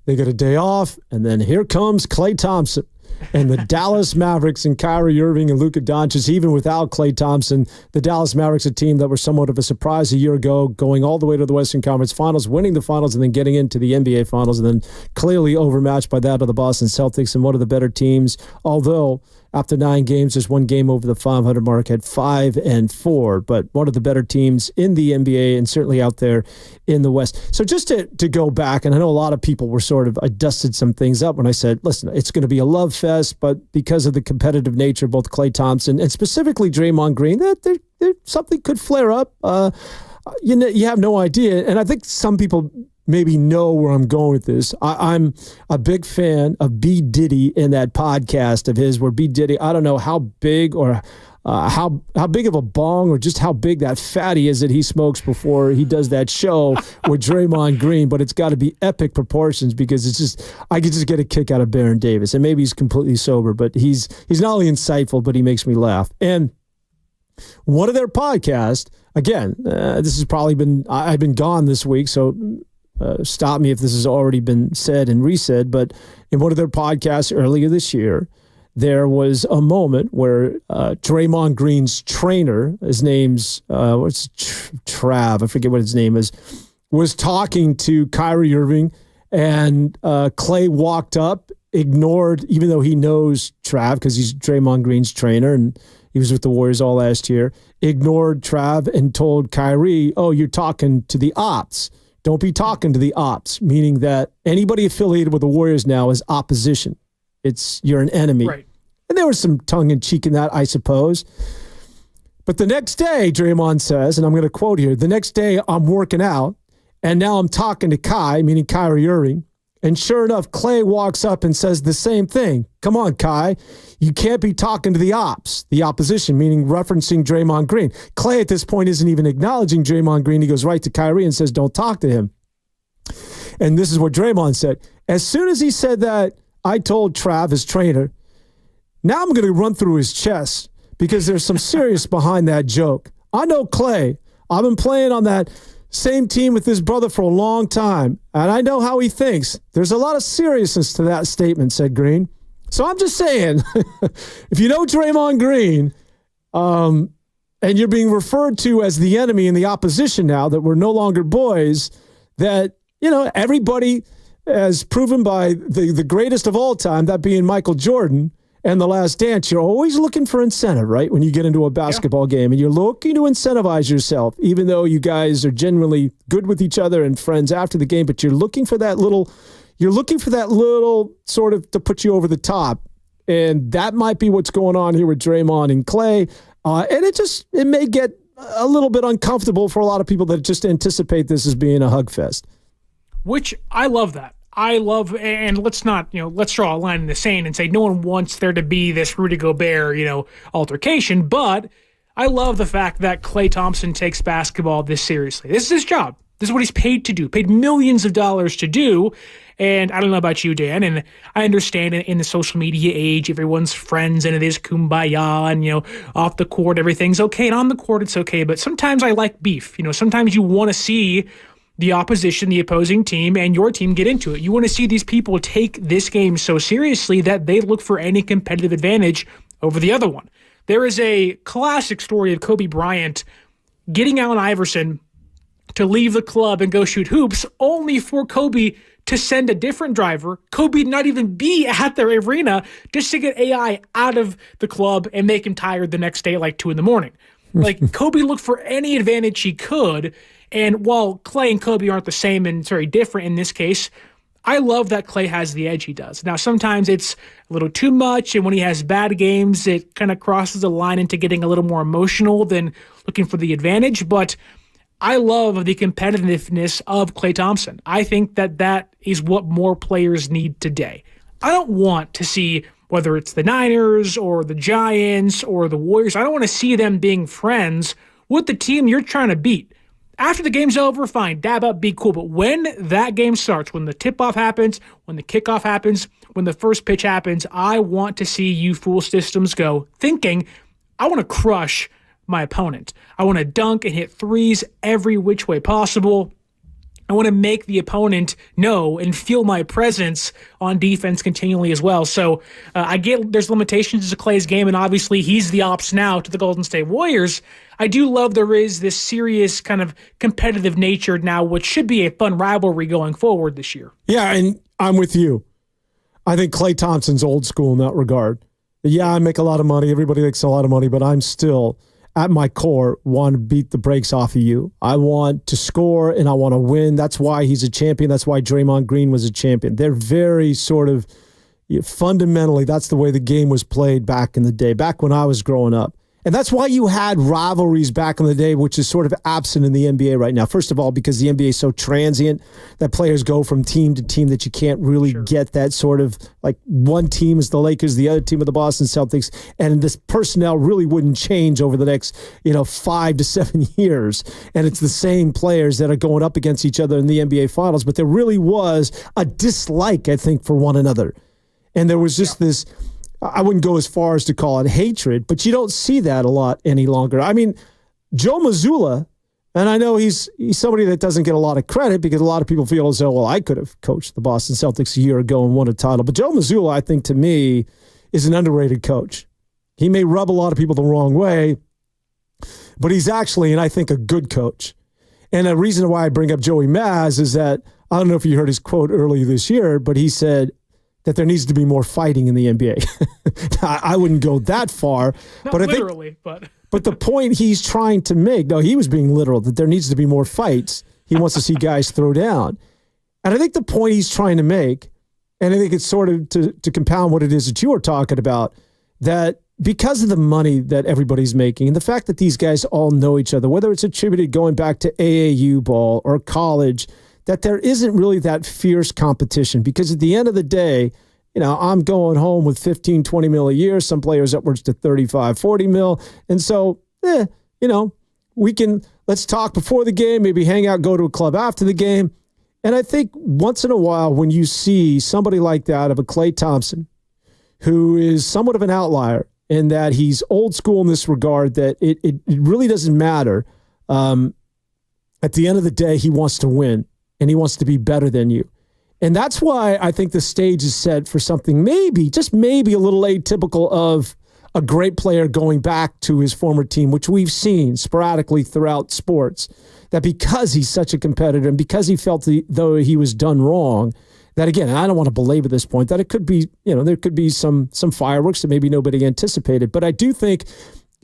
They get a day off, and then here comes Klay Thompson and the Dallas Mavericks and Kyrie Irving and Luka Doncic. Even without Klay Thompson, the Dallas Mavericks, a team that were somewhat of a surprise a year ago, going all the way to the Western Conference Finals, winning the Finals, and then getting into the NBA Finals, and then clearly overmatched by that of the Boston Celtics and one of the better teams. Although after 9 games, just 1 game over the 500 mark, had 5-4, but one of the better teams in the NBA and certainly out there in the West. So just to go back, and I know a lot of people were I dusted some things up when I said, listen, it's going to be a love fest, but because of the competitive nature of both Klay Thompson and specifically Draymond Green, that there something could flare up. You have no idea. And I think some people maybe know where I'm going with this. I'm a big fan of B. Diddy in that podcast of his where B. Diddy, I don't know how big or how big of a bong or just how big that fatty is that he smokes before he does that show with Draymond Green, but it's got to be epic proportions because it's just, I could just get a kick out of Baron Davis. And maybe he's completely sober, but he's not only insightful, but he makes me laugh. And one of their podcasts, again, this has probably been, I've been gone this week, so stop me if this has already been said and resaid, but in one of their podcasts earlier this year, there was a moment where Draymond Green's trainer, his name's, Trav, I forget what his name is, was talking to Kyrie Irving, and Klay walked up, ignored, even though he knows Trav because he's Draymond Green's trainer, and he was with the Warriors all last year, ignored Trav and told Kyrie, oh, you're talking to the ops. Don't be talking to the ops, meaning that anybody affiliated with the Warriors now is opposition. You're an enemy. Right. And there was some tongue-in-cheek in that, I suppose. But the next day, Draymond says, and I'm going to quote here, the next day I'm working out, and now I'm talking to Kai, meaning Kyrie Irving, and sure enough, Klay walks up and says the same thing. Come on, Kai. You can't be talking to the ops, the opposition, meaning referencing Draymond Green. Klay at this point isn't even acknowledging Draymond Green. He goes right to Kyrie and says, don't talk to him. And this is what Draymond said. As soon as he said that, I told Trav, his trainer, now I'm going to run through his chest because there's some serious behind that joke. I know Klay. I've been playing on that same team with his brother for a long time, and I know how he thinks. There's a lot of seriousness to that statement, said Green. So I'm just saying, if you know Draymond Green, and you're being referred to as the enemy in the opposition now, that we're no longer boys, that, everybody as proven by the greatest of all time, that being Michael Jordan, and The Last Dance, you're always looking for incentive, right? When you get into a basketball game and you're looking to incentivize yourself, even though you guys are generally good with each other and friends after the game, but you're looking for that little sort of to put you over the top. And that might be what's going on here with Draymond and Klay. And it may get a little bit uncomfortable for a lot of people that just anticipate this as being a hug fest. Which I love that. And let's draw a line in the sand and say no one wants there to be this Rudy Gobert, altercation, but I love the fact that Klay Thompson takes basketball this seriously. This is his job. This is what he's paid to do, paid millions of dollars to do. And I don't know about you, Dan, and I understand in the social media age, everyone's friends and it is kumbaya and, off the court, everything's okay. And on the court, it's okay. But sometimes I like beef. Sometimes you want to see the opposition, the opposing team, and your team get into it. You want to see these people take this game so seriously that they look for any competitive advantage over the other one. There is a classic story of Kobe Bryant getting Allen Iverson to leave the club and go shoot hoops, only for Kobe to send a different driver, Kobe not even be at their arena, just to get AI out of the club and make him tired the next day at like 2 a.m. Like, Kobe looked for any advantage he could. And while Klay and Kobe aren't the same and it's very different in this case, I love that Klay has the edge he does. Now, sometimes it's a little too much, and when he has bad games, it kind of crosses the line into getting a little more emotional than looking for the advantage. But I love the competitiveness of Klay Thompson. I think that is what more players need today. I don't want to see, whether it's the Niners or the Giants or the Warriors, I don't want to see them being friends with the team you're trying to beat. After the game's over, fine, dab up, be cool. But when that game starts, when the tip-off happens, when the kickoff happens, when the first pitch happens, I want to see you fool systems go thinking, I want to crush my opponent. I want to dunk and hit threes every which way possible. I want to make the opponent know and feel my presence on defense continually as well. So I get there's limitations to Klay's game, and obviously he's the ops now to the Golden State Warriors. I do love there is this serious kind of competitive nature now, which should be a fun rivalry going forward this year. Yeah, and I'm with you. I think Klay Thompson's old school in that regard. Yeah, I make a lot of money. Everybody makes a lot of money, but I'm still, at my core, want to beat the brakes off of you. I want to score and I want to win. That's why he's a champion. That's why Draymond Green was a champion. They're very sort of, fundamentally, that's the way the game was played back in the day, back when I was growing up. And that's why you had rivalries back in the day, which is sort of absent in the NBA right now. First of all, because the NBA is so transient that players go from team to team that you can't really get that sort of, like, one team is the Lakers, the other team are the Boston Celtics, and this personnel really wouldn't change over the next, 5 to 7 years. And it's the same players that are going up against each other in the NBA Finals. But there really was a dislike, I think, for one another. And there was just this, I wouldn't go as far as to call it hatred, but you don't see that a lot any longer. I mean, Joe Mazzulla, and I know he's somebody that doesn't get a lot of credit because a lot of people feel as though, well, I could have coached the Boston Celtics a year ago and won a title. But Joe Mazzulla, I think, to me, is an underrated coach. He may rub a lot of people the wrong way, but he's actually, and I think, a good coach. And the reason why I bring up Joey Maz is that, I don't know if you heard his quote earlier this year, but he said that there needs to be more fighting in the NBA. I wouldn't go that far. Not literally, but the point he's trying to make, no, he was being literal, that there needs to be more fights. He wants to see guys throw down. And I think the point he's trying to make, and I think it's sort of to compound what it is that you were talking about, that because of the money that everybody's making and the fact that these guys all know each other, whether it's attributed going back to AAU ball or college, that there isn't really that fierce competition, because at the end of the day, I'm going home with 15, 20 mil a year, some players upwards to 35, 40 mil. And so, let's talk before the game, maybe hang out, go to a club after the game. And I think once in a while, when you see somebody like that, of a Klay Thompson, who is somewhat of an outlier in that he's old school in this regard, that it really doesn't matter. At the end of the day, he wants to win. And he wants to be better than you. And that's why I think the stage is set for something maybe, just maybe, a little atypical of a great player going back to his former team, which we've seen sporadically throughout sports, that because he's such a competitor and because he felt though he was done wrong, that, again, and I don't want to belabor this point, that it could be, there could be some fireworks that maybe nobody anticipated. But I do think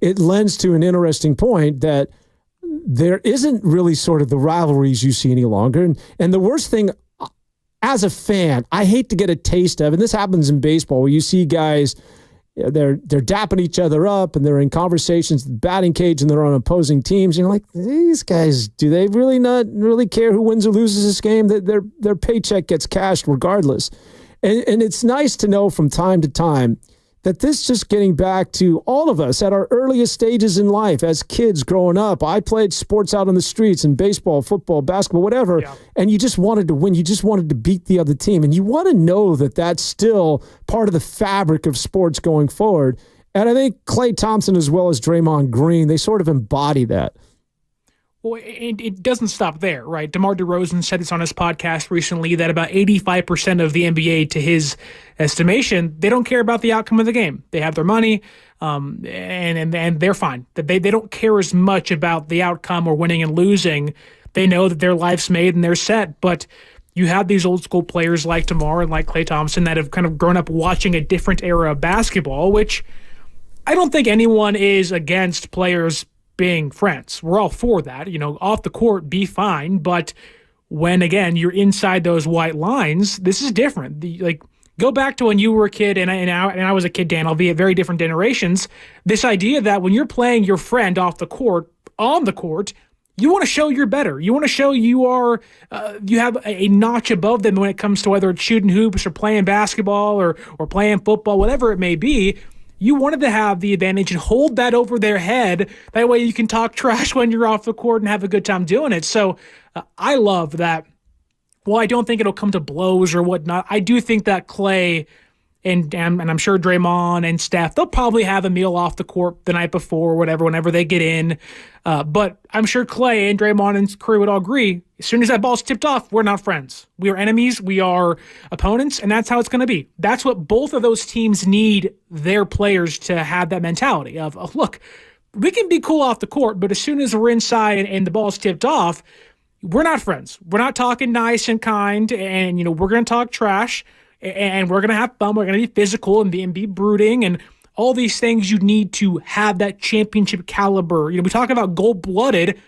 it lends to an interesting point that there isn't really sort of the rivalries you see any longer. And the worst thing, as a fan, I hate to get a taste of, and this happens in baseball, where you see guys, they're dapping each other up and they're in conversations, batting cage, and they're on opposing teams. You're like, these guys, do they really not really care who wins or loses this game? That their paycheck gets cashed regardless. And it's nice to know from time to time that this, just getting back to all of us at our earliest stages in life as kids growing up. I played sports out on the streets, and baseball, football, basketball, whatever, and you just wanted to win. You just wanted to beat the other team. And you want to know that that's still part of the fabric of sports going forward. And I think Klay Thompson, as well as Draymond Green, they sort of embody that. Well, it doesn't stop there, right? DeMar DeRozan said this on his podcast recently, that about 85% of the NBA, to his estimation, they don't care about the outcome of the game. They have their money, and they're fine. They don't care as much about the outcome or winning and losing. They know that their life's made and they're set. But you have these old school players like DeMar and like Klay Thompson that have kind of grown up watching a different era of basketball, which I don't think anyone is against players being friends. We're all for that. Off the court, be fine. But when, again, you're inside those white lines, this is different. Go back to when you were a kid and I was a kid, Dan, albeit very different generations. This idea that when you're playing your friend off the court, on the court, you want to show you're better. You want to show you are, you have a notch above them when it comes to whether it's shooting hoops or playing basketball or playing football, whatever it may be. You wanted to have the advantage and hold that over their head. That way you can talk trash when you're off the court and have a good time doing it. So I love that. Well, I don't think it'll come to blows or whatnot. I do think that Klay and I'm sure Draymond and Steph, they'll probably have a meal off the court the night before or whatever, whenever they get in. But I'm sure Klay and Draymond and Curry would all agree, as soon as that ball's tipped off, we're not friends. We are enemies. We are opponents, and that's how it's going to be. That's what both of those teams need their players to have, that mentality of, oh, look, we can be cool off the court, but as soon as we're inside and the ball's tipped off, we're not friends. We're not talking nice and kind, and we're going to talk trash. And we're going to have fun. We're going to be physical and be brooding and all these things you need to have that championship caliber. We talk about gold-blooded.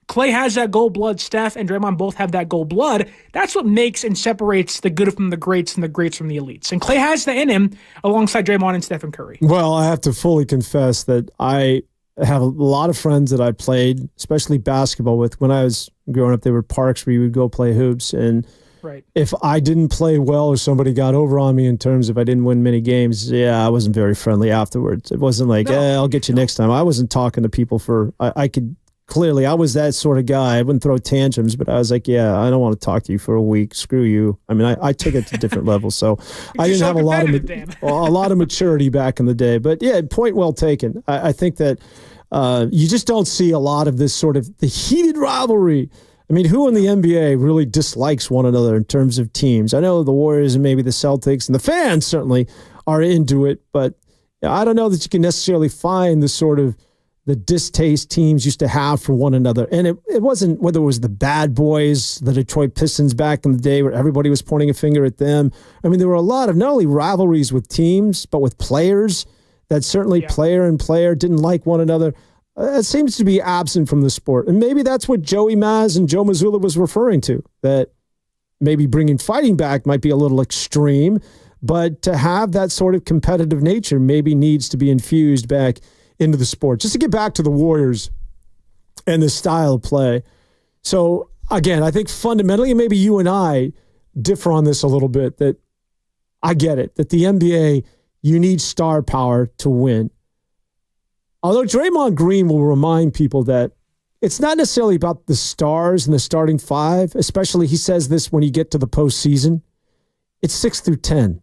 Klay has that gold blood. Steph and Draymond both have that gold blood. That's what makes and separates the good from the greats and the greats from the elites. And Klay has that in him alongside Draymond and Steph and Curry. Well, I have to fully confess that I have a lot of friends that I played, especially basketball with. When I was growing up, there were parks where you would go play hoops. And right. If I didn't play well or somebody got over on me in terms of I didn't win many games, I wasn't very friendly afterwards. It wasn't like, I'll get you next time. I wasn't talking to people I could clearly, I was that sort of guy. I wouldn't throw tantrums, but I was like, I don't want to talk to you for a week. Screw you. I mean, I took it to different levels. So I didn't have a lot of maturity back in the day. But yeah, point well taken. I think that you just don't see a lot of this sort of the heated rivalry. I mean, who in the NBA really dislikes one another in terms of teams? I know the Warriors and maybe the Celtics and the fans certainly are into it, but I don't know that you can necessarily find the sort of the distaste teams used to have for one another. And it wasn't whether it was the bad boys, the Detroit Pistons back in the day where everybody was pointing a finger at them. I mean, there were a lot of not only rivalries with teams, but with players that certainly player and player didn't like one another. It seems to be absent from the sport. And maybe that's what Joey Maz and Joe Mazzulla was referring to, that maybe bringing fighting back might be a little extreme, but to have that sort of competitive nature maybe needs to be infused back into the sport. Just to get back to the Warriors and the style of play. So, again, I think fundamentally, maybe you and I differ on this a little bit, that I get it, that the NBA, you need star power to win. Although Draymond Green will remind people that it's not necessarily about the stars and the starting five, especially he says this when you get to the postseason. It's 6 through 10.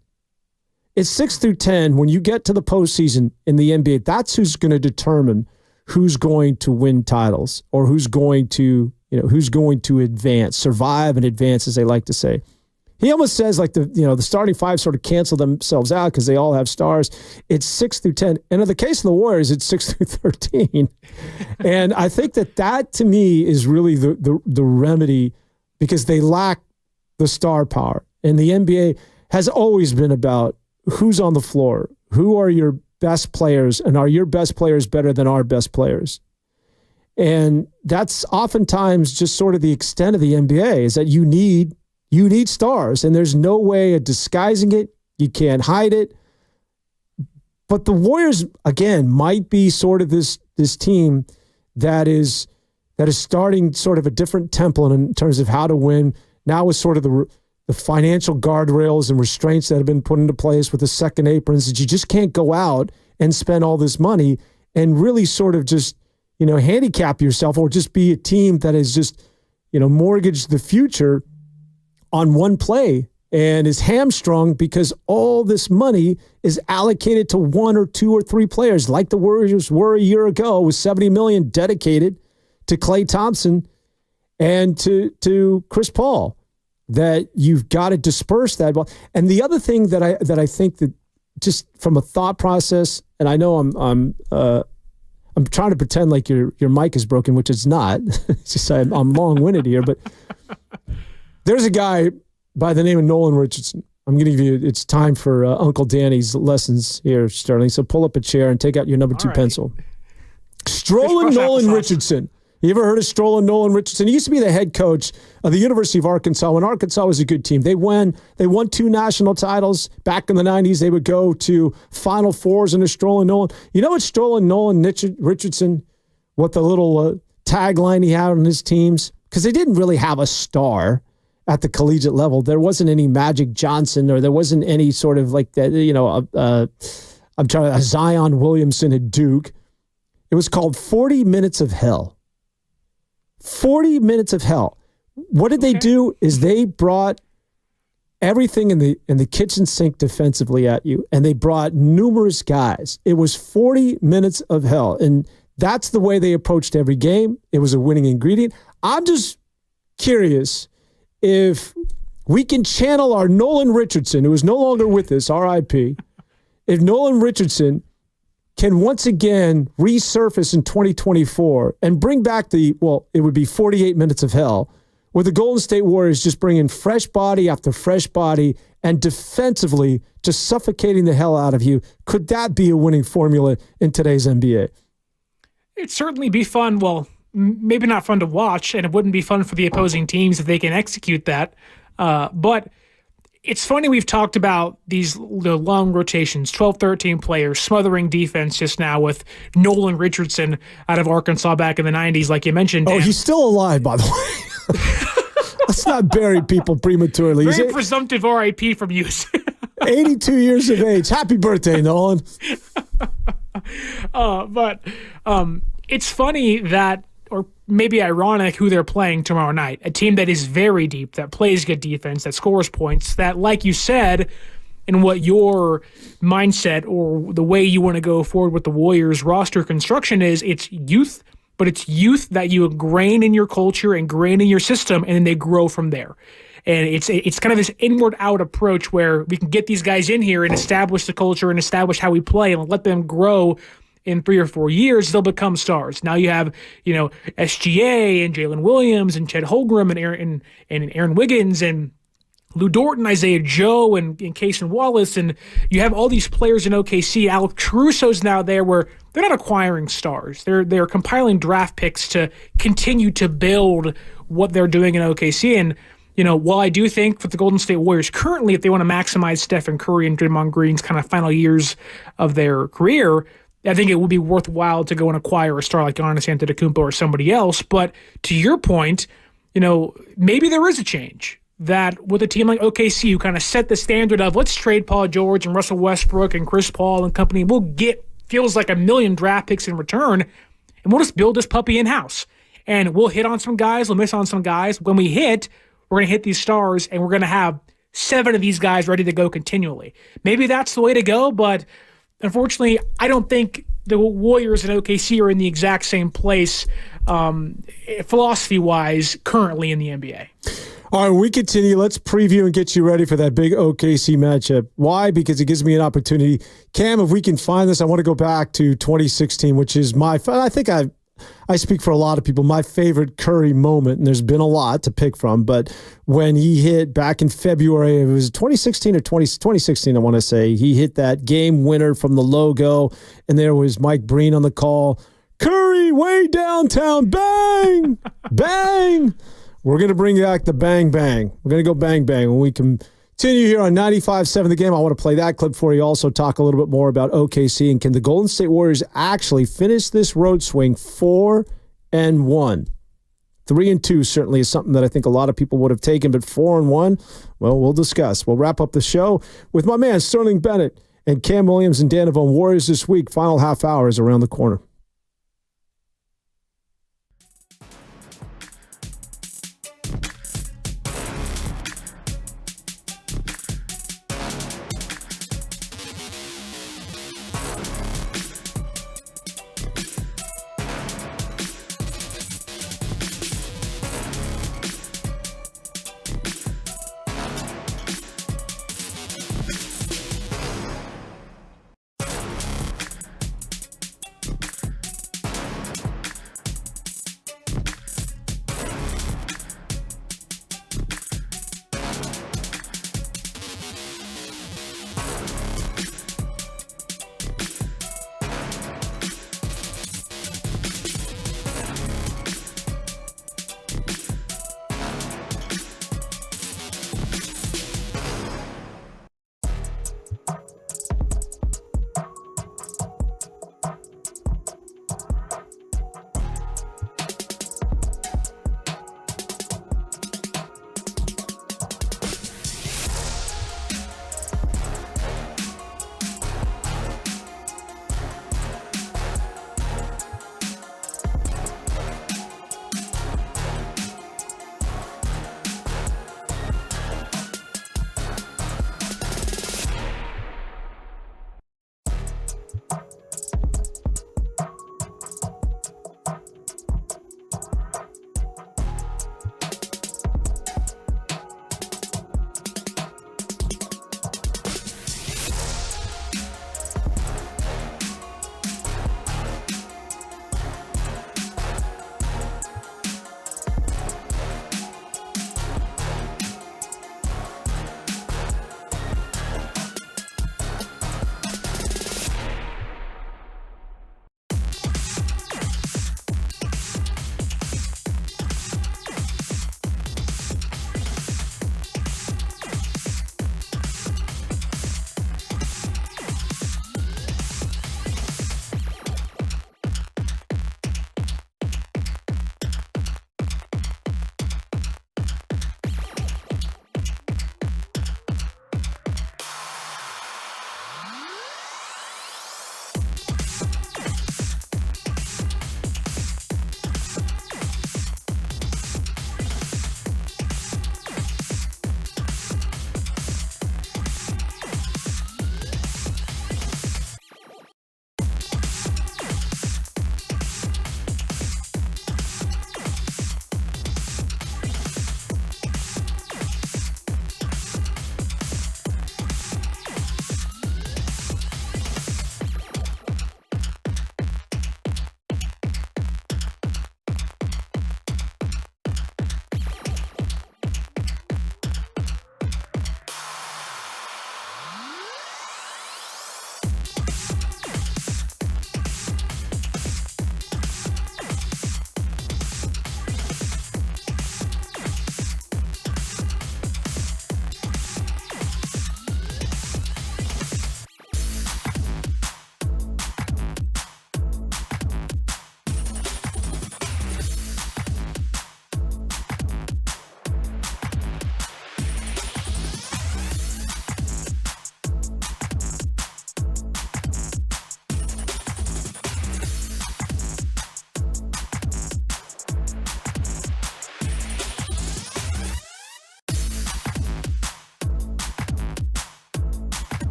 It's 6 through 10 when you get to the postseason in the NBA. That's who's going to determine who's going to win titles or who's going to advance, survive and advance, as they like to say. He almost says like the starting five sort of cancel themselves out because they all have stars. It's 6 through 10. And in the case of the Warriors, it's 6 through 13. And I think that to me is really the remedy, because they lack the star power. And the NBA has always been about who's on the floor, who are your best players, and are your best players better than our best players? And that's oftentimes just sort of the extent of the NBA, is that you need stars, and there's no way of disguising it. You can't hide it. But the Warriors, again, might be sort of this team that is starting sort of a different template in terms of how to win. Now with sort of the financial guardrails and restraints that have been put into place with the second aprons, that you just can't go out and spend all this money and really sort of just, handicap yourself, or just be a team that is just, mortgaged the future on one play and is hamstrung because all this money is allocated to one or two or three players, like the Warriors were a year ago, with $70 million dedicated to Klay Thompson and to Chris Paul. That you've got to disperse that ball. And the other thing that I think that just from a thought process, and I know I'm trying to pretend like your mic is broken, which it's not. It's just I'm long-winded here, but there's a guy by the name of Nolan Richardson. I'm going to give you, it's time for Uncle Danny's lessons here, Sterling. So pull up a chair and take out your number 2 pencil. Strolling Nolan Richardson. You ever heard of Strolling Nolan Richardson? He used to be the head coach of the University of Arkansas when Arkansas was a good team. They won 2 national titles back in the 90s. They would go to Final Fours under Strolling Nolan. You know what Strolling Nolan Richardson, what the little tagline he had on his teams? Because they didn't really have a star at the collegiate level. There wasn't any Magic Johnson, or there wasn't any sort of like that, a Zion Williamson at Duke. It was called 40 Minutes of Hell. 40 minutes of hell. What did they do is they brought everything in the kitchen sink defensively at you, and they brought numerous guys. It was 40 minutes of hell, and that's the way they approached every game. It was a winning ingredient. I'm just curious if we can channel our Nolan Richardson, who is no longer with us, RIP, if Nolan Richardson can once again resurface in 2024 and bring back it would be 48 minutes of hell, with the Golden State Warriors just bringing fresh body after fresh body and defensively just suffocating the hell out of you. Could that be a winning formula in today's NBA? It'd certainly be fun. Well, maybe not fun to watch, and it wouldn't be fun for the opposing teams if they can execute that. But it's funny we've talked about the long rotations, 12, 13 players, smothering defense just now with Nolan Richardson out of Arkansas back in the 90s, like you mentioned. Oh, he's still alive, by the way. Let's not bury people prematurely. Very presumptive RIP from you. 82 years of age. Happy birthday, Nolan. But it's funny that, or maybe ironic, who they're playing tomorrow night. A team that is very deep, that plays good defense, that scores points, that, like you said, and what your mindset or the way you want to go forward with the Warriors roster construction is, it's youth, but it's youth that you ingrain in your culture, ingrain in your system, and then they grow from there. And it's kind of this inward-out approach where we can get these guys in here and establish the culture and establish how we play and let them grow. In 3 or 4 years, they'll become stars. Now you have, SGA and Jalen Williams and Chet Holmgren and Aaron Wiggins and Lou Dort, Isaiah Joe and Cason Wallace, and you have all these players in OKC. Alex Caruso's now there, where they're not acquiring stars. They're compiling draft picks to continue to build what they're doing in OKC. And while I do think for the Golden State Warriors currently, if they want to maximize Stephen Curry and Draymond Green's kind of final years of their career, I think it would be worthwhile to go and acquire a star like Giannis Antetokounmpo or somebody else. But to your point, maybe there is a change that with a team like OKC, who kind of set the standard of let's trade Paul George and Russell Westbrook and Chris Paul and company. We'll get feels like 1 million draft picks in return, and we'll just build this puppy in-house. And we'll hit on some guys, we'll miss on some guys. When we hit, we're going to hit these stars, and we're going to have 7 of these guys ready to go continually. Maybe that's the way to go, but unfortunately, I don't think the Warriors and OKC are in the exact same place philosophy-wise currently in the NBA. All right, we continue. Let's preview and get you ready for that big OKC matchup. Why? Because it gives me an opportunity. Cam, if we can find this, I want to go back to 2016, which is I think I speak for a lot of people, my favorite Curry moment, and there's been a lot to pick from, but when he hit back in February, it was 2016 or 2016, I want to say, he hit that game winner from the logo, and there was Mike Breen on the call. Curry way downtown, bang, bang. We're going to bring back the bang, bang. We're going to go bang, bang when we continue here on 95.7 The Game. I want to play that clip for you. Also talk a little bit more about OKC and can the Golden State Warriors actually finish this road swing 4-1? 3-2 certainly is something that I think a lot of people would have taken, but 4-1, well, we'll discuss. We'll wrap up the show with my man Sterling Bennett and Cam Williams and Dan Avone. Warriors this week. Final half hour is around the corner.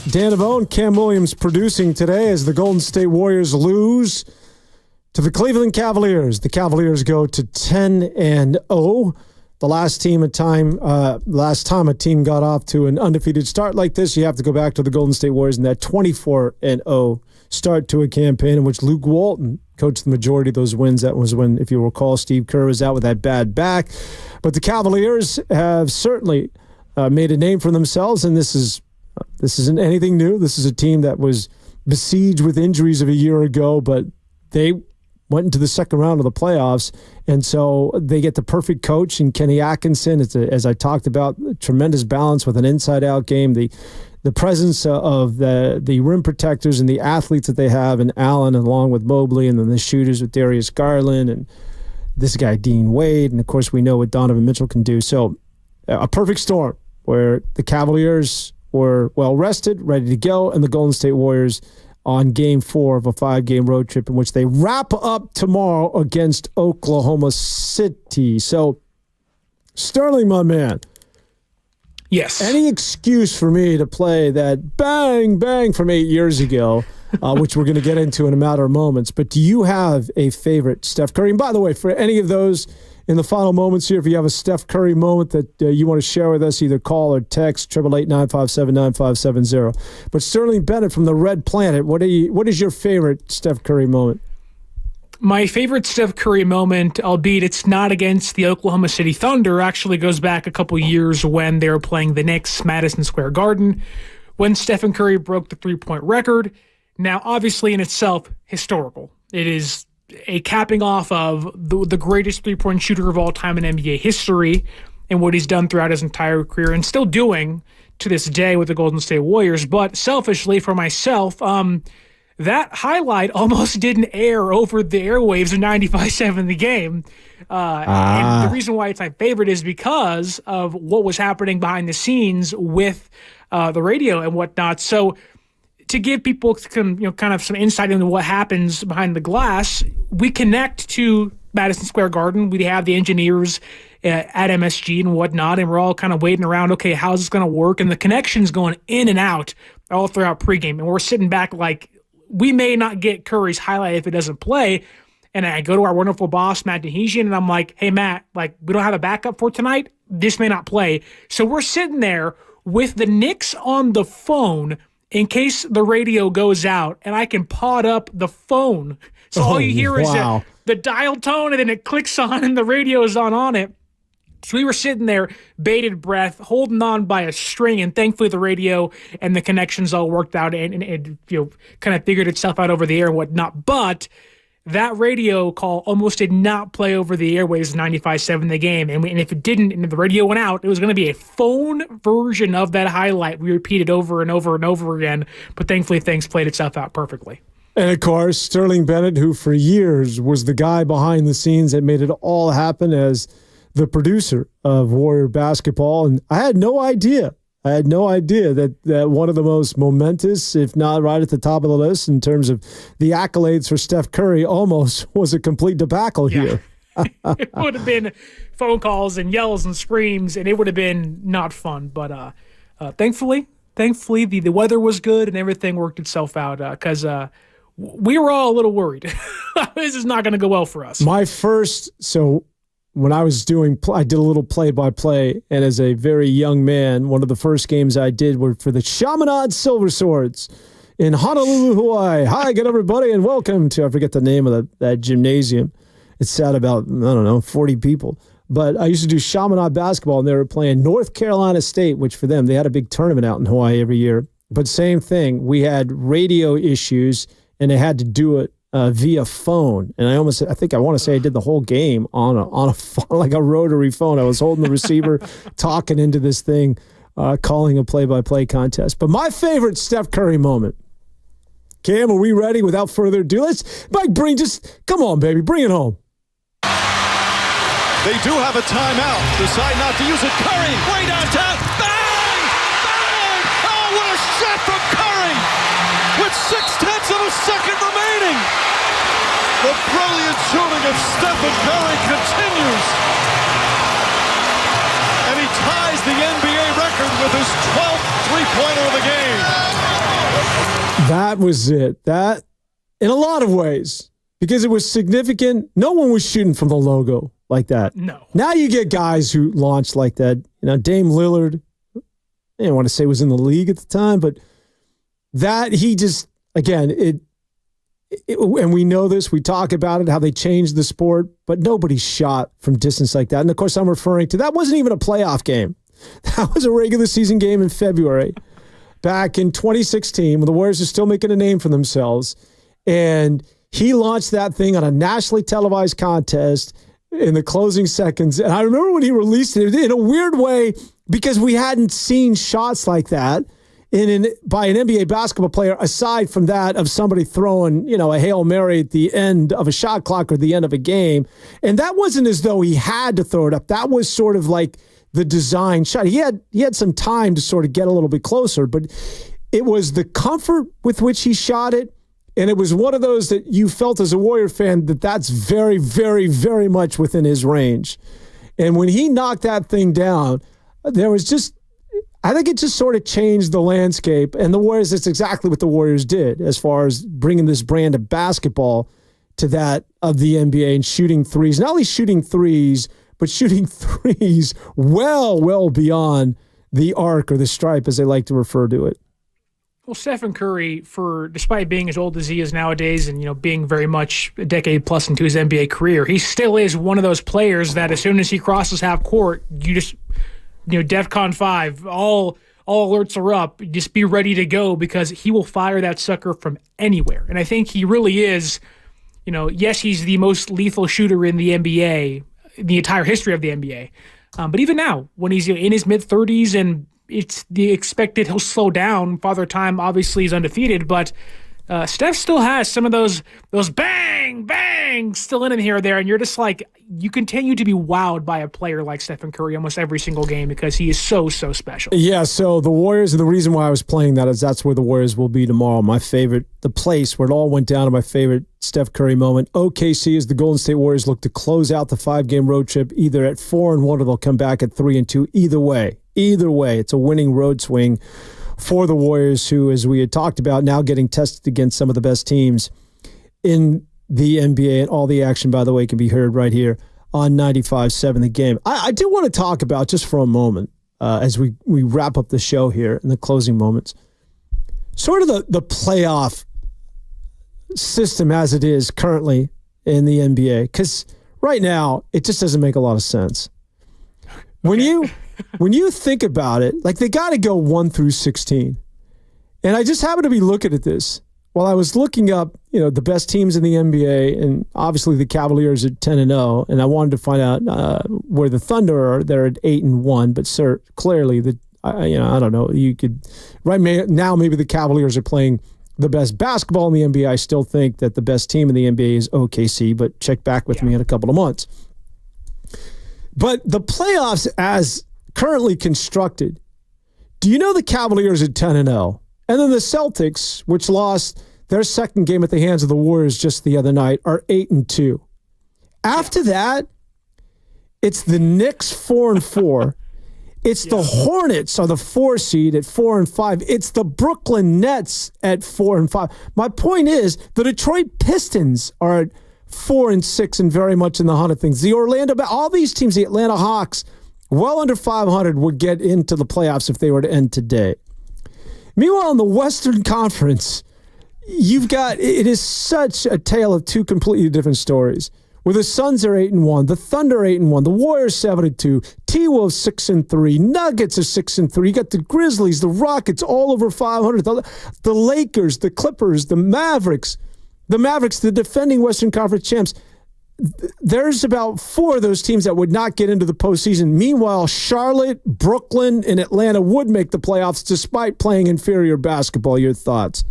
Dan Devone, Cam Williams producing today as the Golden State Warriors lose to the Cleveland Cavaliers. The Cavaliers go to 10-0. The last time a team got off to an undefeated start like this, you have to go back to the Golden State Warriors and that 24-0 start to a campaign in which Luke Walton coached the majority of those wins. That was when, if you recall, Steve Kerr was out with that bad back. But the Cavaliers have certainly made a name for themselves, and this isn't anything new. This is a team that was besieged with injuries of a year ago, but they went into the second round of the playoffs, and so they get the perfect coach in Kenny Atkinson. It's, as I talked about, tremendous balance with an inside-out game. The presence of the rim protectors and the athletes that they have in Allen, along with Mobley, and then the shooters with Darius Garland and this guy Dean Wade, and of course we know what Donovan Mitchell can do. So a perfect storm where the Cavaliers were well-rested, ready to go, and the Golden State Warriors on Game 4 of a 5-game road trip in which they wrap up tomorrow against Oklahoma City. So, Sterling, my man. Yes. Any excuse for me to play that bang, bang from 8 years ago, which we're going to get into in a matter of moments. But do you have a favorite Steph Curry? And by the way, for any of those in the final moments here, if you have a Steph Curry moment that you want to share with us, either call or text 888-957-9570. But Sterling Bennett from the Red Planet, what is your favorite Steph Curry moment? My favorite Steph Curry moment, albeit it's not against the Oklahoma City Thunder, actually goes back a couple years when they were playing the Knicks, Madison Square Garden, when Stephen Curry broke the three-point record. Now, obviously in itself, historical. It is a capping off of the greatest three-point shooter of all time in NBA history and what he's done throughout his entire career and still doing to this day with the Golden State Warriors. But selfishly for myself, that highlight almost didn't air over the airwaves of 95.7 The Game. And the reason why it's my favorite is because of what was happening behind the scenes with the radio and whatnot. So to give people kind of some insight into what happens behind the glass, we connect to Madison Square Garden. We have the engineers at MSG and whatnot, and we're all kind of waiting around, okay, how's this going to work? And the connection's going in and out all throughout pregame, and we're sitting back like, we may not get Curry's highlight if it doesn't play. And I go to our wonderful boss, Matt Dehezian, and I'm like, hey, Matt, like, we don't have a backup for tonight. This may not play. So we're sitting there with the Knicks on the phone in case the radio goes out, and I can pod up the phone. So all you hear is the dial tone, and then it clicks on, and the radio is on it. So we were sitting there, bated breath, holding on by a string, and thankfully the radio and the connections all worked out and kind of figured itself out over the air and whatnot. But that radio call almost did not play over the airwaves 95.7 The Game. And if it didn't, and the radio went out, it was going to be a phone version of that highlight. We repeated over and over and over again, but thankfully things played itself out perfectly. And of course, Sterling Bennett, who for years was the guy behind the scenes that made it all happen as the producer of Warrior basketball. And I had no idea that one of the most momentous, if not right at the top of the list in terms of the accolades for Steph Curry, almost was a complete debacle here. It would have been phone calls and yells and screams, and it would have been not fun. But thankfully, the weather was good and everything worked itself out because we were all a little worried. This is not going to go well for us. When I was I did a little play-by-play, and as a very young man, one of the first games I did were for the Chaminade Silver Swords in Honolulu, Hawaii. Hi again, everybody, and welcome to, I forget the name of that gymnasium. It sat about, 40 people. But I used to do Chaminade basketball, and they were playing North Carolina State, which for them, they had a big tournament out in Hawaii every year. But same thing, we had radio issues, and they had to do it via phone, and I want to say I did the whole game on a phone, like a rotary phone. I was holding the receiver, talking into this thing, calling a play-by-play contest. But my favorite Steph Curry moment. Cam, are we ready? Without further ado, come on, baby, bring it home. They do have a timeout. Decide not to use it. Curry, way downtown. Bang! Bang! Oh, what a shot from Curry! With 0.6 of a second remaining. The brilliant shooting of Stephen Curry continues. And he ties the NBA record with his 12th three-pointer of the game. That was it. That, in a lot of ways, because it was significant, no one was shooting from the logo like that. No. Now you get guys who launch like that. You know, Dame Lillard, I didn't want to say was in the league at the time, but that he just, again, and we know this, we talk about it, how they changed the sport, but nobody shot from distance like that. And of course, I'm referring to, that wasn't even a playoff game. That was a regular season game in February, back in 2016, when the Warriors are still making a name for themselves. And he launched that thing on a nationally televised contest in the closing seconds. And I remember when he released it in a weird way, because we hadn't seen shots like that by an NBA basketball player, aside from that of somebody throwing, you know, a Hail Mary at the end of a shot clock or the end of a game. And that wasn't as though he had to throw it up. That was sort of like the design shot. He had some time to sort of get a little bit closer, but it was the comfort with which he shot it. And it was one of those that you felt as a Warrior fan that's very, very, very much within his range. And when he knocked that thing down, there was just, I think it just sort of changed the landscape. And the Warriors, that's exactly what the Warriors did as far as bringing this brand of basketball to that of the NBA and shooting threes. Not only shooting threes, but shooting threes well beyond the arc or the stripe, as they like to refer to it. Well, Stephen Curry, despite being as old as he is nowadays and, you know, being very much a decade plus into his NBA career, he still is one of those players that as soon as he crosses half court, you just, you know, DEFCON 5, all alerts are up. Just be ready to go, because he will fire that sucker from anywhere. And I think he really is, you know, yes, he's the most lethal shooter in the NBA, the entire history of the NBA. But even now, when he's in his mid-30s and it's the expected he'll slow down, Father Time obviously is undefeated, but Steph still has some of those bang, bang still in him here or there, and you're just like, you continue to be wowed by a player like Stephen Curry almost every single game because he is so special. Yeah, so the Warriors, and the reason why I was playing that is that's where the Warriors will be tomorrow. My favorite, the place where it all went down to my favorite Steph Curry moment. OKC, as the Golden State Warriors look to close out the 5-game road trip either at 4-1 or they'll come back at 3-2. Either way, it's a winning road swing for the Warriors, who, as we had talked about, now getting tested against some of the best teams in the NBA. And all the action, by the way, can be heard right here on 95.7 The Game. I do want to talk about, just for a moment, as we wrap up the show here in the closing moments, sort of the playoff system as it is currently in the NBA. Because right now, it just doesn't make a lot of sense. When you think about it, like, they got to go 1 through 16. And I just happened to be looking at this while I was looking up, you know, the best teams in the NBA, and obviously the Cavaliers are 10-0, and I wanted to find out where the Thunder are. They're at 8-1, but clearly I don't know. You could right now maybe the Cavaliers are playing the best basketball in the NBA. I still think that the best team in the NBA is OKC, but check back with me in a couple of months. But the playoffs as currently constructed, do you know the Cavaliers at 10-0? And then the Celtics, which lost their second game at the hands of the Warriors just the other night, are 8-2. After that, it's the Knicks 4-4. It's the Hornets are the 4 seed at 4-5. It's the Brooklyn Nets at 4-5. My point is, the Detroit Pistons are at 4-6 and very much in the hunt of things. The all these teams, the Atlanta Hawks, well under 500, would get into the playoffs if they were to end today. Meanwhile, in the Western Conference, it is such a tale of two completely different stories. Where the Suns are 8-1, the Thunder 8-1, the Warriors 7-2, T-Wolves 6-3, Nuggets are 6-3. You got the Grizzlies, the Rockets, all over 500. The Lakers, the Clippers, the Mavericks, the defending Western Conference champs. There's about 4 of those teams that would not get into the postseason. Meanwhile, Charlotte, Brooklyn, and Atlanta would make the playoffs despite playing inferior basketball. Your thoughts?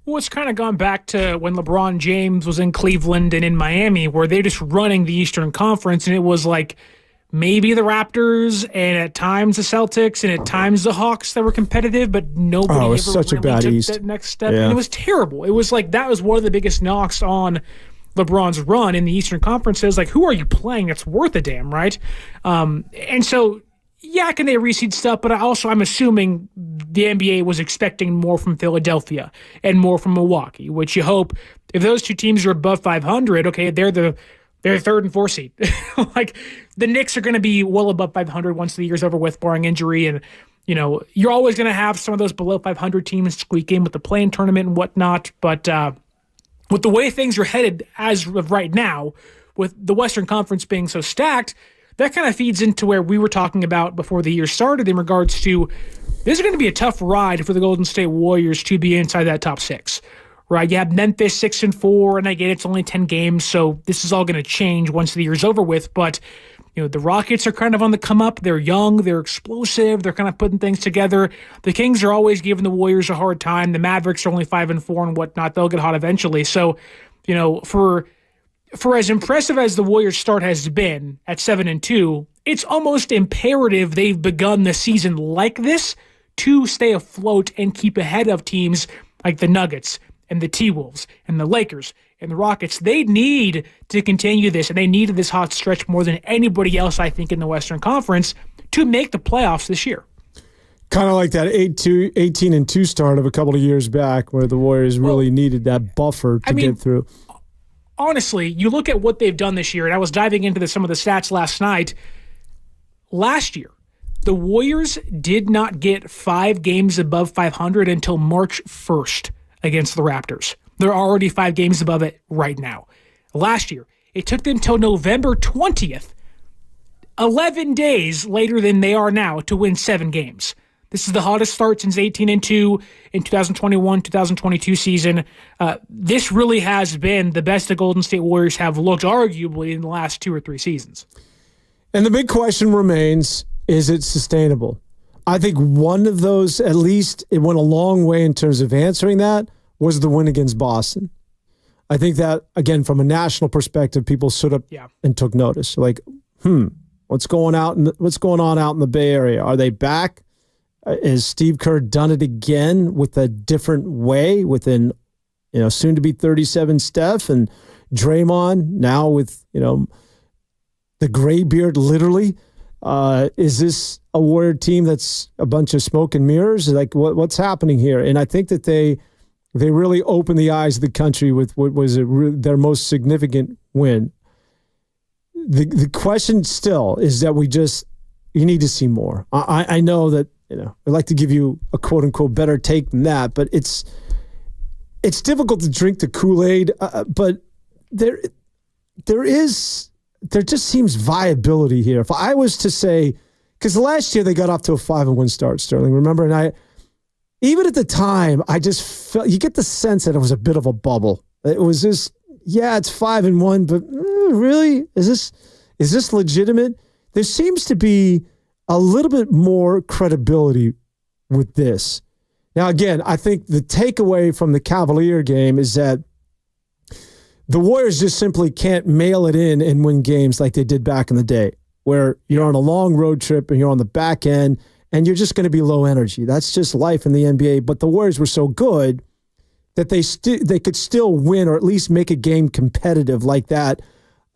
Well, it's kind of gone back to when LeBron James was in Cleveland and in Miami, where they're just running the Eastern Conference, and it was like maybe the Raptors and at times the Celtics and at times the Hawks that were competitive, but nobody ever such really a bad took East. that next step. Yeah. And it was terrible. It was like that was one of the biggest knocks on LeBron's run in the Eastern Conference. Is like, who are you playing that's worth a damn, right? And so yeah, can they reseed stuff? But I'm assuming the NBA was expecting more from Philadelphia and more from Milwaukee, which you hope if those two teams are above 500, okay, they're third and fourth seed. Like the Knicks are going to be well above 500 once the year's over with, barring injury. And, you're always going to have some of those below 500 teams squeak in with the play-in tournament and whatnot. But with the way things are headed as of right now, with the Western Conference being so stacked, that kind of feeds into where we were talking about before the year started in regards to this is going to be a tough ride for the Golden State Warriors to be inside that top six, right? You have Memphis 6-4, and I get it's only 10 games, so this is all going to change once the year's over with. But the Rockets are kind of on the come up. They're young, they're explosive, they're kind of putting things together. The Kings are always giving the Warriors a hard time. The Mavericks are only 5-4 and whatnot. They'll get hot eventually. So, for as impressive as the Warriors' start has been at 7-2, it's almost imperative they've begun the season like this to stay afloat and keep ahead of teams like the Nuggets and the T-Wolves and the Lakers and the Rockets. They need to continue this, and they needed this hot stretch more than anybody else, I think, in the Western Conference to make the playoffs this year. Kind of like that 18-2 start of a couple of years back where the Warriors really needed that buffer to get through. Honestly, you look at what they've done this year, and I was diving into some of the stats last night. Last year, the Warriors did not get 5 games above 500 until March 1st against the Raptors. They're already 5 games above it right now. Last year, it took them till November 20th, 11 days later than they are now, to win 7 games. This is the hottest start since 18-2 in 2021-2022 season. This really has been the best the Golden State Warriors have looked, arguably, in the last 2 or 3 seasons. And the big question remains, is it sustainable? I think one of those, at least, it went a long way in terms of answering that, was the win against Boston. I think that, again, from a national perspective, people stood up and took notice. Like, what's going on out in the Bay Area? Are they back? Has Steve Kerr done it again with a different way, within, soon to be 37 Steph and Draymond, now with, the gray beard, literally? Is this a Warrior team that's a bunch of smoke and mirrors? Like, what's happening here? And I think that they really opened the eyes of the country with what was their most significant win. The question still is that you need to see more. I know that, I'd like to give you a quote unquote better take than that, but it's difficult to drink the Kool-Aid. But there just seems viability here. If I was to say, because last year they got off to a 5-1 start, Sterling, remember? And even at the time, I just felt, you get the sense that it was a bit of a bubble. It was just, it's 5-1, but really? Is this legitimate? There seems to be a little bit more credibility with this. Now, again, I think the takeaway from the Cavalier game is that the Warriors just simply can't mail it in and win games like they did back in the day, where you're on a long road trip and you're on the back end and you're just going to be low energy. That's just life in the NBA. But the Warriors were so good that they could still win, or at least make a game competitive like that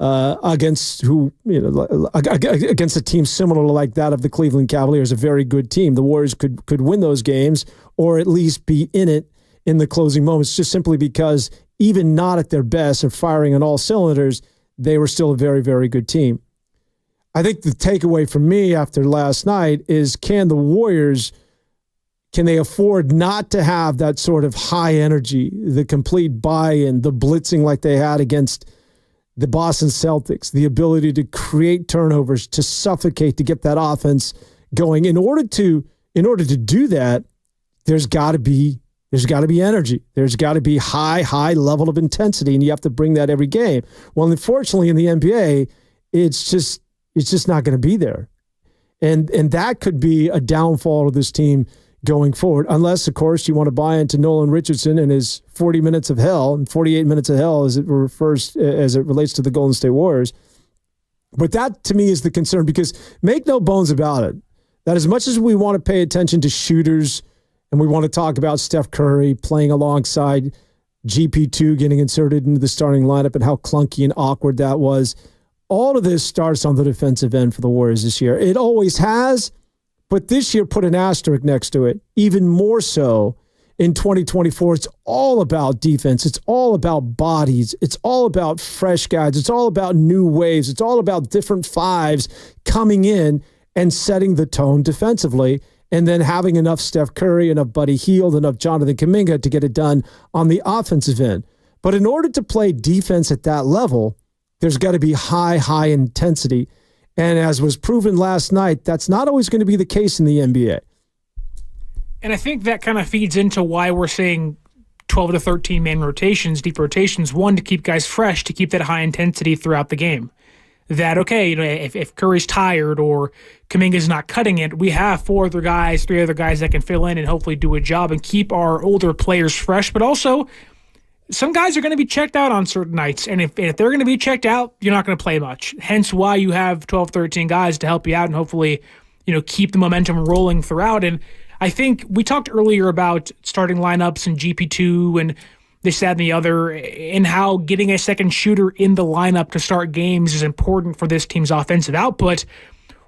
against a team similar to like that of the Cleveland Cavaliers, a very good team. The Warriors could win those games, or at least be in it in the closing moments, just simply because even not at their best and firing on all cylinders, they were still a very, very good team. I think the takeaway from me after last night is, can they afford not to have that sort of high energy, the complete buy-in, the blitzing like they had against the Boston Celtics, the ability to create turnovers, to suffocate, to get that offense going. In order to do that, there's got to be energy. There's got to be high level of intensity, and you have to bring that every game. Well, unfortunately, in the NBA, it's just not going to be there. And that could be a downfall of this team going forward, unless, of course, you want to buy into Nolan Richardson and his 40 minutes of hell and 48 minutes of hell as it relates to the Golden State Warriors. But that, to me, is the concern, because make no bones about it, that as much as we want to pay attention to shooters and we want to talk about Steph Curry playing alongside GP2 getting inserted into the starting lineup and how clunky and awkward that was, all of this starts on the defensive end for the Warriors this year. It always has, but this year put an asterisk next to it, even more so in 2024. It's all about defense. It's all about bodies. It's all about fresh guys. It's all about new waves. It's all about different fives coming in and setting the tone defensively, and then having enough Steph Curry, enough Buddy Hield, enough Jonathan Kaminga to get it done on the offensive end. But in order to play defense at that level, there's got to be high intensity. And as was proven last night, that's not always going to be the case in the NBA. And I think that kind of feeds into why we're seeing 12 to 13 man rotations, deep rotations. One, to keep guys fresh, to keep that high intensity throughout the game. That, okay, if Curry's tired or Kaminga's not cutting it, we have three other guys that can fill in and hopefully do a job and keep our older players fresh. But also, some guys are going to be checked out on certain nights. And if they're going to be checked out, you're not going to play much. Hence why you have 12, 13 guys to help you out and hopefully, keep the momentum rolling throughout. And I think we talked earlier about starting lineups and GP2 and this, that, and the other, and how getting a second shooter in the lineup to start games is important for this team's offensive output.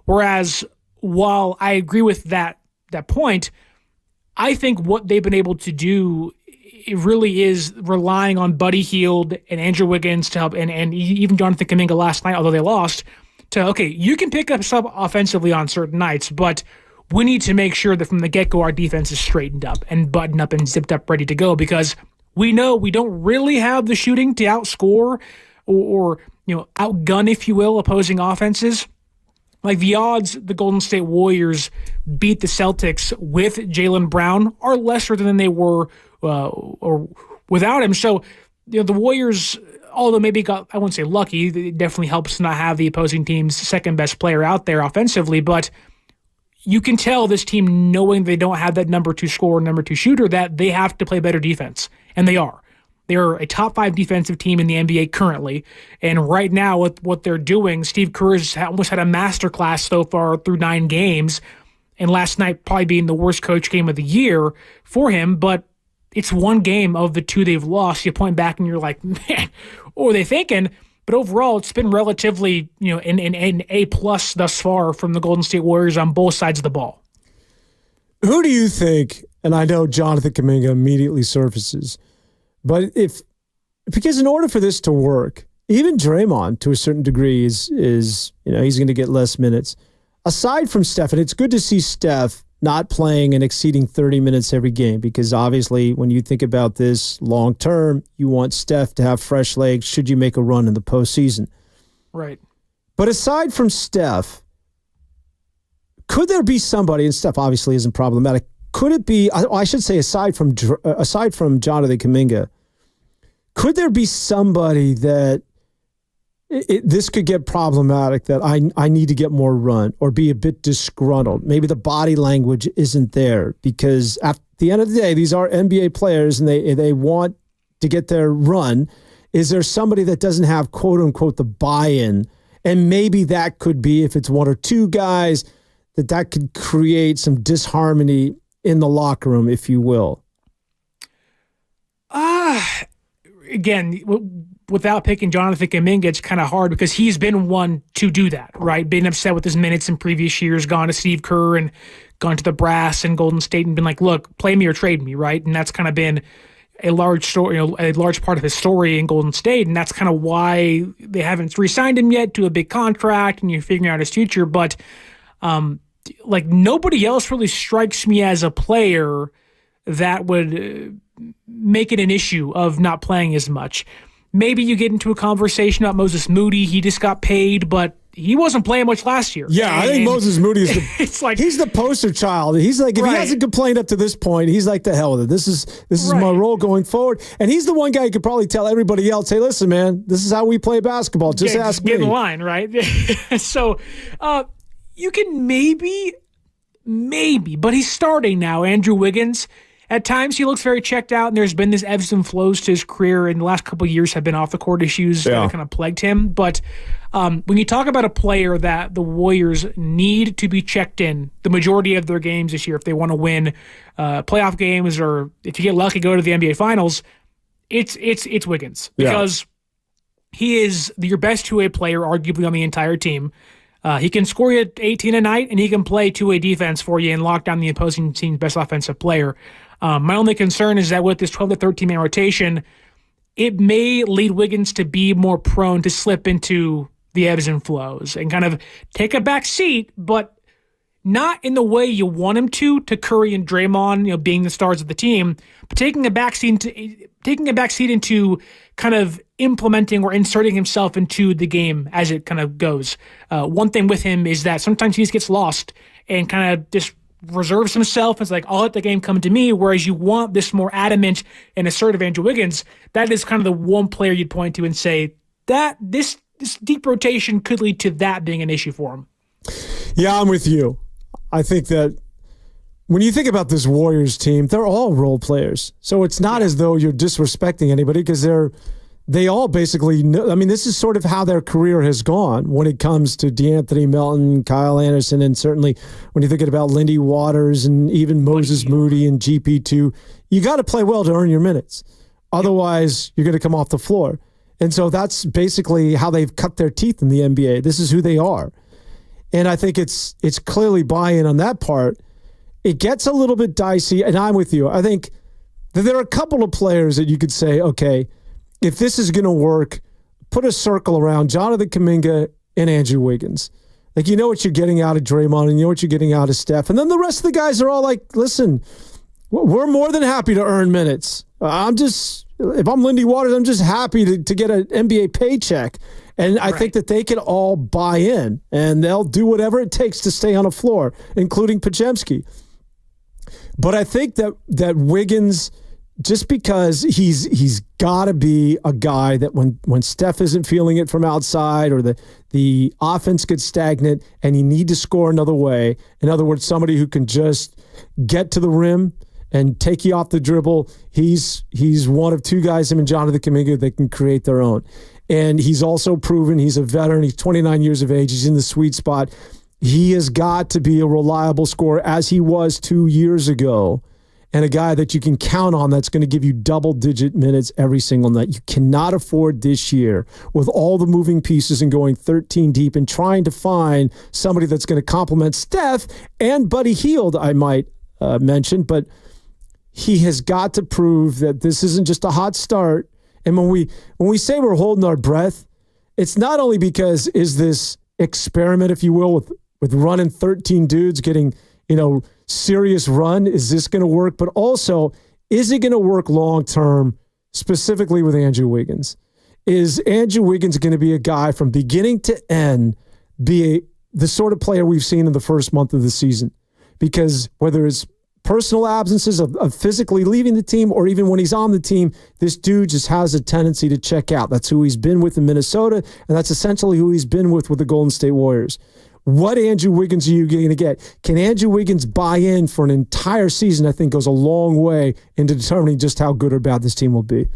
Whereas, while I agree with that point, I think what they've been able to do, it really is relying on Buddy Hield and Andrew Wiggins to help, and even Jonathan Kaminga last night, although they lost, you can pick up stuff offensively on certain nights, but we need to make sure that from the get-go our defense is straightened up and buttoned up and zipped up, ready to go, because we know we don't really have the shooting to outscore or outgun, if you will, opposing offenses. Like, the odds the Golden State Warriors beat the Celtics with Jaylen Brown are lesser than they were or without him. So, the Warriors, although maybe got, I wouldn't say lucky, it definitely helps not have the opposing team's second best player out there offensively, but you can tell this team, knowing they don't have that number 2 scorer, number 2 shooter, that they have to play better defense. And they are. They are a top 5 defensive team in the NBA currently. And right now, with what they're doing, Steve Kerr has almost had a masterclass so far through 9 games. And last night probably being the worst coach game of the year for him. But it's one game of the 2 they've lost. You point back and you're like, man, what were they thinking? But overall, it's been relatively, an A+ thus far from the Golden State Warriors on both sides of the ball. Who do you think, and I know Jonathan Kaminga immediately surfaces, but because in order for this to work, even Draymond to a certain degree is he's going to get less minutes. Aside from Steph, and it's good to see Steph not playing and exceeding 30 minutes every game, because obviously when you think about this long term, you want Steph to have fresh legs should you make a run in the postseason. Right. But aside from Steph, could there be somebody, and Steph obviously isn't problematic, could it be, I should say aside from Jonathan Kaminga, could there be somebody that this could get problematic, that I need to get more run or be a bit disgruntled? Maybe the body language isn't there, because at the end of the day, these are NBA players and they want to get their run. Is there somebody that doesn't have, quote unquote, the buy-in? And maybe that could be, if it's 1 or 2 guys, that could create some disharmony in the locker room, if you will. Again, without picking Jonathan Kaminga, it's kind of hard because he's been one to do that, right? Been upset with his minutes in previous years, gone to Steve Kerr and gone to the brass and Golden State and been like, look, play me or trade me, right? And that's kind of been a large story, a large part of his story in Golden State, and that's kind of why they haven't re-signed him yet to a big contract, and you're figuring out his future. But nobody else really strikes me as a player that would make it an issue of not playing as much. Maybe you get into a conversation about Moses Moody. He just got paid, but he wasn't playing much last year. Yeah, I think Moses Moody is he's the poster child. He's like, if he hasn't complained up to this point, he's like, the hell with it. This is my role going forward. And he's the one guy who could probably tell everybody else, hey, listen, man, this is how we play basketball. Just ask me. Get in line, right? So you can maybe, but he's starting now, Andrew Wiggins. At times, he looks very checked out, and there's been this ebbs and flows to his career, and the last couple of years have been off-the-court issues that kind of plagued him. But when you talk about a player that the Warriors need to be checked in the majority of their games this year if they want to win playoff games, or if you get lucky, go to the NBA Finals, it's Wiggins. Because he is your best two-way player, arguably on the entire team. He can score you 18 a night, and he can play two-way defense for you and lock down the opposing team's best offensive player. My only concern is that with this 12 to 13-man rotation, it may lead Wiggins to be more prone to slip into the ebbs and flows and kind of take a back seat, but not in the way you want him to Curry and Draymond, being the stars of the team, but taking a back seat into kind of implementing or inserting himself into the game as it kind of goes. One thing with him is that sometimes he just gets lost and kind of just reserves himself. It's like, I'll let the game come to me, whereas you want this more adamant and assertive Andrew Wiggins. That is kind of the one player you'd point to and say that this deep rotation could lead to that being an issue for him. Yeah, I'm with you. I think that when you think about this Warriors team, they're all role players. So it's not as though you're disrespecting anybody, because they all basically know. I mean, this is sort of how their career has gone when it comes to DeAnthony Melton, Kyle Anderson, and certainly when you're thinking about Lindy Waters and even Moses Moody and GP2. You got to play well to earn your minutes. Otherwise, you're going to come off the floor. And so that's basically how they've cut their teeth in the NBA. This is who they are. And I think it's clearly buy-in on that part. It gets a little bit dicey, and I'm with you. I think that there are a couple of players that you could say, okay, if this is going to work, put a circle around Jonathan Kaminga and Andrew Wiggins. Like, you know what you're getting out of Draymond, and you know what you're getting out of Steph. And then the rest of the guys are all like, listen, we're more than happy to earn minutes. If I'm Lindy Waters, I'm just happy to get an NBA paycheck. And I think that they can all buy in, and they'll do whatever it takes to stay on the floor, including Podziemski. But I think that Wiggins, just because he's got to be a guy that when Steph isn't feeling it from outside, or the offense gets stagnant and you need to score another way, in other words, somebody who can just get to the rim and take you off the dribble, he's one of two guys, him and Jonathan Kaminga, that can create their own. And he's also proven he's a veteran. He's 29 years of age. He's in the sweet spot. He has got to be a reliable scorer, as he was 2 years ago, and a guy that you can count on that's going to give you double-digit minutes every single night. You cannot afford this year, with all the moving pieces and going 13 deep and trying to find somebody that's going to complement Steph and Buddy Hield, I might mention. But he has got to prove that this isn't just a hot start. And when we say we're holding our breath, it's not only because is this experiment, if you will, with running 13 dudes, getting, serious run, is this going to work? But also, is it going to work long-term, specifically with Andrew Wiggins? Is Andrew Wiggins going to be a guy from beginning to end, the sort of player we've seen in the first month of the season? Because whether it's personal absences of physically leaving the team, or even when he's on the team, this dude just has a tendency to check out. That's who he's been with in Minnesota, and that's essentially who he's been with the Golden State Warriors. What Andrew Wiggins are you going to get? Can Andrew Wiggins buy in for an entire season? I think goes a long way into determining just how good or bad this team will be.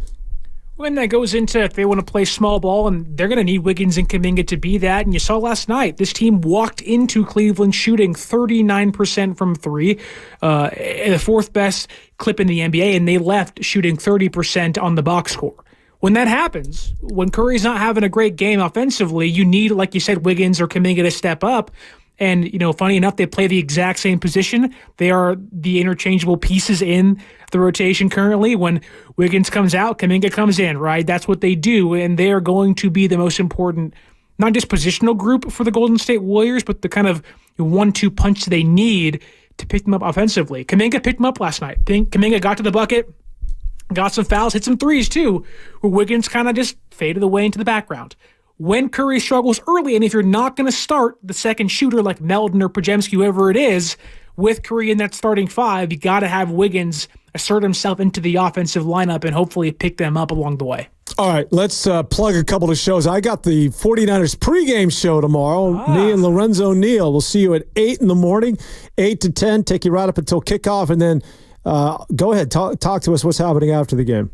When that goes into, if they want to play small ball, and they're going to need Wiggins and Kaminga to be that. And you saw last night, this team walked into Cleveland shooting 39% from three, the fourth best clip in the NBA, and they left shooting 30% on the box score. When that happens, when Curry's not having a great game offensively, you need, like you said, Wiggins or Kaminga to step up. And, funny enough, they play the exact same position. They are the interchangeable pieces in the rotation currently. When Wiggins comes out, Kaminga comes in, right? That's what they do. And they are going to be the most important, not just positional group for the Golden State Warriors, but the kind of 1-2 punch they need to pick them up offensively. Kaminga picked them up last night. Kaminga got to the bucket, got some fouls, hit some threes too, where Wiggins kind of just faded away into the background. When Curry struggles early, and if you're not going to start the second shooter like Melton or Podziemski, whoever it is, with Curry in that starting five, you got to have Wiggins assert himself into the offensive lineup and hopefully pick them up along the way. All right, let's plug a couple of shows. I got the 49ers pregame show tomorrow. Me and Lorenzo Neal. We'll see you at 8 in the morning, 8 to 10. Take you right up until kickoff, and then go ahead, talk to us what's happening after the game.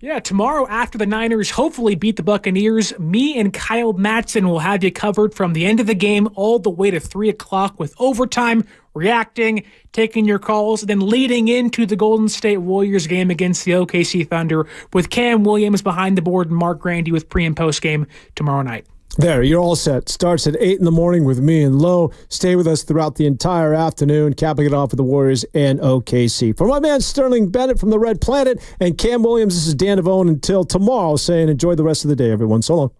Yeah, tomorrow after the Niners hopefully beat the Buccaneers, me and Kyle Madsen will have you covered from the end of the game all the way to 3 o'clock with overtime reacting, taking your calls, then leading into the Golden State Warriors game against the OKC Thunder with Cam Williams behind the board and Mark Grandy with pre- and post-game tomorrow night. There, you're all set. Starts at 8 in the morning with me and Lo. Stay with us throughout the entire afternoon, capping it off with the Warriors and OKC. For my man Sterling Bennett from the Red Planet and Cam Williams, this is Dan Devone until tomorrow saying enjoy the rest of the day, everyone. So long.